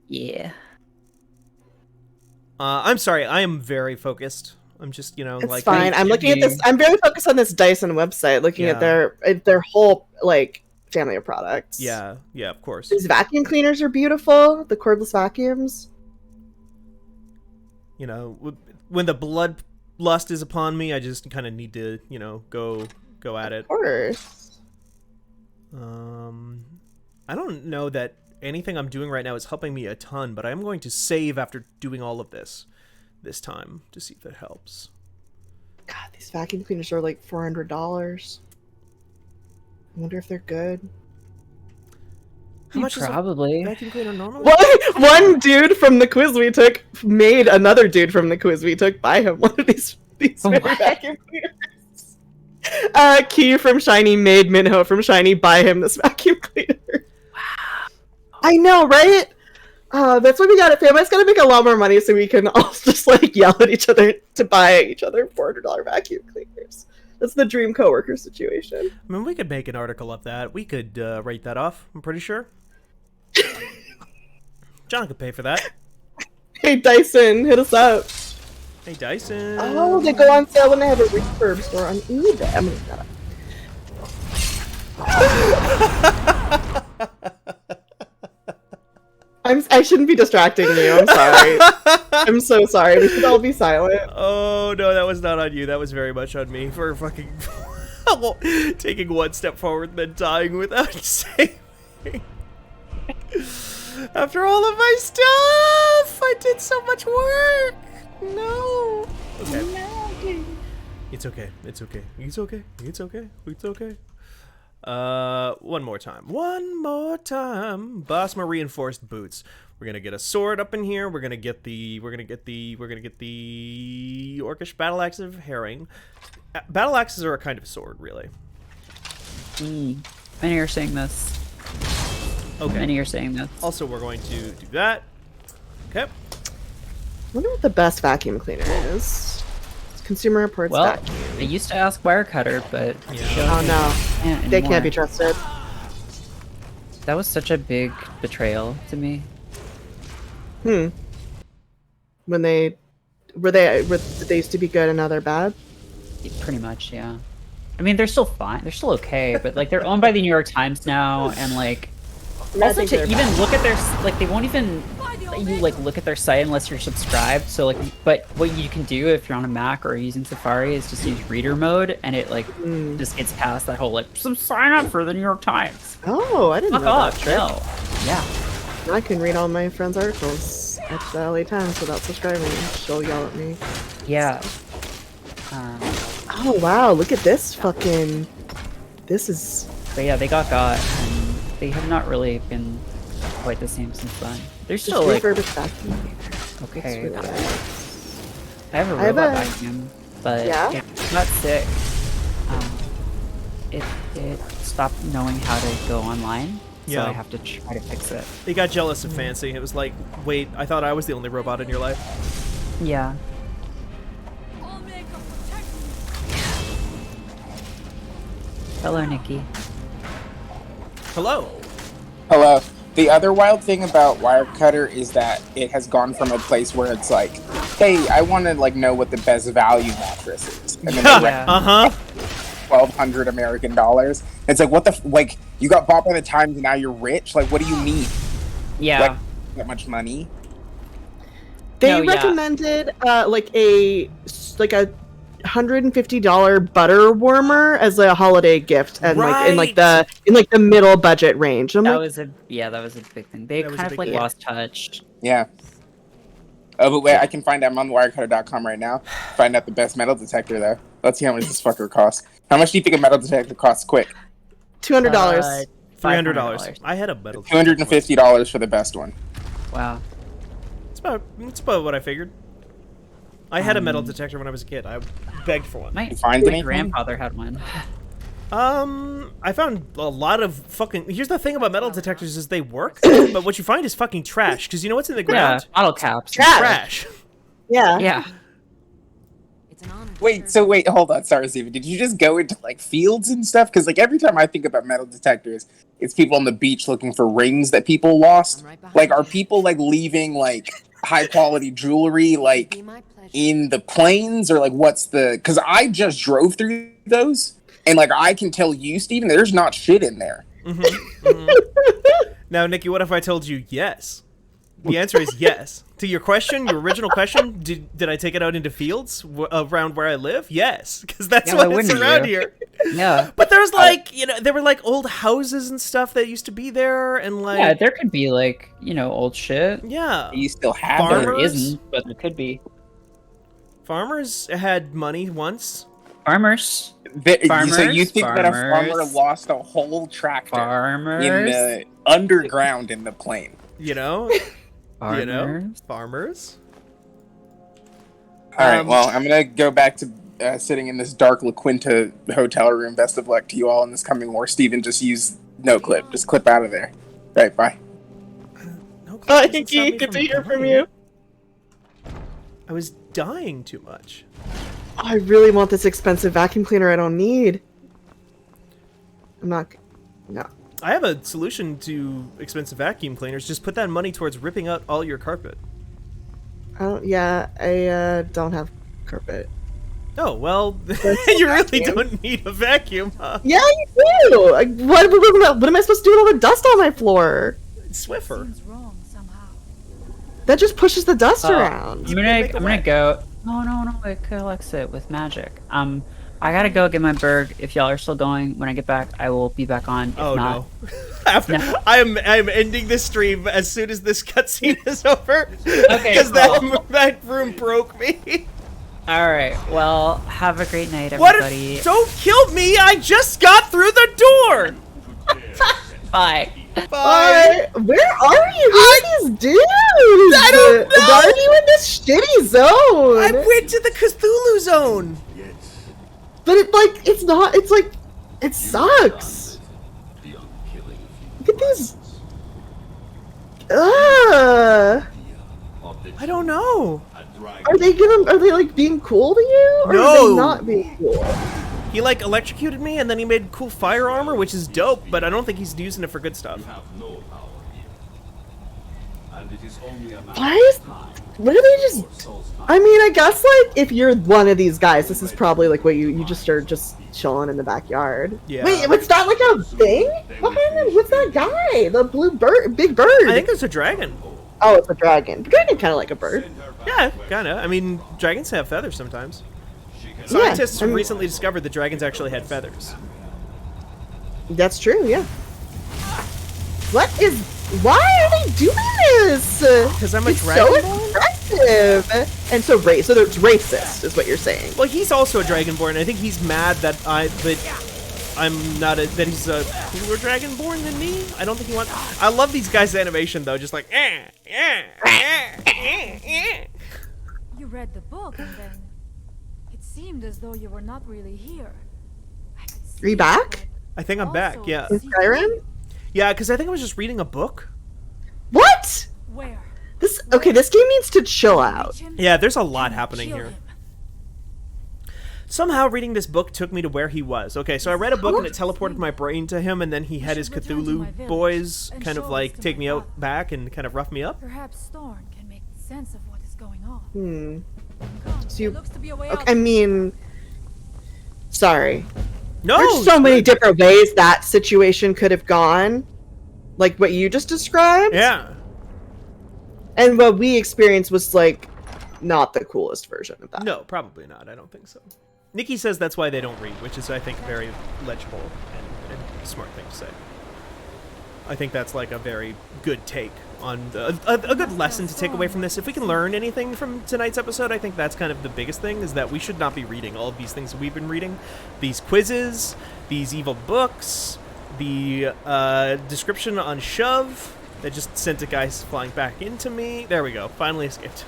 Speaker 3: Yeah.
Speaker 1: I'm sorry, I am very focused. I'm just,
Speaker 2: It's
Speaker 1: like...
Speaker 2: fine. I'm looking at this. I'm very focused on this Dyson website, looking at their whole like family of products.
Speaker 1: Yeah, of course.
Speaker 2: These vacuum cleaners are beautiful. The cordless vacuums.
Speaker 1: When the bloodlust is upon me, I just kind of need to, go at it.
Speaker 2: Of course.
Speaker 1: I don't know that anything I'm doing right now is helping me a ton, but I'm going to save after doing all of this time to see if it helps.
Speaker 2: God, these vacuum cleaners are like $400. I wonder if they're good.
Speaker 1: How much
Speaker 3: Probably.
Speaker 1: is a vacuum cleaner normally?
Speaker 2: One dude from the quiz we took made another dude from the quiz we took buy him one of these very
Speaker 3: What?
Speaker 2: vacuum cleaners. Key from Shiny made Minho from Shiny buy him this vacuum cleaner. Wow. I know, right? That's why we got it. Family's gotta make a lot more money so we can all just like yell at each other to buy each other $400 vacuum cleaners. That's the dream coworker situation.
Speaker 1: I mean, we could make an article of that. We could write that off, I'm pretty sure. John could pay for that.
Speaker 2: Hey Dyson, hit us up.
Speaker 1: Hey, Dyson.
Speaker 2: Oh, they go on sale when they have a refurb store on eBay. I'm gonna look that up. I shouldn't be distracting you. I'm sorry. I'm so sorry. We should all be silent.
Speaker 1: Oh, no, that was not on you. That was very much on me for fucking taking one step forward and then dying without saving. After all of my stuff, I did so much work. No. Okay. It's okay. It's okay. It's okay. It's okay. It's okay. One more time. One more time. Bossma reinforced boots. We're gonna get a sword up in here. We're gonna get the orcish battle axe of herring. Battle axes are a kind of sword, really.
Speaker 3: Many are saying this.
Speaker 1: Okay.
Speaker 3: Many are saying this.
Speaker 1: Also, we're going to do that. Okay.
Speaker 2: I wonder what the best vacuum cleaner is. Consumer Reports
Speaker 3: Well,
Speaker 2: vacuum.
Speaker 3: I used to ask Wirecutter, but
Speaker 2: Oh no, they can't be trusted.
Speaker 3: That was such a big betrayal to me.
Speaker 2: When did they used to be good and now they're bad?
Speaker 3: Pretty much, yeah. I mean, they're still fine. They're still okay, but like they're owned by the New York Times now, and like also to even look at their they won't even let you like look at their site unless you're subscribed. So like, but what you can do if you're on a Mac or using Safari is just use reader mode, and it like just gets past that whole like sign up for the New York Times.
Speaker 2: Oh, I didn't
Speaker 3: Fuck
Speaker 2: know
Speaker 3: off,
Speaker 2: that trick.
Speaker 3: no. Yeah.
Speaker 2: I can read all my friends' articles at the LA Times without subscribing. She'll yell at me.
Speaker 3: Yeah.
Speaker 2: Oh wow, look at this fucking... This is
Speaker 3: But yeah, they got, and they have not really been quite the same since then. They're
Speaker 2: Just
Speaker 3: still like
Speaker 2: refurbished vacuum.
Speaker 3: okay.
Speaker 2: It's really nice.
Speaker 3: I have a
Speaker 2: I have
Speaker 3: robot
Speaker 2: a-
Speaker 3: vacuum, but
Speaker 2: Yeah?
Speaker 3: it got sick. It stopped knowing how to go online, so
Speaker 1: Yeah.
Speaker 3: I have to try to fix it.
Speaker 1: They got jealous of Fancy. It was like, wait, I thought I was the only robot in your life.
Speaker 3: Yeah. Hello, Nikki.
Speaker 1: Hello.
Speaker 6: Hello. The other wild thing about Wirecutter is that it has gone from a place where it's like, hey, I want to like know what the best value mattress is, and then they
Speaker 3: Yeah.
Speaker 1: Uh-huh.
Speaker 6: 1,200 American dollars. It's like, what the like? You got bought by the Times and now you're rich. Like, what do you mean?
Speaker 3: Yeah.
Speaker 6: Like, that much money?
Speaker 2: They
Speaker 3: No, yeah.
Speaker 2: recommended like a $150 butter warmer as a holiday gift, and like in
Speaker 1: Right.
Speaker 2: the middle budget range. I'm
Speaker 3: that
Speaker 2: like,
Speaker 3: was a big thing. They
Speaker 1: That was
Speaker 3: kind
Speaker 1: a
Speaker 3: of
Speaker 1: big
Speaker 3: like
Speaker 1: thing.
Speaker 3: lost touch.
Speaker 6: Yeah. Oh, but wait, I can find out. I'm on wirecutter.com right now. Find out the best metal detector though. Let's see how much this fucker costs. How much do you think a metal detector costs? Quick.
Speaker 2: $200.
Speaker 1: $300. I had a metal.
Speaker 6: $250 for the best one.
Speaker 3: Wow.
Speaker 1: It's about what I figured. I had a metal detector when I was a kid. I begged for one.
Speaker 3: My
Speaker 6: find anything?
Speaker 3: grandfather had one.
Speaker 1: I found a lot of fucking. Here's the thing about metal detectors is they work, but what you find is fucking trash. Because you know what's in the
Speaker 3: Yeah,
Speaker 1: ground?
Speaker 3: bottle caps.
Speaker 1: Trash.
Speaker 2: Yeah.
Speaker 3: Yeah.
Speaker 5: It's an honor.
Speaker 6: Wait, hold on. Sorry, Steven. Did you just go into like fields and stuff? Because like every time I think about metal detectors, it's people on the beach looking for rings that people lost.
Speaker 5: I'm right behind
Speaker 6: Like, are
Speaker 5: you.
Speaker 6: people like leaving like high quality jewelry like
Speaker 5: Be my pleasure.
Speaker 6: in the plains, or like what's the? Because I just drove through those, and like I can tell you, Steven, there's not shit in there.
Speaker 1: Now, Nikki, what if I told you yes? The answer is yes. To your question, your original question, did I take it out into fields around where I live? Yes, because that's
Speaker 3: Yeah, why
Speaker 1: what it's
Speaker 3: wouldn't
Speaker 1: around
Speaker 3: you?
Speaker 1: here.
Speaker 3: Yeah.
Speaker 1: But there's like, there were like old houses and stuff that used to be there, and like,
Speaker 3: Yeah, there could be like, old shit.
Speaker 1: yeah.
Speaker 6: You still have
Speaker 1: Farmers?
Speaker 6: it.
Speaker 3: There isn't, but there could be.
Speaker 1: Farmers had money once.
Speaker 3: Farmers.
Speaker 6: So you
Speaker 3: Farmers,
Speaker 6: think that a farmer
Speaker 3: farmers.
Speaker 6: lost a whole tractor
Speaker 3: Farmers.
Speaker 6: in the underground in the plain?
Speaker 1: You know,
Speaker 3: Farmers.
Speaker 1: farmers.
Speaker 6: All right, well, I'm gonna go back to sitting in this dark La Quinta hotel room. Best of luck to you all in this coming war. Steven, just use no clip. Just clip out of there. All right, bye.
Speaker 1: No,
Speaker 2: Hi,
Speaker 1: doesn't stop
Speaker 2: Nikki.
Speaker 1: me
Speaker 2: Good to
Speaker 1: from
Speaker 2: hear from
Speaker 1: dying.
Speaker 2: you.
Speaker 1: I was dying too much.
Speaker 2: I really want this expensive vacuum cleaner I don't need. I'm not. No.
Speaker 1: I have a solution to expensive vacuum cleaners. Just put that money towards ripping out all your carpet.
Speaker 2: I don't have carpet.
Speaker 1: Oh, well,
Speaker 2: That's
Speaker 1: you really
Speaker 2: vacuum.
Speaker 1: don't need a vacuum, huh?
Speaker 2: Yeah, you do. What am I supposed to do with all the dust on my floor?
Speaker 1: Swiffer.
Speaker 5: Seems wrong somehow.
Speaker 2: That just pushes the dust
Speaker 3: Oh,
Speaker 2: around.
Speaker 1: You can make a
Speaker 3: I'm gonna
Speaker 1: way.
Speaker 3: go. No, it collects it with magic. I gotta go get my berg. If y'all are still going, when I get back, I will be back on. If
Speaker 1: Oh
Speaker 3: not,
Speaker 1: no. After,
Speaker 3: No.
Speaker 1: I'm ending this stream as soon as this cutscene is over.
Speaker 3: Okay,
Speaker 1: Because
Speaker 3: cool.
Speaker 1: that room broke me.
Speaker 3: All right. Well, have a great night,
Speaker 1: What?
Speaker 3: everybody.
Speaker 1: Don't kill me! I just got through the door.
Speaker 3: Bye.
Speaker 1: Bye.
Speaker 2: Where are you? Who are these dudes?
Speaker 1: I don't know.
Speaker 2: Why are you in this shitty zone?
Speaker 1: I went to the Cthulhu zone.
Speaker 2: But it sucks. Look at these.
Speaker 1: I don't know.
Speaker 2: Are they like being cool to you? Or are
Speaker 1: No.
Speaker 2: they not being cool?
Speaker 1: He like electrocuted me and then he made cool fire armor, which is dope, but I don't think he's using it for good stuff.
Speaker 2: What are they just... I mean, I guess, like, if you're one of these guys, this is probably, like, what you just are just chilling in the backyard.
Speaker 1: Yeah.
Speaker 2: Wait, what's that, like, a thing behind them? What's that guy? The blue bird, big bird.
Speaker 1: I think it's a dragon.
Speaker 2: Oh, it's a dragon. Dragon kind of like a bird.
Speaker 1: Yeah, kinda. I mean, dragons have feathers sometimes.
Speaker 2: Yeah,
Speaker 1: Scientists
Speaker 2: I mean-
Speaker 1: recently discovered that dragons actually had feathers.
Speaker 2: That's true, yeah. Why are they doing this?
Speaker 1: 'Cause I'm a
Speaker 2: it's
Speaker 1: dragonborn?
Speaker 2: so aggressive. And so it's racist, is what you're saying.
Speaker 1: Well, he's also a dragonborn. I think he's mad that that he's a cooler dragonborn than me. I don't think he wants. I love these guys' animation though, just like
Speaker 5: You read the book and then it seemed as though you were not really here. I could see
Speaker 2: Are you back?
Speaker 5: that
Speaker 1: I think I'm back.
Speaker 5: also
Speaker 1: Yeah,
Speaker 2: In Skyrim?
Speaker 1: yeah, because I think I was just reading a book.
Speaker 2: What?
Speaker 5: Where?
Speaker 2: This game needs to chill out.
Speaker 5: Reach him
Speaker 1: Yeah, there's a lot
Speaker 5: and
Speaker 1: happening
Speaker 5: kill
Speaker 1: here.
Speaker 5: him.
Speaker 1: Somehow reading this book took me to where he was. Okay, so I read a book and it teleported my brain to him, and then he had his
Speaker 5: should return to my
Speaker 1: Cthulhu
Speaker 5: village
Speaker 1: boys
Speaker 5: and
Speaker 1: kind of
Speaker 5: show
Speaker 1: like
Speaker 5: this to
Speaker 1: take
Speaker 5: my
Speaker 1: me out
Speaker 5: father.
Speaker 1: back and kind of rough me up.
Speaker 5: Perhaps Thorn can make sense of what is going on.
Speaker 2: Hmm.
Speaker 5: Come,
Speaker 2: So you-
Speaker 5: there looks to be a way
Speaker 2: Okay,
Speaker 5: out.
Speaker 2: I mean, sorry.
Speaker 1: No,
Speaker 2: There's so many different ways that situation could have gone, like what you just described.
Speaker 1: Yeah,
Speaker 2: And what we experienced was like not the coolest version of that.
Speaker 1: no, probably not. I don't think so. Nikki says that's why they don't read, which is I think very legible and smart thing to say. I think that's like a very good take on a good lesson to take away from this. If we can learn anything from tonight's episode, I think that's kind of the biggest thing, is that we should not be reading all of these things we've been reading. These quizzes, these evil books, the description on Shove that just sent a guy flying back into me. There we go. Finally escaped.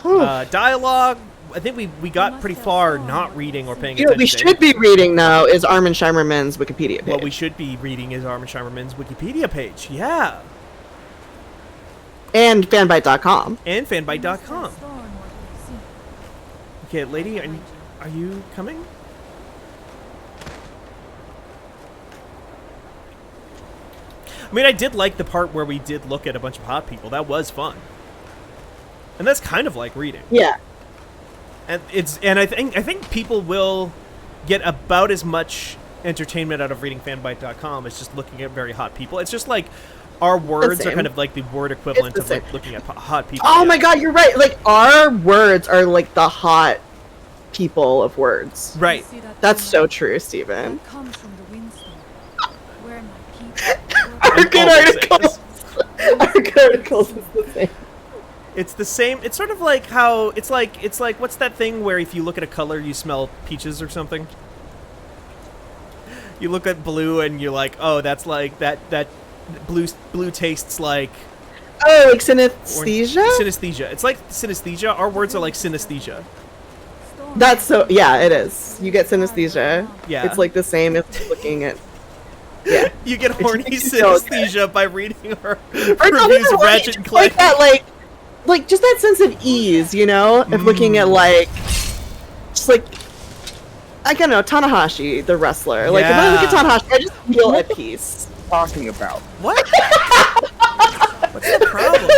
Speaker 2: Whew.
Speaker 1: Dialogue. I think we got pretty far not reading or paying
Speaker 2: You know what
Speaker 1: attention.
Speaker 2: we should be reading though is Armin Shimerman's Wikipedia page.
Speaker 1: What we should be reading is Armin Shimerman's Wikipedia page. Yeah.
Speaker 2: And fanbite.com.
Speaker 1: And
Speaker 5: We must tell
Speaker 1: fanbite.com.
Speaker 5: Thorn what we've seen.
Speaker 1: Okay, lady, are you coming? I mean, I did like the part where we did look at a bunch of hot people. That was fun. And that's kind of like reading.
Speaker 2: Yeah.
Speaker 1: And I think people will get about as much entertainment out of reading fanbite.com as just looking at very hot people. It's just like our words are
Speaker 2: same.
Speaker 1: kind of like the word equivalent
Speaker 2: the
Speaker 1: of like
Speaker 2: same.
Speaker 1: looking at hot people.
Speaker 2: Oh
Speaker 1: Yeah.
Speaker 2: my god, you're right. Like our words are like the hot people of words.
Speaker 1: Right.
Speaker 5: You see that
Speaker 2: That's
Speaker 5: thing
Speaker 2: so true, Steven.
Speaker 5: that comes from the windstorm, where my people were
Speaker 2: Our good
Speaker 1: always
Speaker 2: articles. Our good articles is the same.
Speaker 1: It's the same. It's sort of like how it's like what's that thing where if you look at a color you smell peaches or something? You look at blue and you're like, "Oh, that's like that blue tastes like
Speaker 2: Oh, like
Speaker 1: orange-
Speaker 2: synesthesia?
Speaker 1: synesthesia." It's like synesthesia. Our words are like synesthesia.
Speaker 5: Storm
Speaker 2: That's so, yeah, it is. You get synesthesia.
Speaker 1: Yeah.
Speaker 2: It's like the same as looking at, yeah.
Speaker 1: You get horny
Speaker 2: makes you so good.
Speaker 1: synesthesia by reading her
Speaker 2: Or not
Speaker 1: reviews
Speaker 2: even
Speaker 1: of
Speaker 2: horny,
Speaker 1: Ratchet and
Speaker 2: just
Speaker 1: Clank.
Speaker 2: like that, like just that sense of ease, you know, of looking at like, just like, I don't know, Tanahashi, the wrestler. Like if I look at
Speaker 1: Yeah.
Speaker 2: Tanahashi, I just feel at peace.
Speaker 6: Talking about.
Speaker 1: What? What's the problem?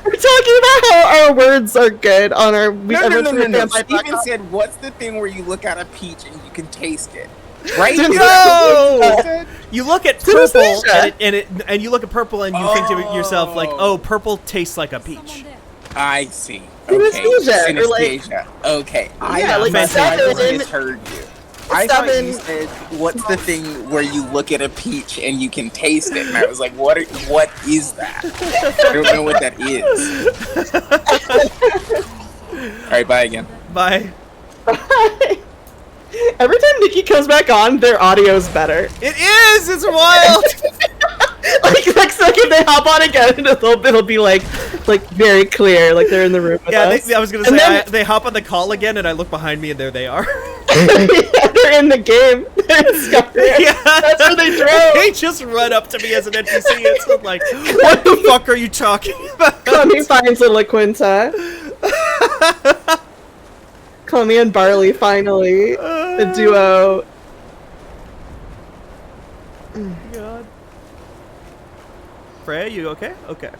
Speaker 2: We're talking about how our words are good on our.
Speaker 6: No. Steven said, "What's the thing where you look at a peach and you can taste it?" Right?
Speaker 2: No!
Speaker 6: Is that what you said?
Speaker 1: You look at purple
Speaker 2: Synesthesia.
Speaker 1: and you look at purple and you think to yourself like, "Oh, purple tastes like a
Speaker 5: someone
Speaker 1: peach."
Speaker 5: there.
Speaker 6: I see. Okay.
Speaker 2: Synesthesia, or, like-
Speaker 6: Synesthesia. Okay.
Speaker 2: Yeah, like
Speaker 6: I
Speaker 2: seven-
Speaker 6: misheard you. I thought you
Speaker 2: seven-
Speaker 6: said, "What's the thing where you look at a peach and you can taste it?" And I was like, "What is that?" I don't know what that is. All right, bye again.
Speaker 1: Bye.
Speaker 2: Every time Nikki comes back on, their audio's better.
Speaker 1: It is. It's wild.
Speaker 2: Like next second they hop on again, and it'll be like very clear, like they're in the room with
Speaker 1: Yeah,
Speaker 2: us.
Speaker 1: I was gonna
Speaker 2: And
Speaker 1: say
Speaker 2: then-
Speaker 1: they hop on the call again, and I look behind me, and there they are.
Speaker 2: they're in the game. They're in Skyrim.
Speaker 1: Yeah,
Speaker 2: That's where they drove.
Speaker 1: They just run up to me as an NPC. It's like, what the fuck are you talking about?
Speaker 2: Clemmy finds a La Quinta. Clemmy and Barley finally, the duo.
Speaker 1: God. Freya, you okay? Okay.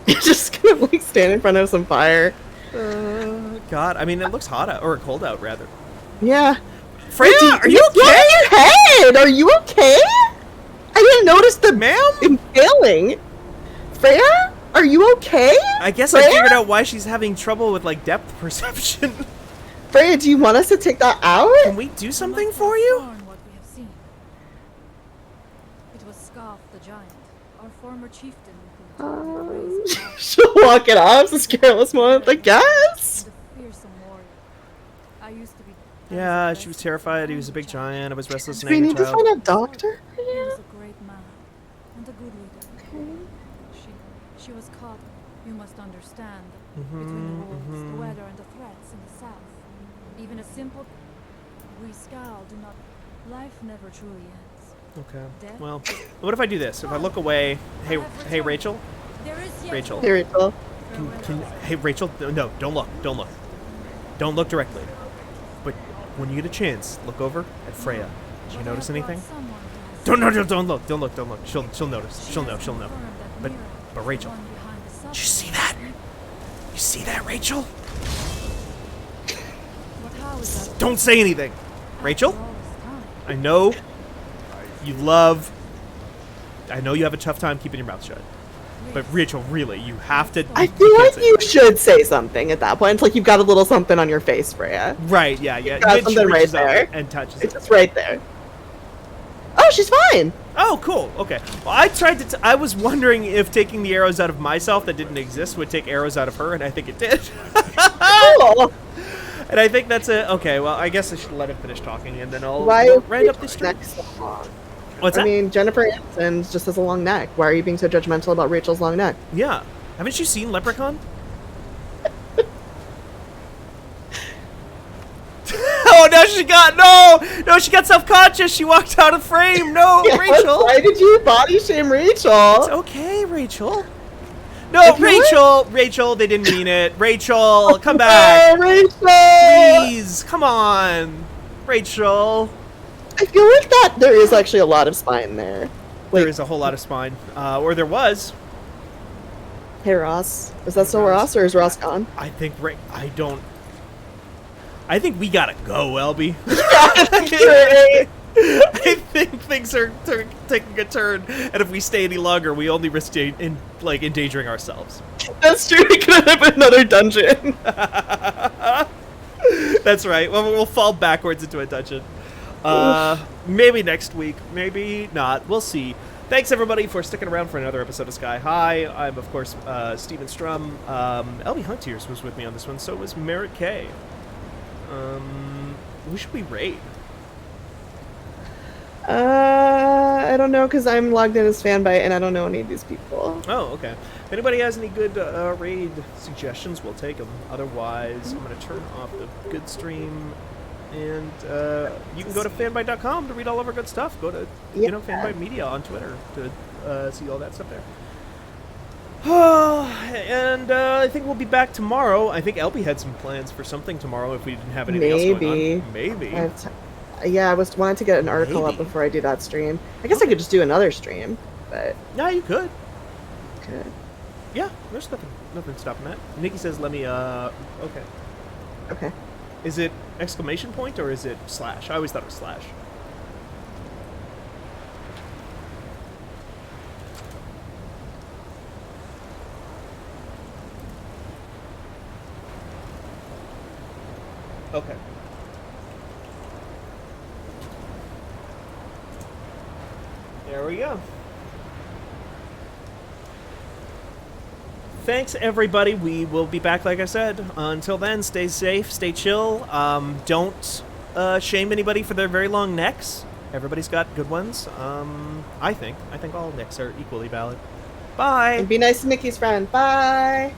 Speaker 2: Just gonna like stand in front of some fire.
Speaker 1: God, I mean, it looks hot out, or cold out, rather.
Speaker 2: Yeah.
Speaker 1: Freya, are you
Speaker 2: What's wrong
Speaker 1: okay?
Speaker 2: with your head? Are you okay? I didn't notice the
Speaker 1: Ma'am?
Speaker 2: impaling. Freya, are you okay?
Speaker 1: I guess I
Speaker 2: Freya?
Speaker 1: figured out why she's having trouble with, like, depth perception.
Speaker 2: Freya, do you want us to take that out?
Speaker 1: Can we do something
Speaker 5: Must
Speaker 1: for
Speaker 5: tell
Speaker 1: you?
Speaker 5: Thorn what we have seen. It was Scarf the Giant, our former chieftain who turned the race back
Speaker 2: She'll walk it off. It's a careless month, I guess.
Speaker 5: and a fearsome warrior. I used to be
Speaker 1: Yeah, she was terrified. He was a big giant. I was restless
Speaker 2: Do
Speaker 1: and
Speaker 2: we
Speaker 1: angry
Speaker 2: need to
Speaker 1: child.
Speaker 2: find a doctor?
Speaker 5: He was a great man and a good leader. She was caught, you must understand, between the wolves, the weather, and the threats in the south. Even a simple we scowl do not. Life never truly ends.
Speaker 1: Okay.
Speaker 5: Death?
Speaker 1: Well, what if I do this? If I look away, hey, Rachel.
Speaker 5: There is yet
Speaker 1: Rachel.
Speaker 2: Hey, Rachel.
Speaker 1: Hey, Rachel. No, don't look. Don't look. Don't look directly. But when you get a chance, look over at Freya. Did you notice anything? Don't look. Don't look. She'll notice. She'll know. But Rachel, did you see that? You see that, Rachel? Don't say anything. Rachel, I know you love. I know you have a tough time keeping your mouth shut. But Rachel, really, you have to.
Speaker 2: I feel like you should say something at that point. It's like you've got a little something on your face, Freya.
Speaker 1: Right? Yeah.
Speaker 2: You've got
Speaker 1: Then she
Speaker 2: something right
Speaker 1: reaches out
Speaker 2: there.
Speaker 1: and touches
Speaker 2: It's
Speaker 1: it.
Speaker 2: just right there. Oh, she's fine.
Speaker 1: Oh, cool. Okay. Well, I tried to. I was wondering if taking the arrows out of myself that didn't exist would take arrows out of her, and I think it did.
Speaker 2: Cool.
Speaker 1: And I think that's it. Okay. Well, I guess I should let him finish talking, and then I'll
Speaker 2: Why
Speaker 1: right up the street.
Speaker 2: neck so long?
Speaker 1: What's
Speaker 2: I
Speaker 1: that?
Speaker 2: mean, Jennifer Aniston just has a long neck. Why are you being so judgmental about Rachel's long neck?
Speaker 1: Yeah. Haven't you seen Leprechaun? Oh, no, she got self-conscious. She walked out of frame. No,
Speaker 2: Yes,
Speaker 1: Rachel.
Speaker 2: why did you body shame Rachel?
Speaker 1: It's okay, Rachel. No, Rachel, they didn't mean it. Rachel, come back.
Speaker 2: Oh, Rachel!
Speaker 1: Please, come on. Rachel.
Speaker 2: I feel like that there is actually a lot of spine there.
Speaker 1: There is a whole lot of spine. Or there was.
Speaker 2: Hey, Ross. Is that still Ross, or is Ross gone?
Speaker 1: I think, I think we gotta go, Elby.
Speaker 2: Great.
Speaker 1: I think things are taking a turn, and if we stay any longer, we only risk endangering ourselves.
Speaker 2: That's true. We could have another dungeon.
Speaker 1: That's right. Well, we'll fall backwards into a dungeon. Maybe next week. Maybe not. We'll see. Thanks, everybody, for sticking around for another episode of Sky High. I'm, of course, Steven Strum. LB Hunters was with me on this one. So was Merritt K. Who should we raid?
Speaker 2: I don't know, because I'm logged in as Fanbite, and I don't know any of these people.
Speaker 1: Oh, okay. If anybody has any good raid suggestions, we'll take them. Otherwise, I'm going to turn off the good stream. And you can go to fanbyte.com to read all of our good stuff. Go to, Fanbyte Media on Twitter to see all that stuff there. And I think we'll be back tomorrow. I think LB had some plans for something tomorrow if we didn't have anything else going on. Maybe.
Speaker 2: I wanted to get an article up before I do that stream. I guess I could just do another stream, but...
Speaker 1: No, you could.
Speaker 2: Could.
Speaker 1: Yeah, there's nothing stopping that. Nikki says, let me, okay.
Speaker 2: Okay.
Speaker 1: Is it exclamation point or is it slash? I always thought it was slash. Okay. There we go. Thanks, everybody. We will be back, like I said. Until then, stay safe, stay chill. Don't shame anybody for their very long necks. Everybody's got good ones. I think all necks are equally valid. Bye.
Speaker 2: And be nice to Nikki's friend. Bye.